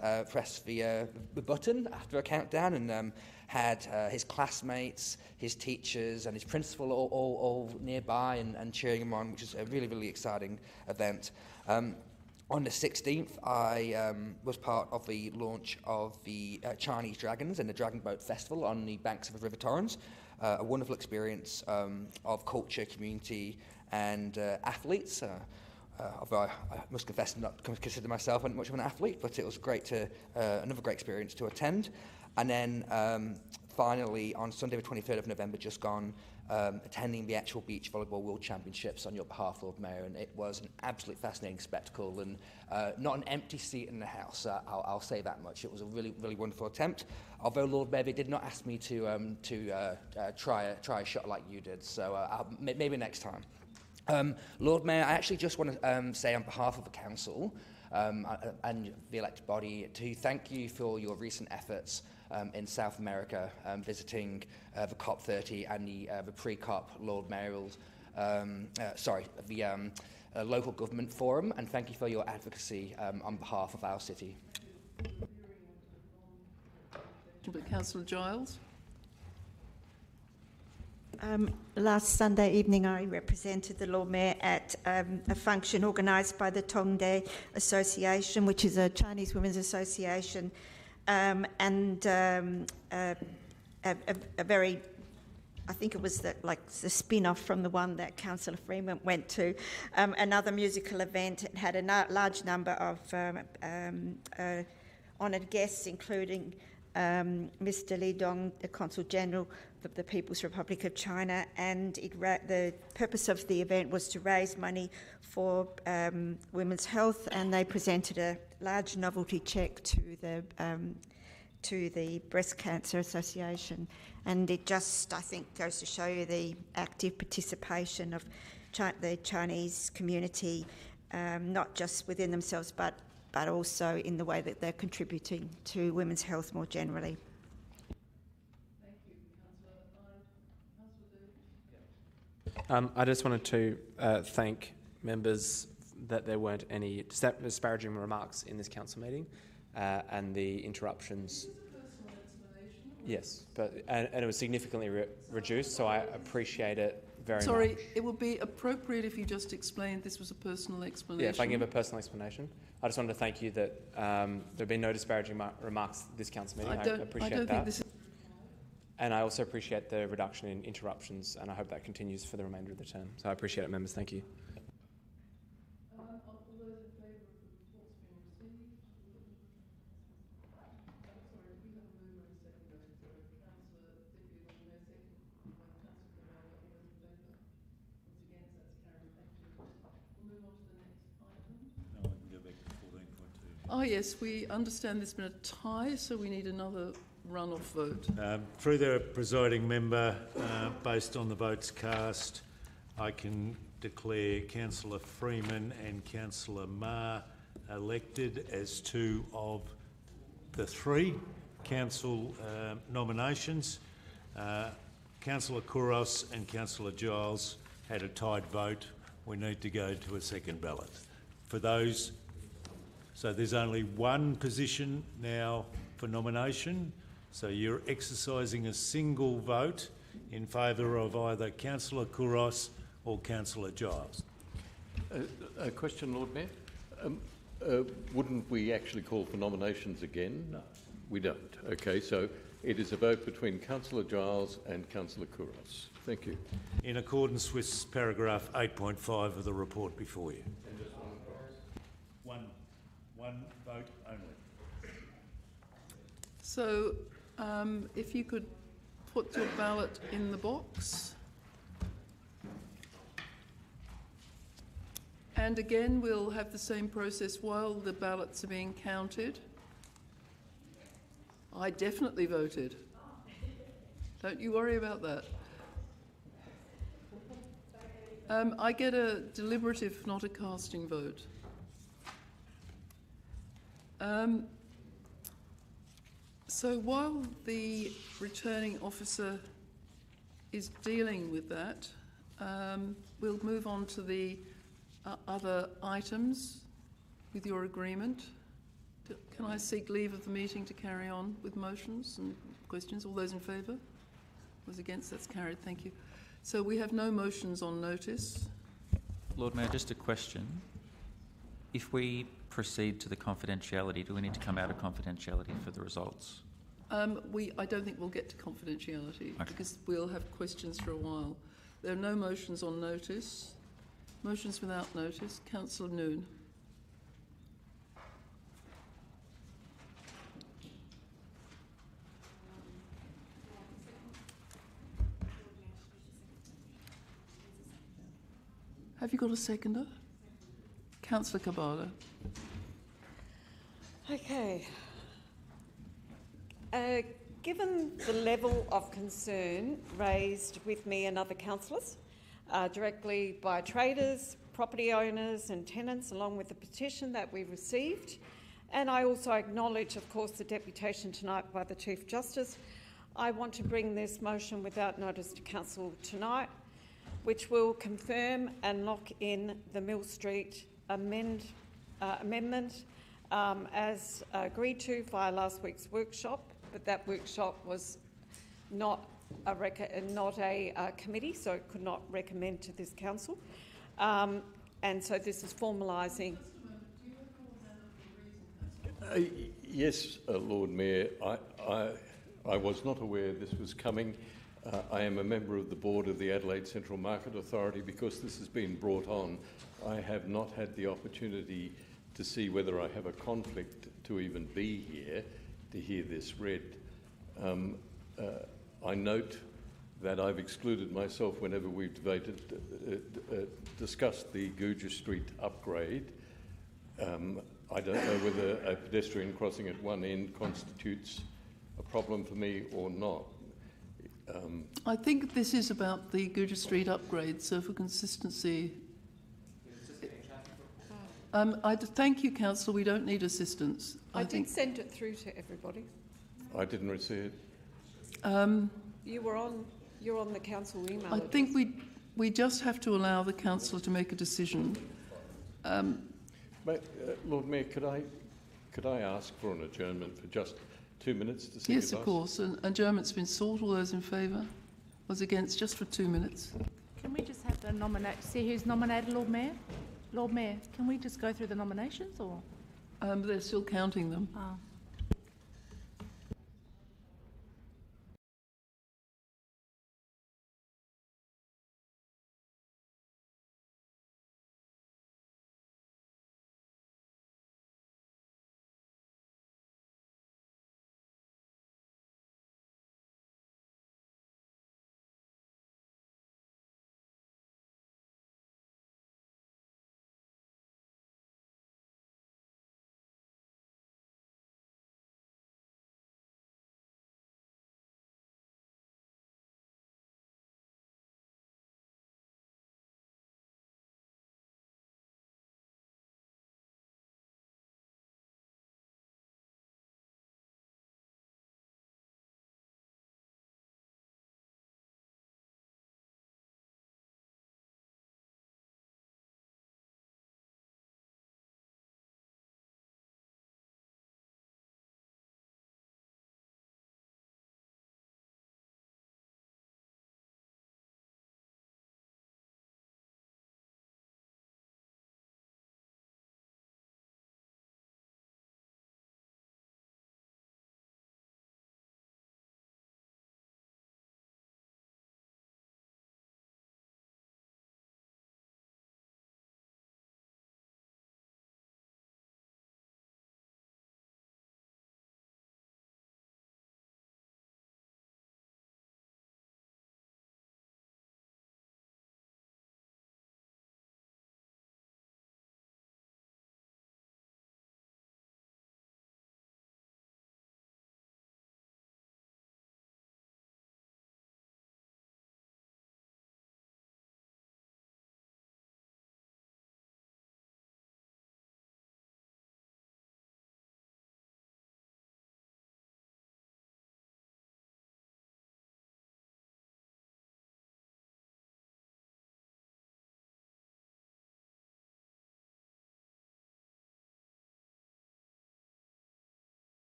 [SPEAKER 6] the button after a countdown, and had his classmates, his teachers and his principal all nearby and cheering him on, which is a really, really exciting event. On the 16th, I was part of the launch of the Chinese Dragons and the Dragon Boat Festival on the banks of the River Torrens. A wonderful experience of culture, community and athletes. Although I must confess I'm not consider myself much of an athlete, but it was another great experience to attend. And then finally, on Sunday the 23rd of November, just gone, attending the actual Beach Volleyball World Championships on your behalf, Lord Mayor, and it was an absolutely fascinating spectacle, and not an empty seat in the House, I'll say that much. It was a really, really wonderful attempt, although, Lord Mayor, they did not ask me to try a shot like you did, so maybe next time. Lord Mayor, I actually just want to say on behalf of the Council and the elected body to thank you for your recent efforts in South America, visiting the COP30 and the pre-COP Lord Mayoral, the local government forum, and thank you for your advocacy on behalf of our city.
[SPEAKER 2] Councillor Giles.
[SPEAKER 9] Last Sunday evening, I represented the Lord Mayor at a function organised by the Tongde Association, which is a Chinese women's association, and a very, I think it was the spin-off from the one that Councillor Freeman went to, another musical event. It had a large number of honoured guests, including Mr. Li Dong, the Consul General of the People's Republic of China, and the purpose of the event was to raise money for women's health, and they presented a large novelty cheque to the Breast Cancer Association. And it just, I think, goes to show you the active participation of the Chinese community, not just within themselves, but also in the way that they're contributing to women's health more generally.
[SPEAKER 2] Thank you, Councillor.
[SPEAKER 4] I just wanted to thank members that there weren't any disparaging remarks in this council meeting, and the interruptions. Yes, and it was significantly reduced, so I appreciate it very much.
[SPEAKER 2] Sorry, it would be appropriate if you just explained this was a personal explanation.
[SPEAKER 4] Yeah, if I can give a personal explanation. I just wanted to thank you that there have been no disparaging remarks this council meeting. I appreciate that. And I also appreciate the reduction in interruptions, and I hope that continues for the remainder of the term. So I appreciate it, members. Thank you.
[SPEAKER 2] Oh yes, we understand there's been a tie, so we need another run-off vote.
[SPEAKER 1] Through the presiding member, based on the votes cast, I can declare Councillor Freeman and Councillor Ma elected as two of the three council nominations. Councillor Kouros and Councillor Giles had a tied vote. We need to go to a second ballot. For those, so there's only one position now for nomination. So you're exercising a single vote in favour of either Councillor Kouros or Councillor Giles.
[SPEAKER 13] A question, Lord Mayor. Wouldn't we actually call for nominations again? No. We don't. Okay, so It is a vote between Councillor Giles and Councillor Kouros. Thank you.
[SPEAKER 1] In accordance with paragraph 8.5 of the report before you. One vote only.
[SPEAKER 2] So, if you could put your ballot in the box. And again, we'll have the same process while the ballots are being counted. I definitely voted. Don't you worry about that. I get a deliberative, not a casting vote. So while the returning officer is dealing with that, we'll move on to the other items with your agreement. Can I seek leave of the meeting to carry on with motions and questions? All those in favour? Those against? That's carried. Thank you. So we have no motions on notice.
[SPEAKER 12] Lord Mayor, just a question. If we proceed to the confidentiality, do we need to come out of confidentiality for the results?
[SPEAKER 2] I don't think we'll get to confidentiality because we'll have questions for a while. There are no motions on notice. Motions without notice. Councillor Noon. Have you got a seconder? Councillor Cabada.
[SPEAKER 11] Okay. Given the level of concern raised with me and other councillors, directly by traders, property owners and tenants, along with the petition that we received, and I also acknowledge, of course, the deputation tonight by the Chief Justice, I want to bring this motion without notice to Council tonight, which will confirm and lock in the Mill Street amendment as agreed to via last week's workshop, but that workshop was not a committee, so it could not recommend to this council. And so this is formalising.
[SPEAKER 13] Yes, Lord Mayor, I was not aware this was coming. I am a member of the board of the Adelaide Central Market Authority. Because this has been brought on, I have not had the opportunity to see whether I have a conflict to even be here to hear this read. I note that I've excluded myself whenever we've discussed the Gouger Street upgrade. I don't know whether a pedestrian crossing at one end constitutes a problem for me or not.
[SPEAKER 2] I think this is about the Gouger Street upgrade, so for consistency... thank you, Councillor. We don't need assistance.
[SPEAKER 11] I did send it through to everybody.
[SPEAKER 13] I didn't receive it.
[SPEAKER 11] You're on the council email.
[SPEAKER 2] I think we just have to allow the councillor to make a decision.
[SPEAKER 13] Lord Mayor, could I ask for an adjournment for just 2 minutes to see?
[SPEAKER 2] Yes, of course. An adjournment's been sought. All those in favour? Was against? Just for 2 minutes.
[SPEAKER 10] Can we just have the see who's nominated, Lord Mayor? Lord Mayor, can we just go through the nominations, or?
[SPEAKER 2] They're still counting them.
[SPEAKER 10] Oh.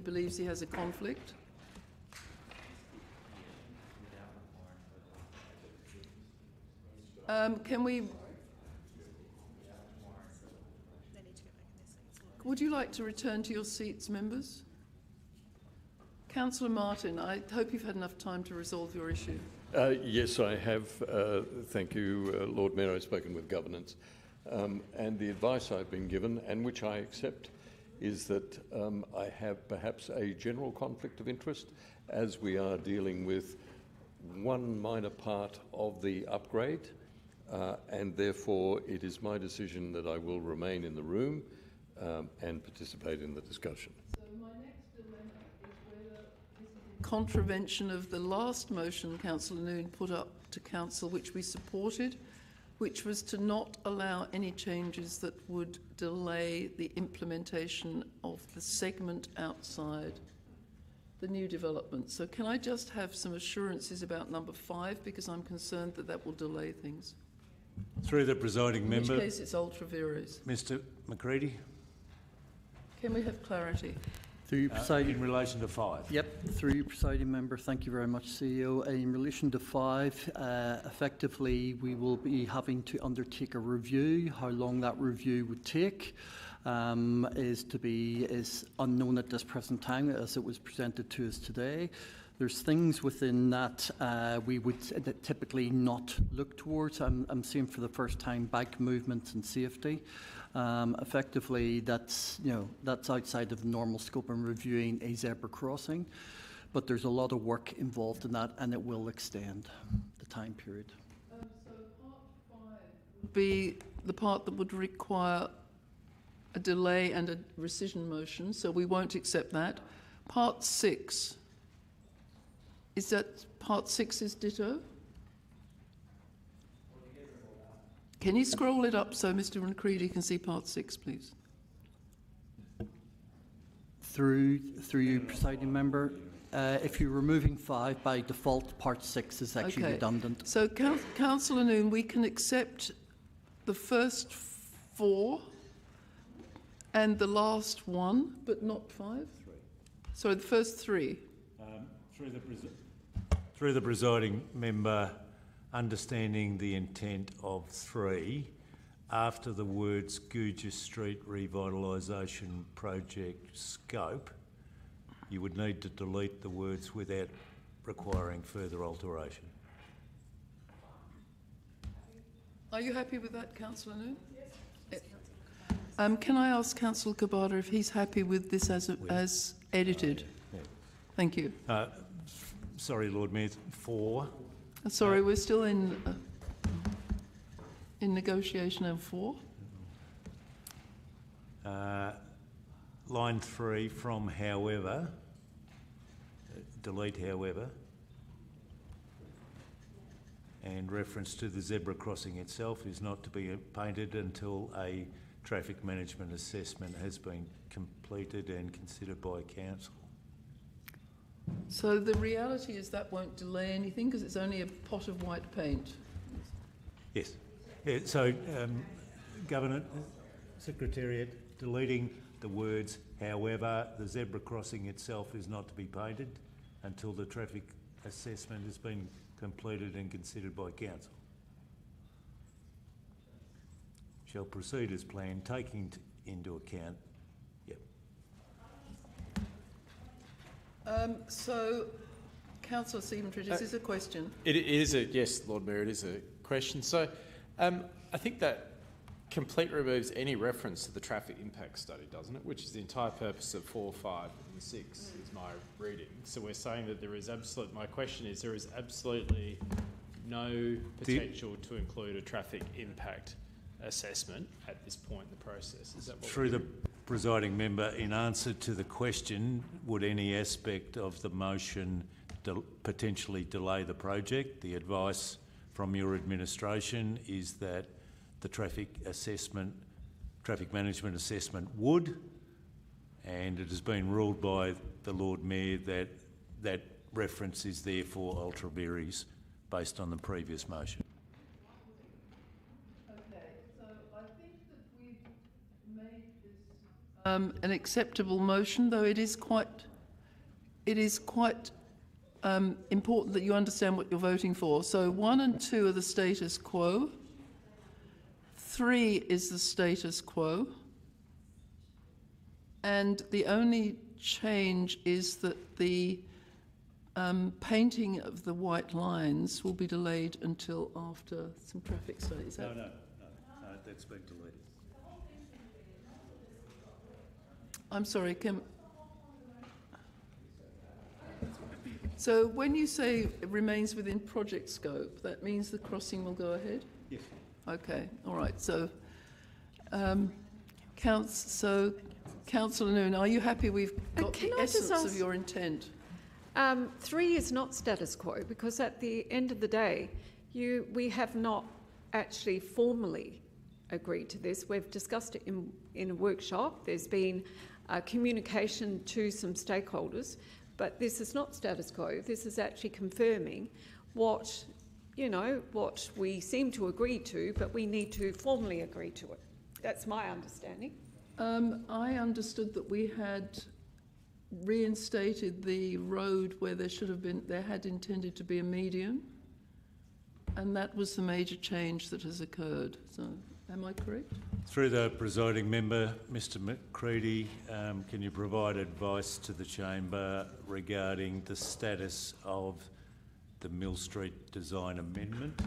[SPEAKER 2] believes he has a conflict. Can we... Would you like to return to your seats, members? Councillor Martin, I hope you've had enough time to resolve your issue.
[SPEAKER 13] Yes, I have. Thank you, Lord Mayor. I've spoken with governance. And the advice I've been given, and which I accept, is that I have perhaps a general conflict of interest as we are dealing with one minor part of the upgrade, and therefore it is my decision that I will remain in the room and participate in the discussion.
[SPEAKER 2] So my next dilemma is whether this is in contravention of the last motion Councillor Noon put up to Council, which we supported, which was to not allow any changes that would delay the implementation of the segment outside the new development. So can I just have some assurances about number 5, because I'm concerned that that will delay things.
[SPEAKER 1] Through the presiding member.
[SPEAKER 2] In which case it's ultra vires.
[SPEAKER 1] Mr McCready.
[SPEAKER 2] Can we have clarity?
[SPEAKER 15] Through you, presiding,
[SPEAKER 1] in relation to 5.
[SPEAKER 15] Yep, through you, presiding member. Thank you very much, CEO. In relation to 5, effectively we will be having to undertake a review. How long that review would take is unknown at this present time, as it was presented to us today. There's things within that we would typically not look towards. I'm seeing for the first time bike movements and safety. Effectively, that's outside of the normal scope and reviewing a zebra crossing, but there's a lot of work involved in that, and it will extend the time period.
[SPEAKER 2] So part 5 would be the part that would require a delay and a rescission motion, so we won't accept that. Part 6, is that part 6 is ditto? Can you scroll it up so Mr McCready can see part 6, please?
[SPEAKER 15] Through you, presiding member, if you're removing 5, by default, part 6 is actually redundant.
[SPEAKER 2] So, Councillor Noon, we can accept the first 4 and the last 1, but not 5? 3. Sorry, the first 3.
[SPEAKER 1] Through the presiding member, understanding the intent of 3, after the words Goodger Street Revitalisation Project scope, you would need to delete the words without requiring further alteration.
[SPEAKER 2] Are you happy with that, Councillor Noon? Yes. Can I ask Councillor Kabada if he's happy with this as edited?
[SPEAKER 1] Yeah.
[SPEAKER 2] Thank you.
[SPEAKER 1] Sorry, Lord Mayor, 4.
[SPEAKER 2] Sorry, we're still in negotiation of 4.
[SPEAKER 1] Line 3 from however, delete however, and reference to the zebra crossing itself is not to be painted until a traffic management assessment has been completed and considered by Council.
[SPEAKER 2] So the reality is that won't delay anything because it's only a pot of white paint.
[SPEAKER 1] Yes. Yeah, so, Governor, Secretariat, deleting the words, however, the zebra crossing itself is not to be painted until the traffic assessment has been completed and considered by Council. Shall proceed as planned, taking into account. Yep.
[SPEAKER 2] So, Councillor Siebentrich, this is a question.
[SPEAKER 5] It is a, yes, Lord Mayor, it is a question. So I think that completely removes any reference to the traffic impact study, doesn't it? Which is the entire purpose of 4, 5 and 6 is my reading. So we're saying that there is my question is there is absolutely no potential to include a traffic impact assessment at this point in the process. Is that what
[SPEAKER 1] through the presiding member, in answer to the question, would any aspect of the motion potentially delay the project? The advice from your administration is that the traffic management assessment would, and it has been ruled by the Lord Mayor that that reference is therefore ultra vires based on the previous motion.
[SPEAKER 2] Okay, so I think that we've made this an acceptable motion, though it is quite it is quite important that you understand what you're voting for. So 1 and 2 are the status quo. 3 is the status quo. And the only change is that the painting of the white lines will be delayed until after some traffic studies.
[SPEAKER 1] No, that's been deleted.
[SPEAKER 2] I'm sorry, so when you say it remains within project scope, that means the crossing will go ahead?
[SPEAKER 1] Yes.
[SPEAKER 2] Okay, all right. So, Councillor Noon, are you happy we've got the essence of your intent?
[SPEAKER 11] 3 is not status quo, because at the end of the day, we have not actually formally agreed to this. We've discussed it in a workshop. There's been communication to some stakeholders, but this is not status quo. This is actually confirming what we seem to agree to, but we need to formally agree to it. That's my understanding.
[SPEAKER 2] I understood that we had reinstated the road where there had intended to be a median, and that was the major change that has occurred. So, am I correct?
[SPEAKER 1] Through the presiding member, Mr McCready, can you provide advice to the chamber regarding the status of the Mill Street design amendment?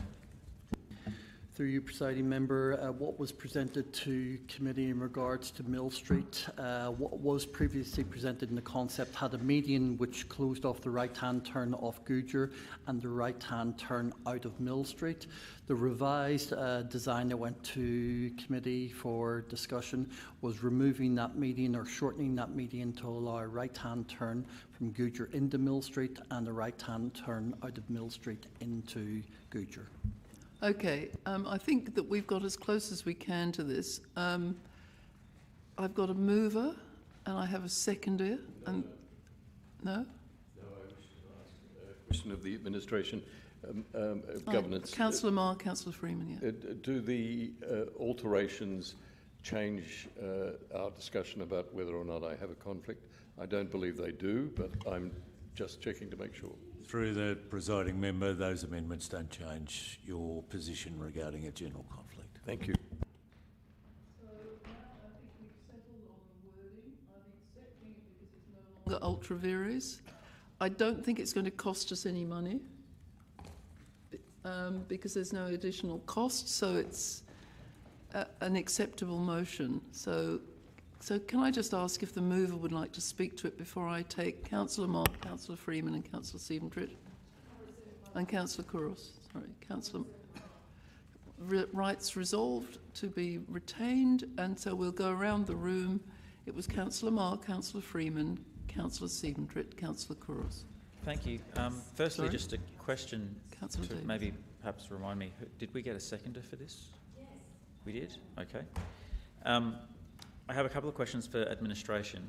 [SPEAKER 15] Through you, presiding member, what was presented to committee in regards to Mill Street, what was previously presented in the concept had a median which closed off the right-hand turn off Goodger and the right-hand turn out of Mill Street. The revised design that went to committee for discussion was removing that median or shortening that median to allow a right-hand turn from Goodger into Mill Street and a right-hand turn out of Mill Street into Goodger.
[SPEAKER 2] Okay, I think that we've got as close as we can to this. I've got a mover and I have a seconder. And no?
[SPEAKER 13] No, I wish to ask a question of the administration. Governance.
[SPEAKER 2] Councillor Marr, Councillor Freeman, yeah.
[SPEAKER 13] Do the alterations change our discussion about whether or not I have a conflict? I don't believe they do, but I'm just checking to make sure.
[SPEAKER 1] Through the presiding member, those amendments don't change your position regarding a general conflict.
[SPEAKER 13] Thank you.
[SPEAKER 2] So now I think we've settled on the wording. I'm accepting it because it's no longer ultra vires. I don't think it's going to cost us any money because there's no additional cost, so it's an acceptable motion. So can I just ask if the mover would like to speak to it before I take Councillor Mark, Councillor Freeman and Councillor Stephen-Tritt and Councillor Couros. Sorry, Councillor. Rights resolved to be retained, and so we'll go around the room. It was Councillor Mark, Councillor Freeman, Councillor Stephen-Tritt, Councillor Couros.
[SPEAKER 12] Thank you. Firstly,
[SPEAKER 2] Sorry?
[SPEAKER 12] just a question
[SPEAKER 2] Councillor
[SPEAKER 12] to
[SPEAKER 2] Davis.
[SPEAKER 12] maybe perhaps remind me, did we get a seconder for this? Yes. We did? Okay. I have a couple of questions for administration.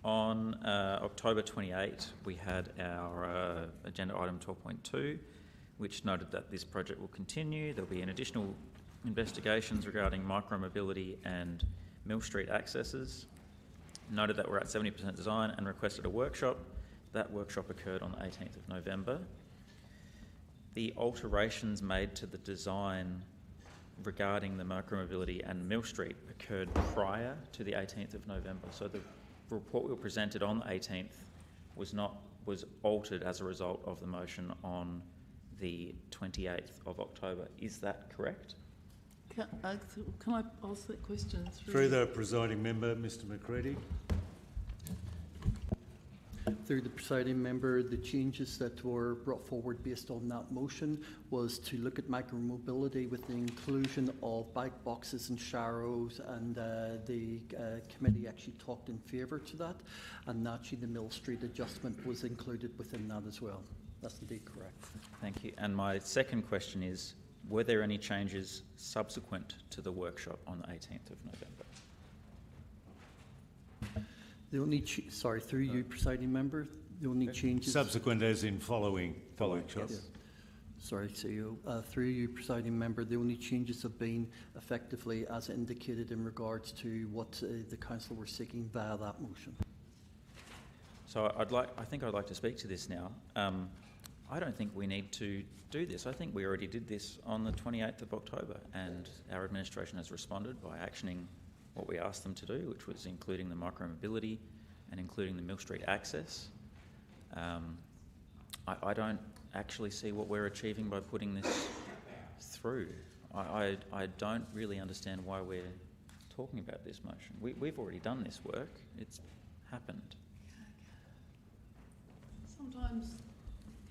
[SPEAKER 12] On October 28, we had our agenda item 12.2, which noted that this project will continue. There'll be an additional investigations regarding micromobility and Mill Street accesses. Noted that we're at 70% design and requested a workshop. That workshop occurred on the 18th of November. The alterations made to the design regarding the micromobility and Mill Street occurred prior to the 18th of November. So the report we were presented on the 18th was altered as a result of the motion on the 28th of October. Is that correct?
[SPEAKER 2] Can I ask that question?
[SPEAKER 1] Through the presiding member, Mr McCready.
[SPEAKER 15] Through the presiding member, the changes that were brought forward based on that motion was to look at micromobility with the inclusion of bike boxes and sharrows, and the committee actually talked in favour to that, and actually the Mill Street adjustment was included within that as well. That's indeed correct.
[SPEAKER 12] Thank you. And my second question is, were there any changes subsequent to the workshop on the 18th of November?
[SPEAKER 15] The only, through you, presiding member, the only changes...
[SPEAKER 1] Subsequent as in following workshop.
[SPEAKER 15] Yes. Sorry, CEO. Through you, presiding member, the only changes have been effectively as indicated in regards to what the council were seeking via that motion.
[SPEAKER 12] So I think I'd like to speak to this now. I don't think we need to do this. I think we already did this on the 28th of October, and our administration has responded by actioning what we asked them to do, which was including the micromobility and including the Mill Street access. I don't actually see what we're achieving by putting this through. I don't really understand why we're talking about this motion. We've already done this work. It's happened.
[SPEAKER 2] Sometimes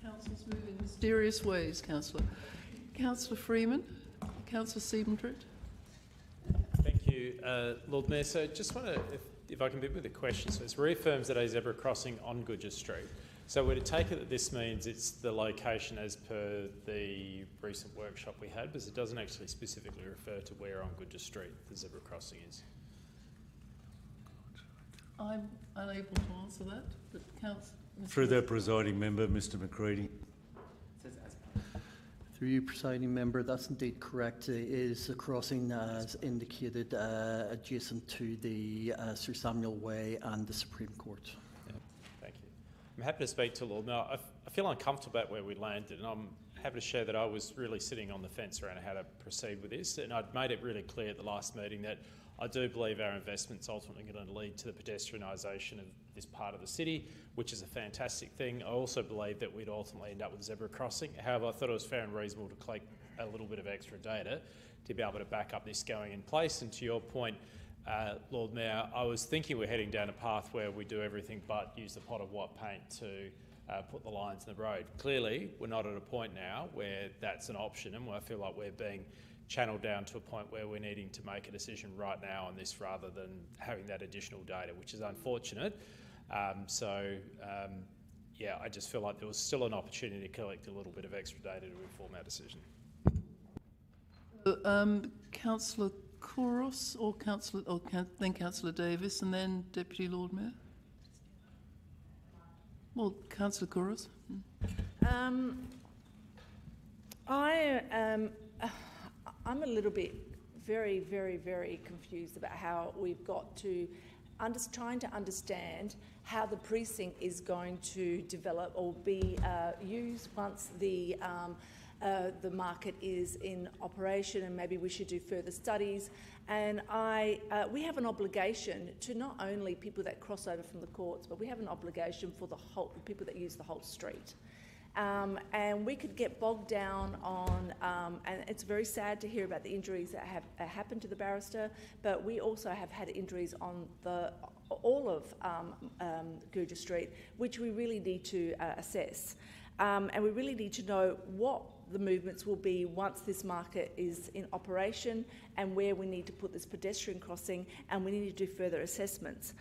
[SPEAKER 2] councils move in mysterious ways, Councillor. Councillor Freeman, Councillor Siebentritt.
[SPEAKER 14] Thank you, Lord Mayor. So just want to, if I can begin with a question. So it reaffirms that a zebra crossing on Goodger Street. So we're to take it that this means it's the location as per the recent workshop we had, because it doesn't actually specifically refer to where on Goodger Street the zebra crossing is.
[SPEAKER 2] I'm unable to answer that, but
[SPEAKER 1] Through the presiding member, Mr McCready.
[SPEAKER 15] Through you, presiding member, that's indeed correct. It is a crossing as indicated adjacent to the Sir Samuel Way and the Supreme Court.
[SPEAKER 14] Yeah, thank you. I'm happy to speak to Lord Mayor. I feel uncomfortable about where we landed, and I'm happy to share that I was really sitting on the fence around how to proceed with this, and I'd made it really clear at the last meeting that I do believe our investment's ultimately going to lead to the pedestrianisation of this part of the city, which is a fantastic thing. I also believe that we'd ultimately end up with a zebra crossing. However, I thought it was fair and reasonable to collect a little bit of extra data to be able to back up this going in place. And to your point, Lord Mayor, I was thinking we're heading down a path where we do everything but use the pot of white paint to put the lines in the road. Clearly, we're not at a point now where that's an option, and I feel like we're being channeled down to a point where we're needing to make a decision right now on this rather than having that additional data, which is unfortunate. Yeah, I just feel like there was still an opportunity to collect a little bit of extra data to inform our decision.
[SPEAKER 2] Councillor Couros then Councillor Davis and then Deputy Lord Mayor. Well, Councillor Couros.
[SPEAKER 10] I'm a little bit very confused about how we've got to trying to understand how the precinct is going to develop or be used once the market is in operation, and maybe we should do further studies. And we have an obligation to not only people that cross over from the courts, but we have an obligation for the people that use the whole street. And we could get bogged down on, and it's very sad to hear about the injuries that have happened to the barrister, but we also have had injuries on all of Goodger Street, which we really need to assess. And we really need to know what the movements will be once this market is in operation and where we need to put this pedestrian crossing, and we need to do further assessments.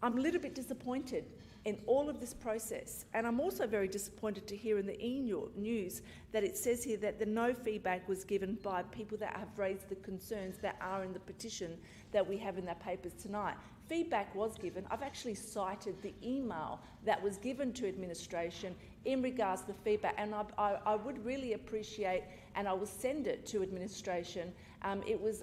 [SPEAKER 10] I'm a little bit disappointed in all of this process, and I'm also very disappointed to hear in the e-news that it says here that no feedback was given by people that have raised the concerns that are in the petition that we have in our papers tonight. Feedback was given. I've actually cited the email that was given to administration in regards to the feedback, and I would really appreciate, and I will send it to administration. It was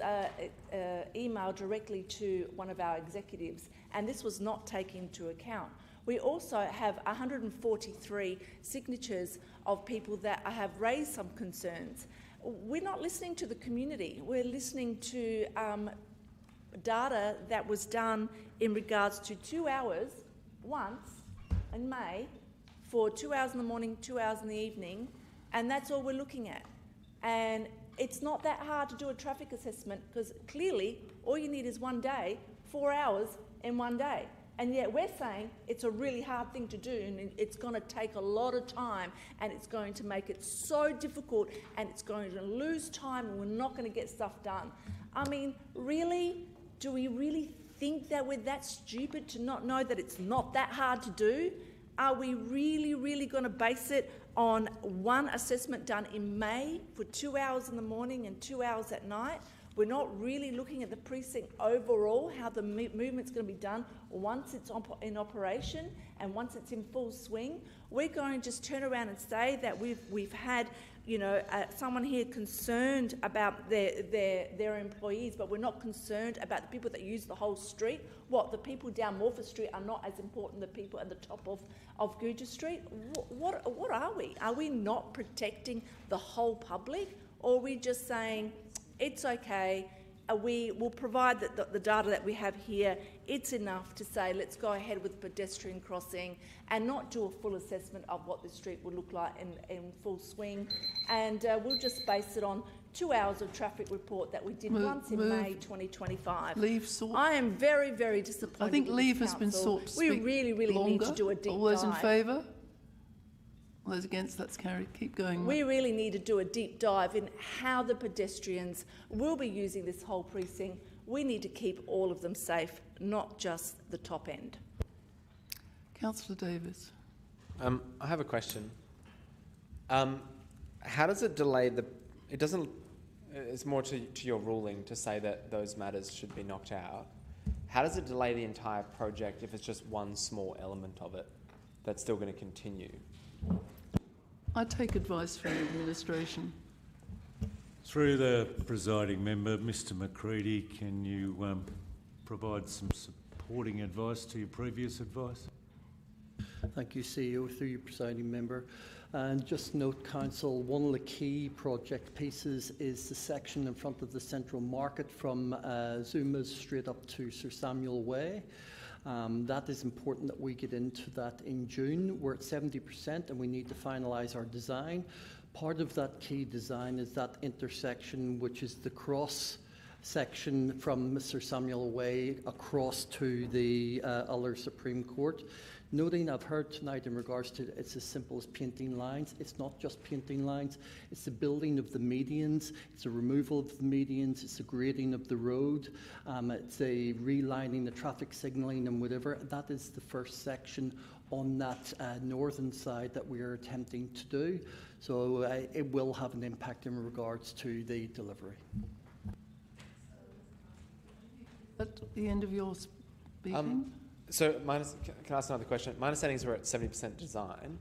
[SPEAKER 10] emailed directly to one of our executives, and this was not taken into account. We also have 143 signatures of people that have raised some concerns. We're not listening to the community. We're listening to data that was done in regards to 2 hours once in May for 2 hours in the morning, 2 hours in the evening, and that's all we're looking at. And it's not that hard to do a traffic assessment, because clearly all you need is 1 day, 4 hours in 1 day. And yet we're saying it's a really hard thing to do, and it's going to take a lot of time, and it's going to make it so difficult, and it's going to lose time, and we're not going to get stuff done. I mean, really? Do we really think that we're that stupid to not know that it's not that hard to do? Are we really going to base it on one assessment done in May for 2 hours in the morning and 2 hours at night? We're not really looking at the precinct overall, how the movement's going to be done once it's in operation and once it's in full swing. We're going to just turn around and say that we've had, you know, someone here concerned about their employees, but we're not concerned about the people that use the whole street. What, the people down Morpher Street are not as important as the people at the top of Guja Street? What are we? Are we not protecting the whole public? Or are we just saying, it's okay, we will provide the data that we have here, it's enough to say let's go ahead with pedestrian crossing and not do a full assessment of what the street would look like in full swing, and we'll just base it on 2 hours of traffic report that we did once in May 2025.
[SPEAKER 2] Leave sought.
[SPEAKER 10] I am very, very disappointed.
[SPEAKER 2] I think
[SPEAKER 10] with
[SPEAKER 2] leave
[SPEAKER 10] this
[SPEAKER 2] has been
[SPEAKER 10] council.
[SPEAKER 2] sought to
[SPEAKER 10] We
[SPEAKER 2] speak
[SPEAKER 10] really need to do a deep dive.
[SPEAKER 2] All those in favour? All those against? That's carried. Keep going.
[SPEAKER 10] We really need to do a deep dive in how the pedestrians will be using this whole precinct. We need to keep all of them safe, not just the top end.
[SPEAKER 2] Councillor Davis.
[SPEAKER 4] I have a question. How does it delay the... It doesn't... It's more to your ruling to say that those matters should be knocked out. How does it delay the entire project if it's just one small element of it that's still going to continue?
[SPEAKER 2] I take advice from the administration.
[SPEAKER 1] Through the presiding member, Mr McCready, can you provide some supporting advice to your previous advice?
[SPEAKER 15] Thank you, CEO, through your presiding member. And just note, Council, one of the key project pieces is the section in front of the Central Market from Zuma's straight up to Sir Samuel Way. That is important that we get into that in June. We're at 70% and we need to finalise our design. Part of that key design is that intersection, which is the cross section from Mr. Samuel Way across to the other Supreme Court. Noting, I've heard tonight in regards to it's as simple as painting lines. It's not just painting lines, it's the building of the medians, it's the removal of the medians, it's the grading of the road, it's a relining the traffic signalling and whatever. That is the first section on that northern side that we are attempting to do. So it will have an impact in regards to the delivery.
[SPEAKER 2] At the end of your speaking?
[SPEAKER 4] So, can I ask another question? My understanding is we're at 70% design.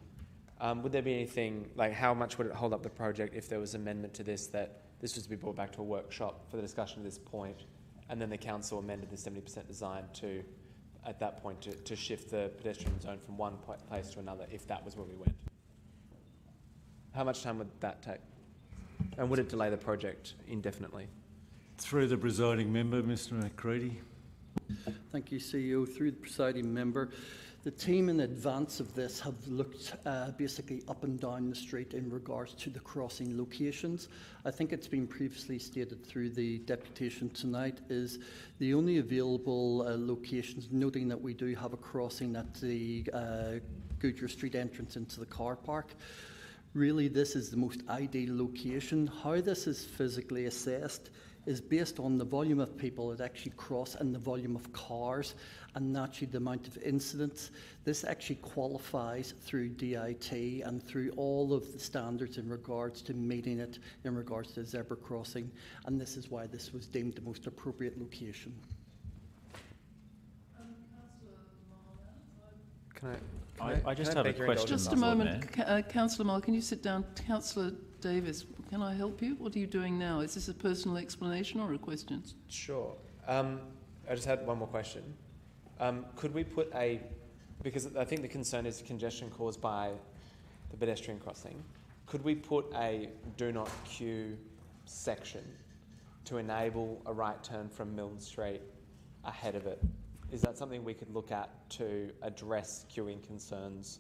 [SPEAKER 4] Would there be anything, like how much would it hold up the project if there was amendment to this, that this was to be brought back to a workshop for the discussion at this point, and then the council amended the 70% design to, at that point, to shift the pedestrian zone from one place to another, if that was where we went? How much time would that take? And would it delay the project indefinitely?
[SPEAKER 1] Through the presiding member, Mr McCready.
[SPEAKER 15] Thank you, CEO. Through the presiding member, the team in advance of this have looked basically up and down the street in regards to the crossing locations. I think it's been previously stated through the deputation tonight is the only available locations, noting that we do have a crossing at the Goodyear Street entrance into the car park. Really, this is the most ideal location. How this is physically assessed is based on the volume of people that actually cross and the volume of cars and naturally the amount of incidents. This actually qualifies through DIT and through all of the standards in regards to meeting it in regards to zebra crossing, and this is why this was deemed the most appropriate location.
[SPEAKER 12] I just have a question.
[SPEAKER 2] Just a moment, Councillor Mull, can you sit down? Councillor Davis, can I help you? What are you doing now? Is this a personal explanation or a question?
[SPEAKER 4] Sure. I just had one more question. Could we put because I think the concern is congestion caused by the pedestrian crossing, could we put a do not queue section to enable a right turn from Milne Street ahead of it? Is that something we could look at to address queuing concerns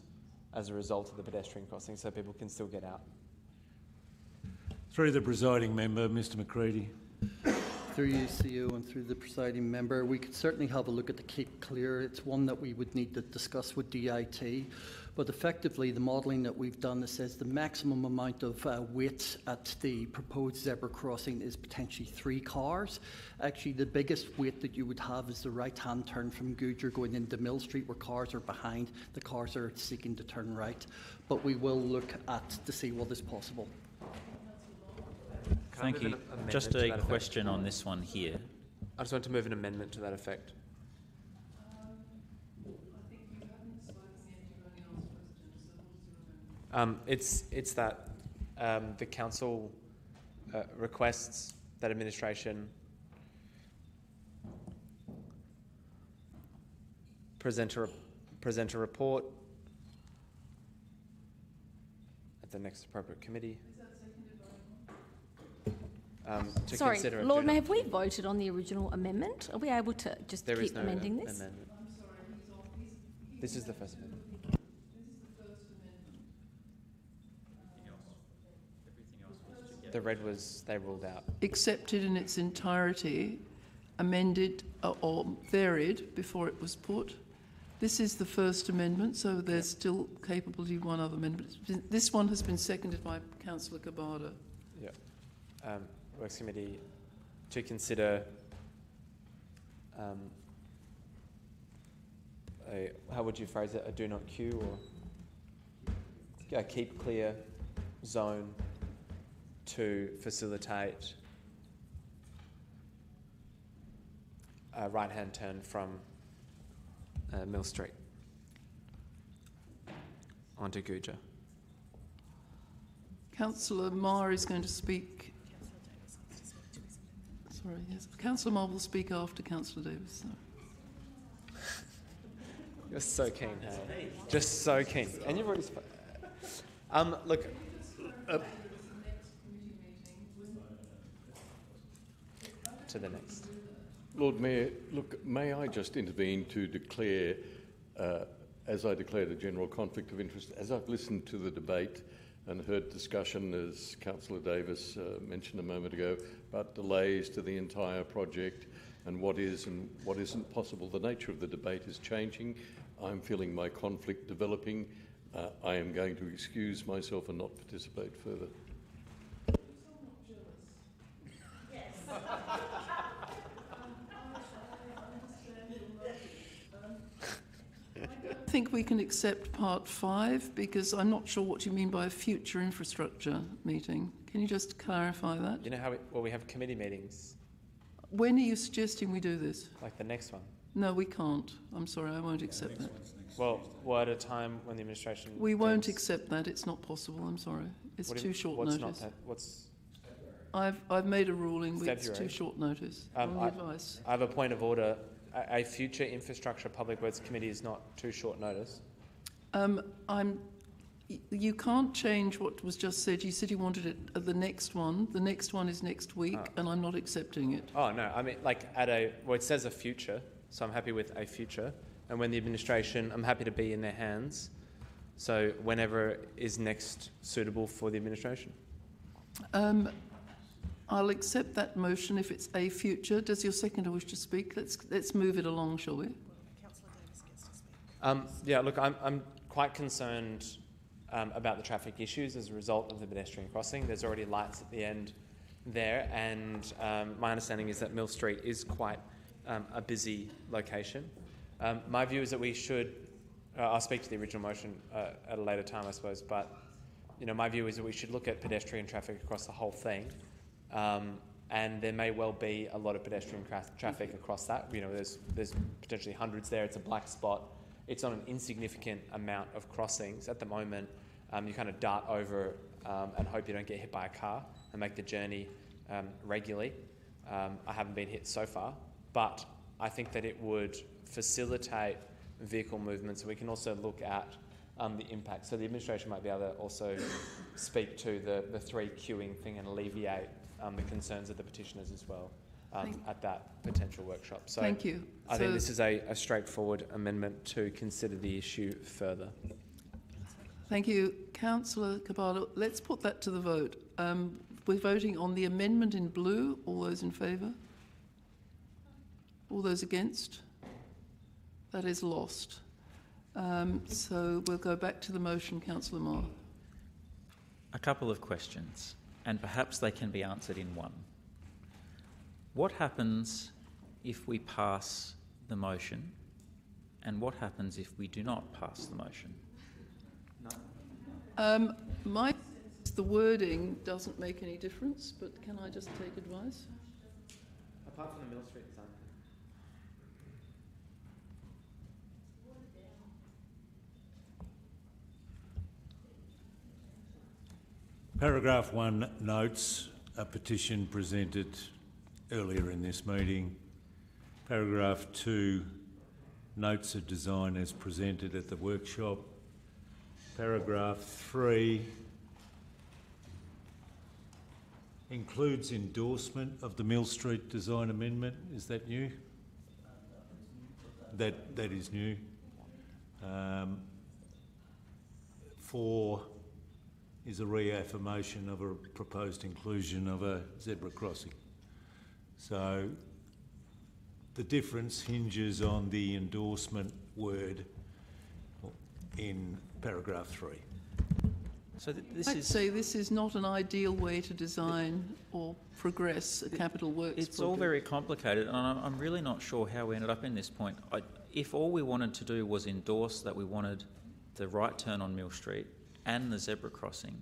[SPEAKER 4] as a result of the pedestrian crossing so people can still get out?
[SPEAKER 1] Through the presiding member, Mr McCready.
[SPEAKER 15] Through you, CEO, and through the presiding member, we could certainly have a look at the Keep Clear. It's one that we would need to discuss with DIT. But effectively, the modelling that we've done says the maximum amount of weight at the proposed zebra crossing is potentially 3 cars. Actually, the biggest weight that you would have is the right-hand turn from Goodyear going into Mill Street, where cars are behind. The cars are seeking to turn right. But we will look at to see what is possible.
[SPEAKER 4] Can
[SPEAKER 12] Thank you. Just a question on this one here.
[SPEAKER 4] I just want to move an amendment to that effect. It's that the council requests that administration present a report at the next appropriate committee. To
[SPEAKER 3] Sorry,
[SPEAKER 4] consider it.
[SPEAKER 3] Lord Mayor, have we voted on the original amendment? Are we able to just
[SPEAKER 4] There is
[SPEAKER 3] keep
[SPEAKER 4] no
[SPEAKER 3] amending this?
[SPEAKER 4] amendment. This is the first amendment. The red was they ruled out.
[SPEAKER 2] Accepted in its entirety, amended or varied before it was put. This is the first amendment, so there's still capability of one other amendment. This one has been seconded by Councillor Kabada.
[SPEAKER 4] Yeah. Works Committee to consider how would you phrase it? A do not queue or a keep clear zone to facilitate a right-hand turn from Mill Street onto Guja.
[SPEAKER 2] Councillor Marr is going to speak. Sorry, yes. Councillor Marr will speak after Councillor Davis. So.
[SPEAKER 4] You're so keen, hey? Just so keen. And you've already spoken. Look. To the next.
[SPEAKER 13] Lord Mayor, look, may I just intervene to declare, as I declared a general conflict of interest, as I've listened to the debate and heard discussion, as Councillor Davis mentioned a moment ago, about delays to the entire project and what is and what isn't possible. The nature of the debate is changing. I'm feeling my conflict developing. I am going to excuse myself and not participate further.
[SPEAKER 2] I think we can accept part 5 because I'm not sure what you mean by a future infrastructure meeting. Can you just clarify that?
[SPEAKER 4] You know how we have committee meetings?
[SPEAKER 2] When are you suggesting we do this?
[SPEAKER 4] Like the next one?
[SPEAKER 2] No, we can't. I'm sorry, I won't accept that.
[SPEAKER 4] Well, at a time when the administration...
[SPEAKER 2] We won't accept that. It's not possible. I'm sorry. It's too short notice. I've made a ruling. It's too short notice. On the advice.
[SPEAKER 4] I have a point of order. A future infrastructure public works committee is not too short notice.
[SPEAKER 2] You can't change what was just said. You said you wanted it at the next one. The next one is next week, and I'm not accepting it.
[SPEAKER 4] Oh no, I mean like it says a future, so I'm happy with a future. And when the administration, I'm happy to be in their hands. So whenever is next suitable for the administration.
[SPEAKER 2] I'll accept that motion if it's a future. Does your seconder wish to speak? Let's move it along, shall we?
[SPEAKER 7] Councillor Davis gets to speak.
[SPEAKER 4] Yeah, look, I'm quite concerned about the traffic issues as a result of the pedestrian crossing. There's already lights at the end there, and my understanding is that Mill Street is quite a busy location. My view is that we should. I'll speak to the original motion at a later time, I suppose. But my view is that we should look at pedestrian traffic across the whole thing. And there may well be a lot of pedestrian traffic across that. There's potentially hundreds there. It's a black spot. It's not an insignificant amount of crossings at the moment. You kind of dart over and hope you don't get hit by a car and make the journey regularly. I haven't been hit so far, but I think that it would facilitate vehicle movements. We can also look at the impact. So the administration might be able to also speak to the 3 queuing thing and alleviate the concerns of the petitioners as well at that potential workshop. So
[SPEAKER 2] thank you.
[SPEAKER 4] I think this is a straightforward amendment to consider the issue further.
[SPEAKER 2] Thank you. Councillor Caballo, let's put that to the vote. We're voting on the amendment in blue. All those in favour? All those against? That is lost. So we'll go back to the motion, Councillor Marr.
[SPEAKER 12] A couple of questions, and perhaps they can be answered in one. What happens if we pass the motion, and what happens if we do not pass the motion?
[SPEAKER 2] My sense is the wording doesn't make any difference, but can I just take advice?
[SPEAKER 4] Apart from the Mill Street design.
[SPEAKER 1] Paragraph 1 notes a petition presented earlier in this meeting. Paragraph 2 notes a design as presented at the workshop. Paragraph 3 includes endorsement of the Mill Street design amendment. Is that new? That is new. 4 is a reaffirmation of a proposed inclusion of a zebra crossing. So the difference hinges on the endorsement word in paragraph 3.
[SPEAKER 12] So
[SPEAKER 2] I'd say this is not an ideal way to design or progress a capital works
[SPEAKER 12] It's
[SPEAKER 2] project.
[SPEAKER 12] all very complicated, and I'm really not sure how we ended up in this point. If all we wanted to do was endorse that we wanted the right turn on Mill Street and the zebra crossing,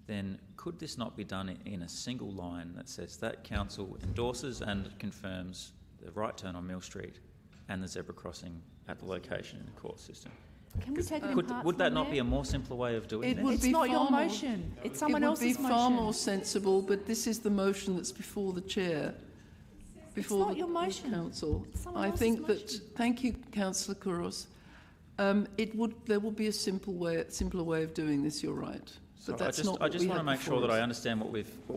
[SPEAKER 12] then could this not be done in a single line that says that council endorses and confirms the right turn on Mill Street and the zebra crossing at the location in the court system?
[SPEAKER 10] Can we take it in parts?
[SPEAKER 12] Would that not be a more simpler way of doing it?
[SPEAKER 10] It's not your motion. It's someone else's motion.
[SPEAKER 2] It would be far more sensible, but this is the motion that's before the chair, before
[SPEAKER 10] not your motion.
[SPEAKER 2] council.
[SPEAKER 10] It's someone
[SPEAKER 2] I
[SPEAKER 10] else's
[SPEAKER 2] think
[SPEAKER 10] motion.
[SPEAKER 2] that. Thank you, Councillor Kouros. There would be a simpler way of doing this. You're right, but that's not.
[SPEAKER 12] I just want to make sure that I understand what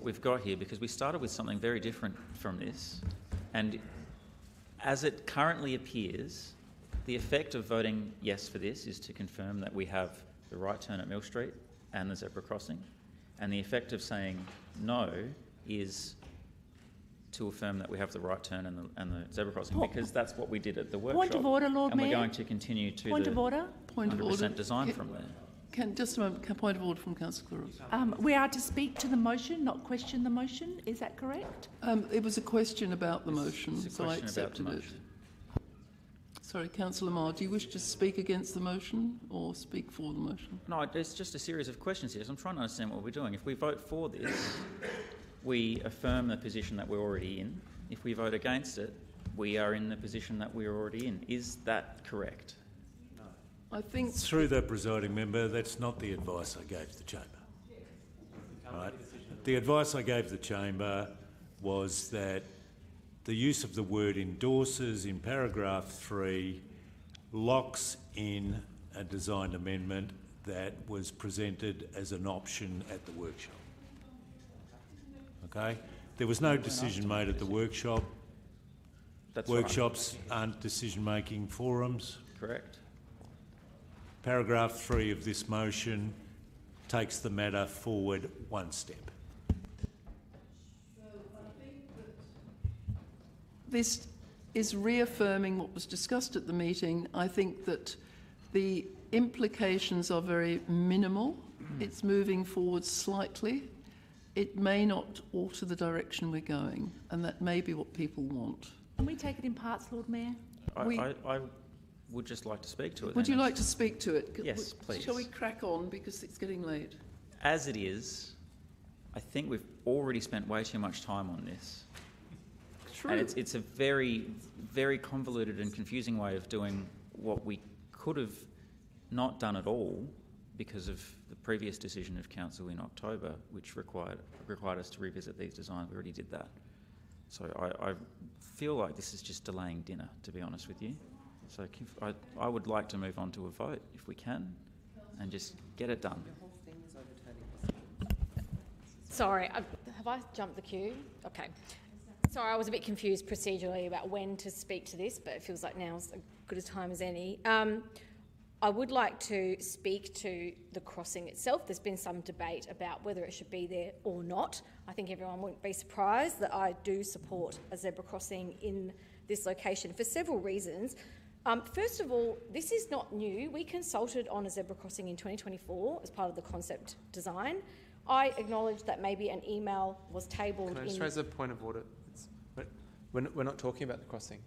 [SPEAKER 12] we've got here, because we started with something very different from this, and as it currently appears, the effect of voting yes for this is to confirm that we have the right turn at Mill Street and the zebra crossing, and the effect of saying no is to affirm that we have the right turn and the zebra crossing, because that's what we did at the workshop.
[SPEAKER 10] Point of order, Lord Mayor.
[SPEAKER 12] And we're going to continue to
[SPEAKER 10] Point of order.
[SPEAKER 12] 100% design from there.
[SPEAKER 2] Just a moment. Point of order from Councillor Kouros.
[SPEAKER 10] We are to speak to the motion, not question the motion. Is that correct?
[SPEAKER 2] It was a question about the motion, so I accepted it.
[SPEAKER 12] motion.
[SPEAKER 2] Sorry, Councillor Marr, do you wish to speak against the motion or speak for the motion?
[SPEAKER 12] No, it's just a series of questions here. So I'm trying to understand what we're doing. If we vote for this, we affirm the position that we're already in. If we vote against it, we are in the position that we're already in. Is that correct?
[SPEAKER 2] No. I think...
[SPEAKER 1] Through the presiding member, that's not the advice I gave the chamber. Right? The advice I gave the chamber was that the use of the word endorses in paragraph 3 locks in a design amendment that was presented as an option at the workshop. Okay? There was no decision made at the workshop.
[SPEAKER 12] That's
[SPEAKER 1] Workshops aren't decision-making forums.
[SPEAKER 12] Correct.
[SPEAKER 1] Paragraph 3 of this motion takes the matter forward one step.
[SPEAKER 2] This is reaffirming what was discussed at the meeting. I think that the implications are very minimal. It's moving forward slightly. It may not alter the direction we're going, and that may be what people want.
[SPEAKER 10] Can we take it in parts, Lord Mayor?
[SPEAKER 12] I would just like to speak to it.
[SPEAKER 2] Would you like to speak to it?
[SPEAKER 12] Yes, please.
[SPEAKER 2] Shall we crack on, because it's getting late?
[SPEAKER 12] As it is, I think we've already spent way too much time on this.
[SPEAKER 2] True.
[SPEAKER 12] And it's a very, very convoluted and confusing way of doing what we could have not done at all because of the previous decision of council in October, which required us to revisit these designs. We already did that. So I feel like this is just delaying dinner, to be honest with you. So I would like to move on to a vote, if we can, and just get it done.
[SPEAKER 3] Sorry, have I jumped the queue? Okay. Sorry, I was a bit confused procedurally about when to speak to this, but it feels like now's as good a time as any. I would like to speak to the crossing itself. There's been some debate about whether it should be there or not. I think everyone wouldn't be surprised that I do support a zebra crossing in this location for several reasons. First of all, this is not new. We consulted on a zebra crossing in 2024 as part of the concept design. I acknowledge that maybe an email was tabled in...
[SPEAKER 4] Can I just raise a point of order? We're not talking about the crossing.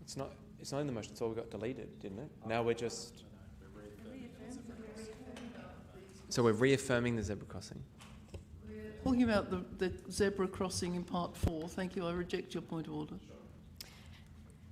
[SPEAKER 4] It's not in the motion, it's all we got deleted, didn't it? Now we're just... So we're reaffirming the zebra crossing?
[SPEAKER 2] We're talking about the zebra crossing in part 4. Thank you. I reject your point of order.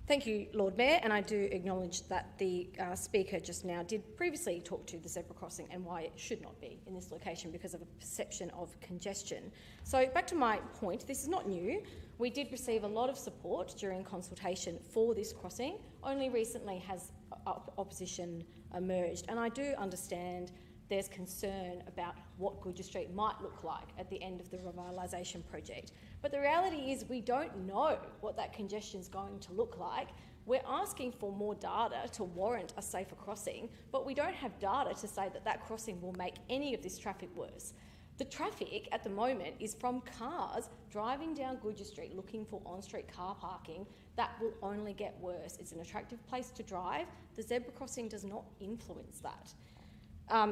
[SPEAKER 3] Thank you, Lord Mayor, and I do acknowledge that the speaker just now did previously talk to the zebra crossing and why it should not be in this location because of a perception of congestion. So back to my point, this is not new. We did receive a lot of support during consultation for this crossing. Only recently has opposition emerged, and I do understand there's concern about what Goodger Street might look like at the end of the revitalisation project. But the reality is we don't know what that congestion is going to look like. We're asking for more data to warrant a safer crossing, but we don't have data to say that that crossing will make any of this traffic worse. The traffic at the moment is from cars driving down Goodger Street looking for on-street car parking. That will only get worse. It's an attractive place to drive. The zebra crossing does not influence that.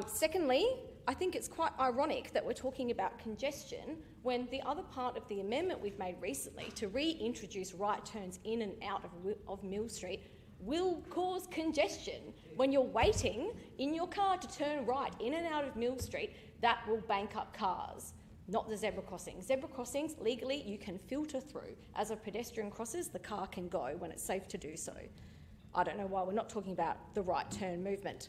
[SPEAKER 3] Secondly, I think it's quite ironic that we're talking about congestion when the other part of the amendment we've made recently to reintroduce right turns in and out of Mill Street will cause congestion. When you're waiting in your car to turn right in and out of Mill Street, that will bank up cars, not the zebra crossing. Zebra crossings, legally, you can filter through. As a pedestrian crosses, the car can go when it's safe to do so. I don't know why we're not talking about the right turn movement.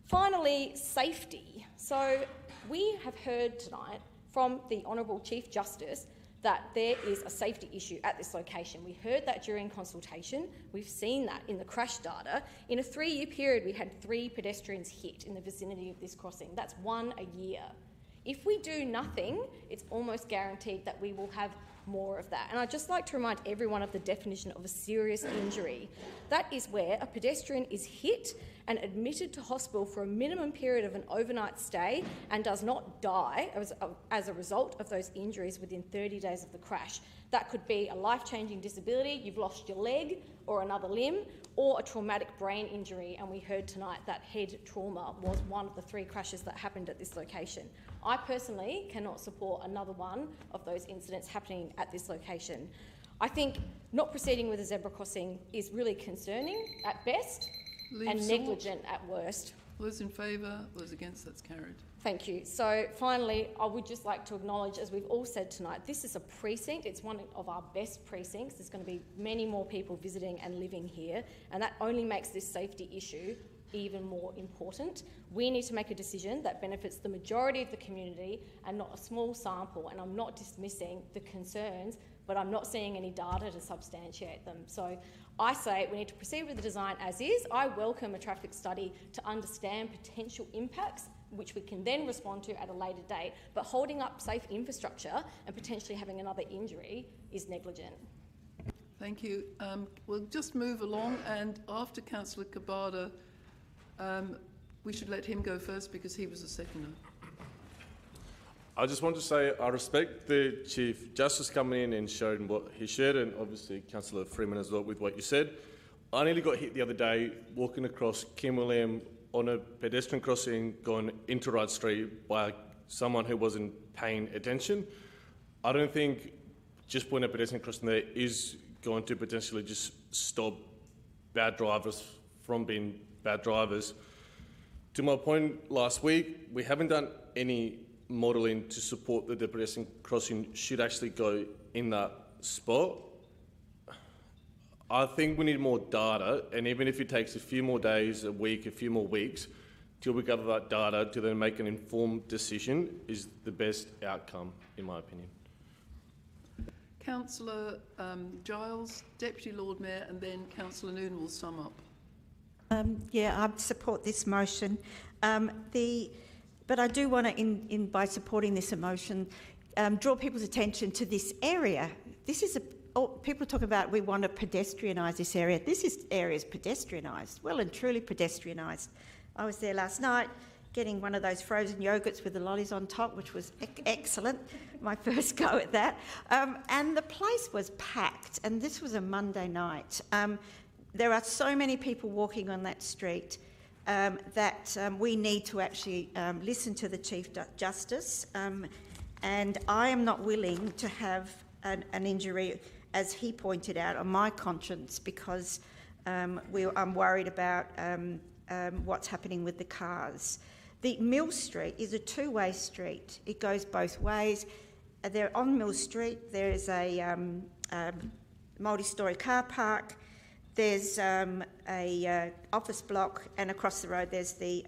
[SPEAKER 3] Finally, safety. So we have heard tonight from the Honourable Chief Justice that there is a safety issue at this location. We heard that during consultation. We've seen that in the crash data. In a 3-year period, we had 3 pedestrians hit in the vicinity of this crossing. That's 1 a year. If we do nothing, it's almost guaranteed that we will have more of that. And I'd just like to remind everyone of the definition of a serious injury. That is where a pedestrian is hit and admitted to hospital for a minimum period of an overnight stay and does not die as a result of those injuries within 30 days of the crash. That could be a life-changing disability, you've lost your leg or another limb, or a traumatic brain injury, and we heard tonight that head trauma was one of the 3 crashes that happened at this location. I personally cannot support another one of those incidents happening at this location. I think not proceeding with a zebra crossing is really concerning at best and negligent at worst.
[SPEAKER 2] Those in favour, those against, that's carried.
[SPEAKER 3] Thank you. So finally, I would just like to acknowledge, as we've all said tonight, this is a precinct. It's one of our best precincts. There's going to be many more people visiting and living here, and that only makes this safety issue even more important. We need to make a decision that benefits the majority of the community and not a small sample, and I'm not dismissing the concerns, but I'm not seeing any data to substantiate them. So I say we need to proceed with the design as is. I welcome a traffic study to understand potential impacts, which we can then respond to at a later date, but holding up safe infrastructure and potentially having another injury is negligent.
[SPEAKER 2] Thank you. We'll just move along, and after Councillor Kabada, we should let him go first because he was the seconder.
[SPEAKER 17] I just want to say I respect the Chief Justice coming in and showing what he shared, and obviously Councillor Freeman as well with what you said. I nearly got hit the other day walking across Kim William on a pedestrian crossing going into Wright Street by someone who wasn't paying attention. I don't think just putting a pedestrian crossing there is going to potentially just stop bad drivers from being bad drivers. To my point last week, we haven't done any modelling to support that the pedestrian crossing should actually go in that spot. I think we need more data, and even if it takes a few more days, a week, a few more weeks, till we gather that data to then make an informed decision is the best outcome, in my opinion.
[SPEAKER 2] Councillor Giles, Deputy Lord Mayor, and then Councillor Noon will sum up.
[SPEAKER 9] Yeah, I support this motion. But I do want to, by supporting this motion, draw people's attention to this area. This is people talk about we want to pedestrianise this area. This area is pedestrianised, well and truly pedestrianised. I was there last night getting one of those frozen yogurts with the lollies on top, which was excellent, my first go at that. And the place was packed, and this was a Monday night. There are so many people walking on that street that we need to actually listen to the Chief Justice, and I am not willing to have an injury, as he pointed out, on my conscience because I'm worried about what's happening with the cars. The Mill Street is a two-way street. It goes both ways. There on Mill Street, there is a multi-storey car park. There's a office block, and across the road there's the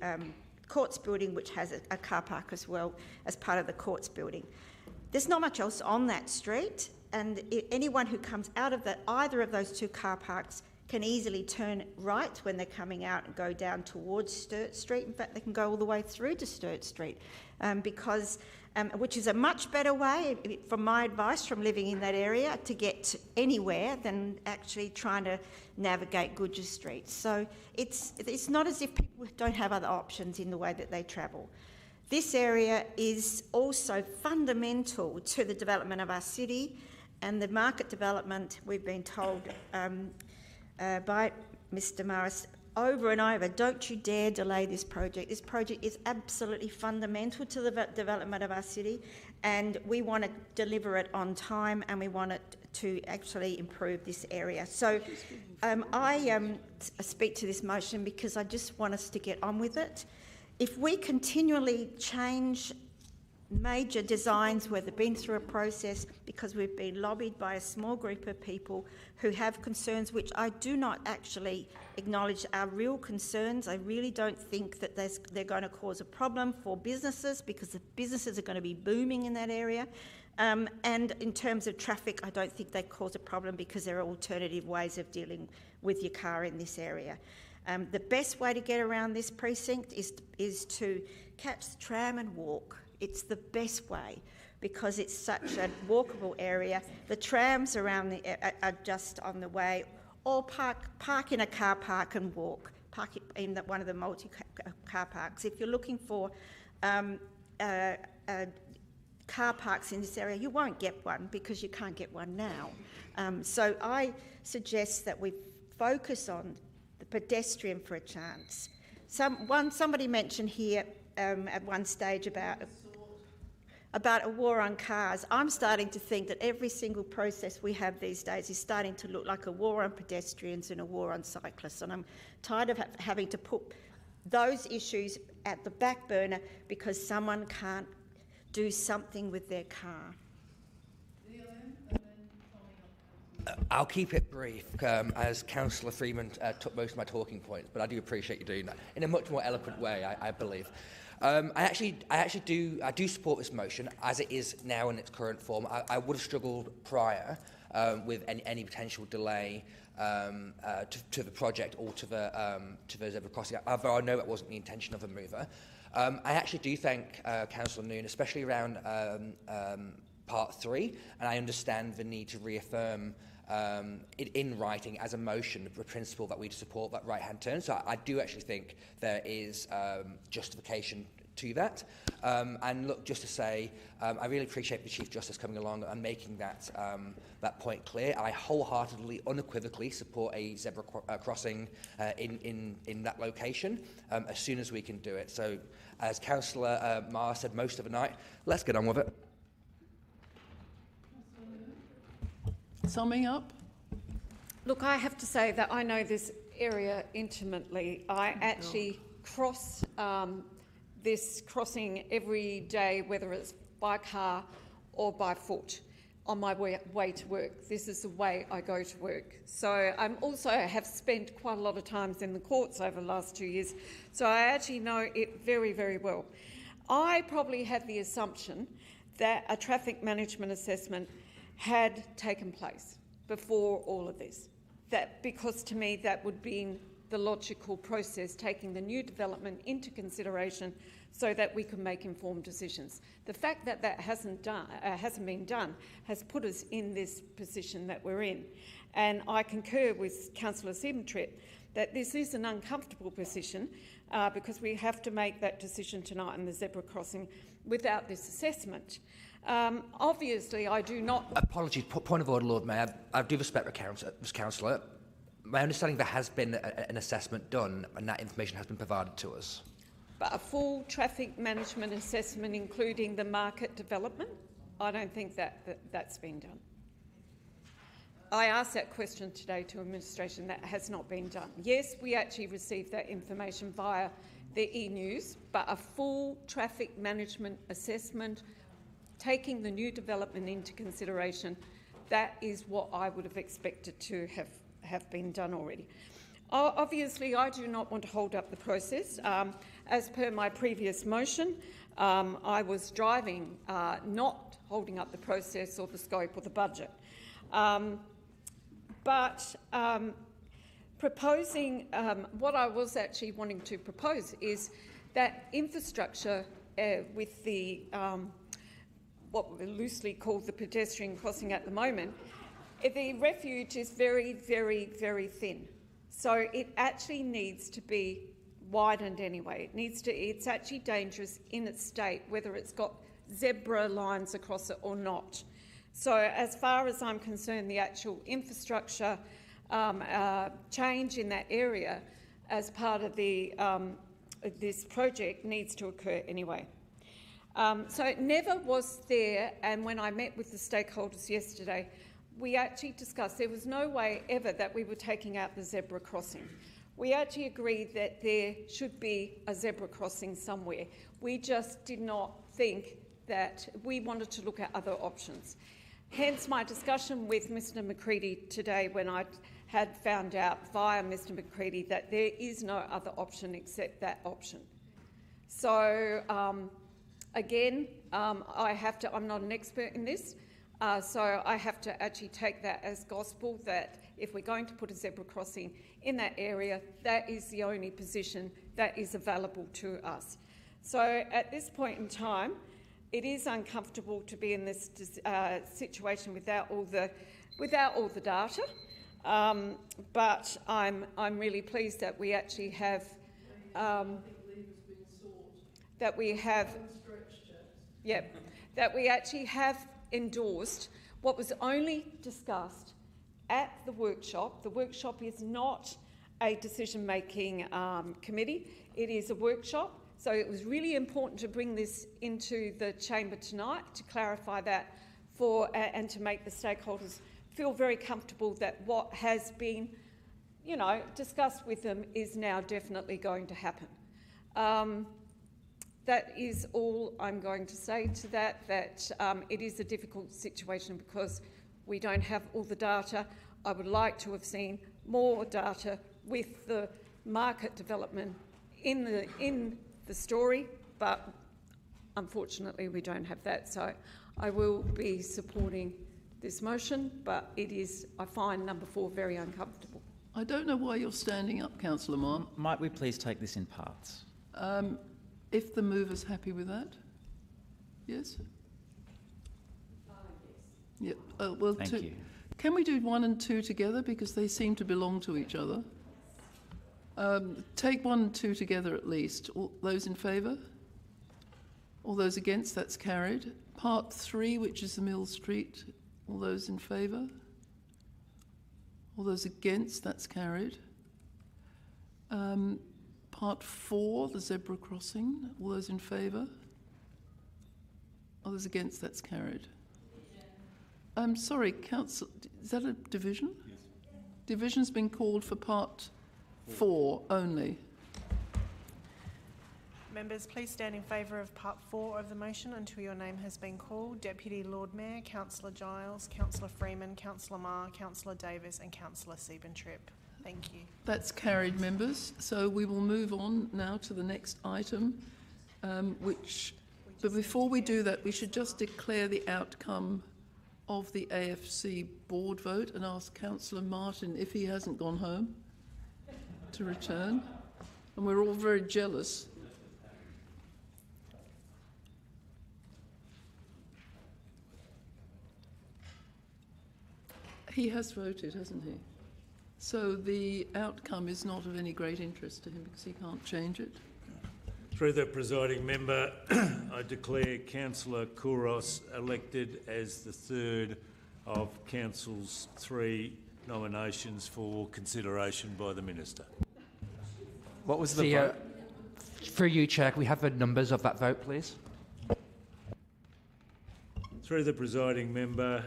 [SPEAKER 9] courts building, which has a car park as well as part of the courts building. There's not much else on that street, and anyone who comes out of either of those two car parks can easily turn right when they're coming out and go down towards Sturt Street. In fact, they can go all the way through to Sturt Street, which is a much better way, from my advice from living in that area, to get anywhere than actually trying to navigate Goodger Street. So it's not as if people don't have other options in the way that they travel. This area is also fundamental to the development of our city, and the market development, we've been told by Mr Morris over and over, don't you dare delay this project. This project is absolutely fundamental to the development of our city, and we want to deliver it on time, and we want it to actually improve this area. So I speak to this motion because I just want us to get on with it. If we continually change major designs where they've been through a process because we've been lobbied by a small group of people who have concerns which I do not actually acknowledge are real concerns. I really don't think that they're going to cause a problem for businesses, because the businesses are going to be booming in that area. And in terms of traffic, I don't think they cause a problem because there are alternative ways of dealing with your car in this area. The best way to get around this precinct is to catch the tram and walk. It's the best way because it's such a walkable area. The trams around are just on the way, or park in a car park and walk. Park in one of the multi-car parks. If you're looking for car parks in this area, you won't get one because you can't get one now. So I suggest that we focus on the pedestrian for a chance. Somebody mentioned here at one stage about a war on cars. I'm starting to think that every single process we have these days is starting to look like a war on pedestrians and a war on cyclists, and I'm tired of having to put those issues at the back burner because someone can't do something with their car.
[SPEAKER 6] I'll keep it brief, as Councillor Freeman took most of my talking points, but I do appreciate you doing that in a much more eloquent way, I believe. I do support this motion as it is now in its current form. I would have struggled prior with any potential delay to the project or to the zebra crossing, although I know that wasn't the intention of the mover. I actually do thank Councillor Noon, especially around Part 3, and I understand the need to reaffirm in writing as a motion the principle that we support that right-hand turn. So I do actually think there is justification to that. And look, just to say, I really appreciate the Chief Justice coming along and making that point clear. I wholeheartedly, unequivocally support a zebra crossing in that location as soon as we can do it. So, as Councillor Maher said most of the night, let's get on with it.
[SPEAKER 2] Summing up?
[SPEAKER 11] Look, I have to say that I know this area intimately. I actually cross this crossing every day, whether it's by car or by foot, on my way to work. This is the way I go to work. So I also have spent quite a lot of times in the courts over the last 2 years, so I actually know it very, very well. I probably had the assumption that a traffic management assessment had taken place before all of this. Because to me that would be the logical process, taking the new development into consideration so that we can make informed decisions. The fact that that hasn't been done has put us in this position that we're in. And I concur with Councillor Siebentritt that this is an uncomfortable position because we have to make that decision tonight on the zebra crossing without this assessment. Obviously, I do not...
[SPEAKER 6] Apologies. Point of order, Lord Mayor. I do respect the Councillor. My understanding there has been an assessment done and that information has been provided to us.
[SPEAKER 11] But a full traffic management assessment, including the market development, I don't think that's been done. I asked that question today to administration. That has not been done. Yes, we actually received that information via the e-news, but a full traffic management assessment, taking the new development into consideration. That is what I would have expected to have been done already. Obviously, I do not want to hold up the process. As per my previous motion, I was driving, not holding up the process or the scope or the budget. Proposing, what I was actually wanting to propose is that infrastructure with the what we loosely called the pedestrian crossing at the moment, the refuge is very, very, very thin. So it actually needs to be widened anyway. It's actually dangerous in its state, whether it's got zebra lines across it or not. So as far as I'm concerned, the actual infrastructure change in that area as part of the this project needs to occur anyway. So it never was there, and when I met with the stakeholders yesterday, we actually discussed there was no way ever that we were taking out the zebra crossing. We actually agreed that there should be a zebra crossing somewhere. We just did not think that we wanted to look at other options. Hence my discussion with Mr McCready today when I had found out via Mr McCready that there is no other option except that option. So again, I'm not an expert in this, so I have to actually take that as gospel that if we're going to put a zebra crossing in that area, that is the only position that is available to us. So at this point in time, it is uncomfortable to be in this situation without all the data, but I'm really pleased that we actually have that we actually have endorsed what was only discussed at the workshop. The workshop is not a decision-making committee. It is a workshop. So it was really important to bring this into the chamber tonight to clarify that and to make the stakeholders feel very comfortable that what has been, discussed with them is now definitely going to happen. That is all I'm going to say to that it is a difficult situation because we don't have all the data. I would like to have seen more data with the market development in the story, but unfortunately we don't have that. So I will be supporting this motion, but I find number 4 very uncomfortable.
[SPEAKER 2] I don't know why you're standing up, Councillor Martin.
[SPEAKER 12] Might we please take this in parts?
[SPEAKER 2] If the mover's happy with that? Yes? Yes. Yeah. Well,
[SPEAKER 12] Thank you.
[SPEAKER 2] Can we do 1 and 2 together because they seem to belong to each other? Take 1 and 2 together at least. All those in favour? All those against? That's carried. Part 3, which is the Mill Street. All those in favour? All those against? That's carried. Part 4, the zebra crossing. All those in favour? All those against? That's carried. Sorry, Council, is that a division? Yes. Division's been called for part 4 only.
[SPEAKER 7] Members, please stand in favour of part 4 of the motion until your name has been called. Deputy Lord Mayor, Councillor Giles, Councillor Freeman, Councillor Marr, Councillor Davis and Councillor Siebentrip. Thank you.
[SPEAKER 2] That's carried, members. So we will move on now to the next item, but before we do that, we should just declare the outcome of the AFC board vote and ask Councillor Martin, if he hasn't gone home, to return. And we're all very jealous. He has voted, hasn't he? So the outcome is not of any great interest to him because he can't change it.
[SPEAKER 1] Through the presiding member, I declare Councillor Kouros elected as the third of Council's 3 nominations for consideration by the Minister.
[SPEAKER 4] What was the vote?
[SPEAKER 6] Through you, Chair, can we have the numbers of that vote, please?
[SPEAKER 1] Through the presiding member,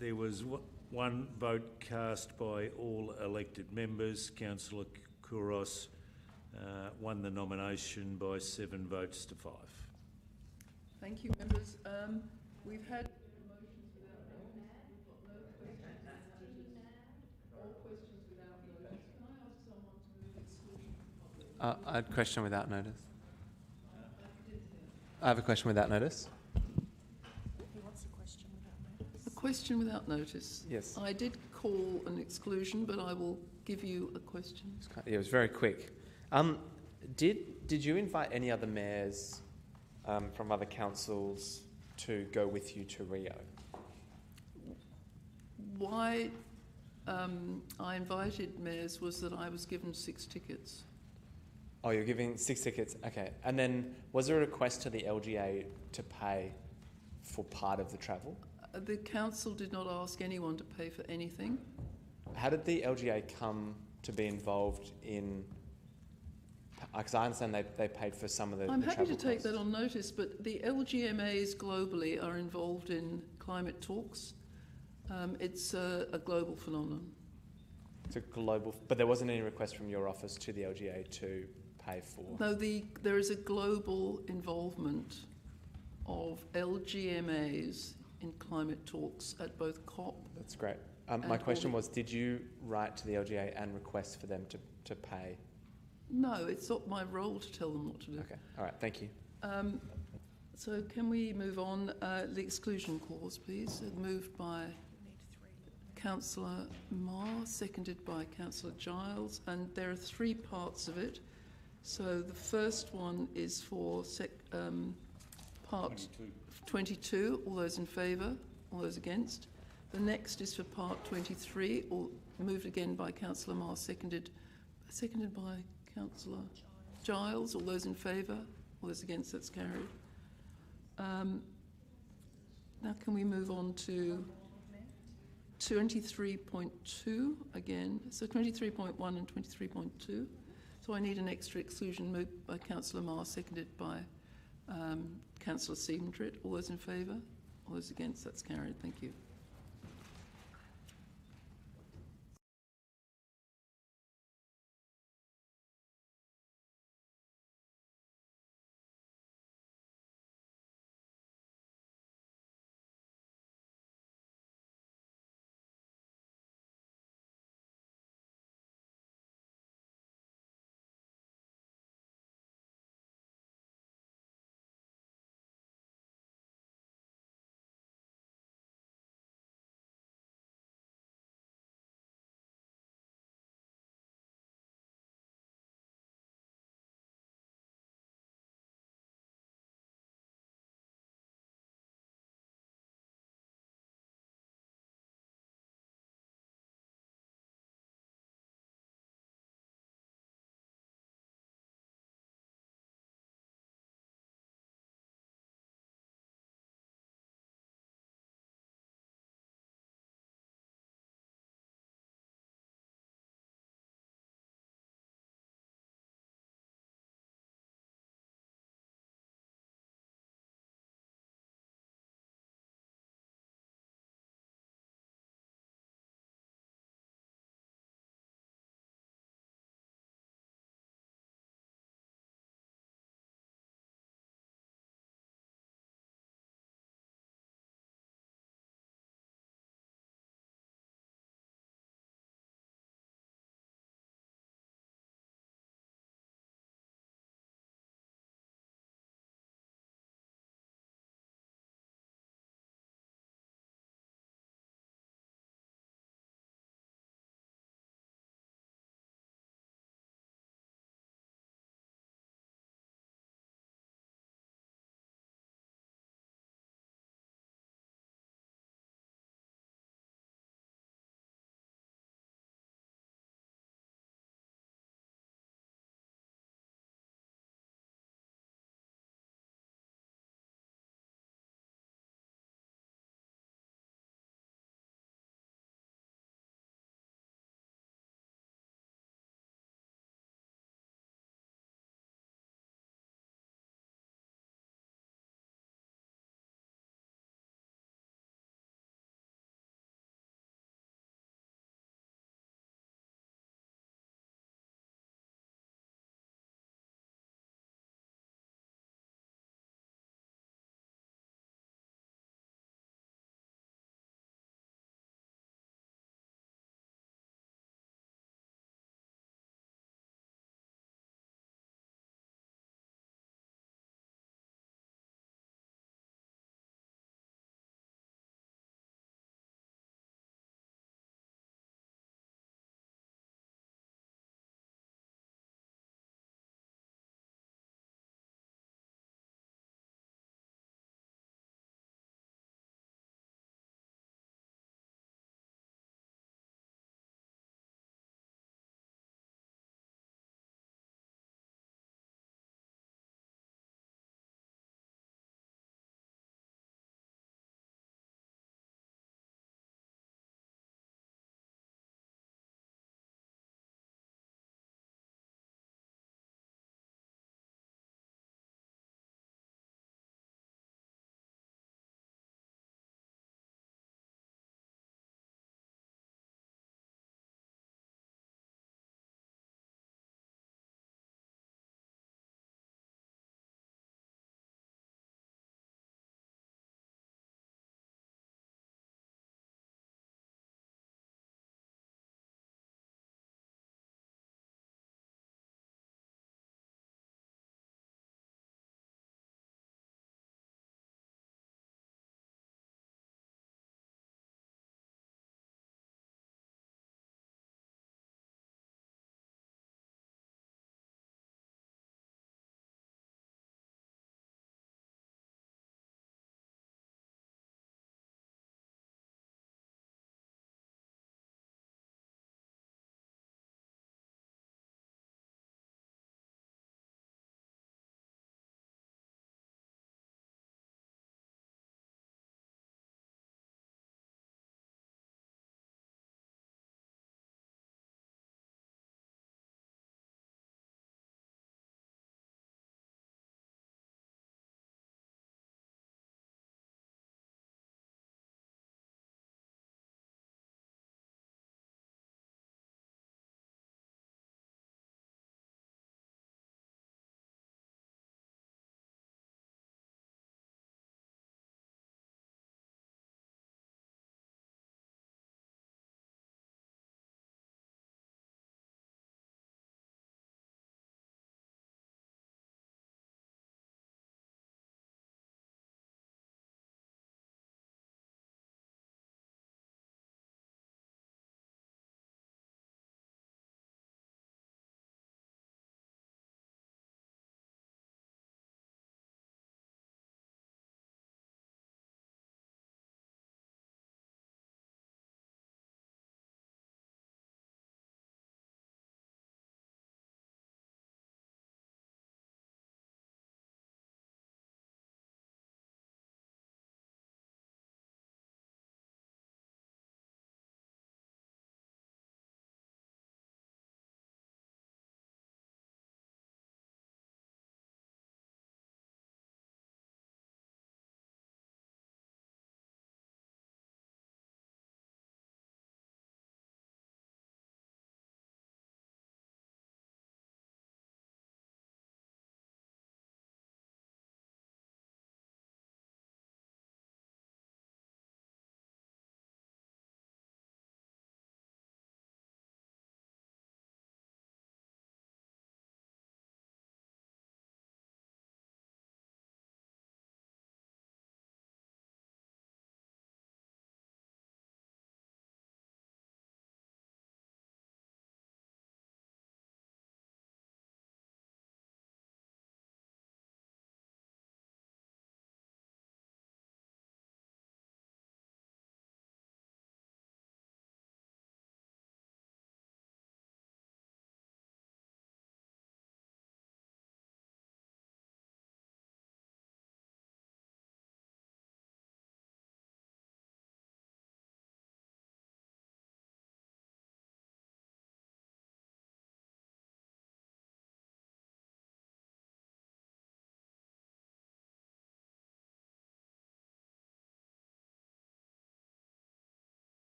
[SPEAKER 1] there was 1 vote cast by all elected members. Councillor Kouros won the nomination by 7 votes to 5.
[SPEAKER 2] Thank you, members. We've had motions without notice. We've got no questions without notice or questions without notice. Can I ask someone to move exclusion of public?
[SPEAKER 4] I had a question without notice. I have a question without notice.
[SPEAKER 7] Who wants a question without notice?
[SPEAKER 2] A question without notice?
[SPEAKER 4] Yes.
[SPEAKER 2] I did call an exclusion, but I will give you a question.
[SPEAKER 4] Yeah, it was very quick. Did you invite any other mayors from other councils to go with you to Rio?
[SPEAKER 2] Why I invited mayors was that I was given 6 tickets.
[SPEAKER 4] Oh, you're giving 6 tickets. Okay. And then was there a request to the LGA to pay for part of the travel?
[SPEAKER 2] The council did not ask anyone to pay for anything.
[SPEAKER 4] How did the LGA come to be involved in... Because I understand they paid for some of the
[SPEAKER 2] I'm happy to
[SPEAKER 4] travel
[SPEAKER 2] take
[SPEAKER 4] costs.
[SPEAKER 2] that on notice, but the LGMAs globally are involved in climate talks. It's a global phenomenon.
[SPEAKER 4] It's a global... But there wasn't any request from your office to the LGA to pay for...
[SPEAKER 2] No, there is a global involvement of LGMAs in climate talks at both COP.
[SPEAKER 4] That's great. My question was, did you write to the LGA and request for them to pay?
[SPEAKER 2] No, it's not my role to tell them what to do.
[SPEAKER 4] Okay, all right, thank you.
[SPEAKER 2] So can we move on? The exclusion clause, please. Moved by Councillor Marr, seconded by Councillor Giles, and there are 3 parts of it. So the first one is for part 22. All those in favour? All those against? The next is for part 23, moved again by Councillor Marr, seconded by Councillor Giles. All those in favour? All those against? That's carried. Now can we move on to 23.2 again? So 23.1 and 23.2. So I need an extra exclusion moved by Councillor Marr, seconded by Councillor Siemendrit. All those in favour? All those against? That's carried. Thank you.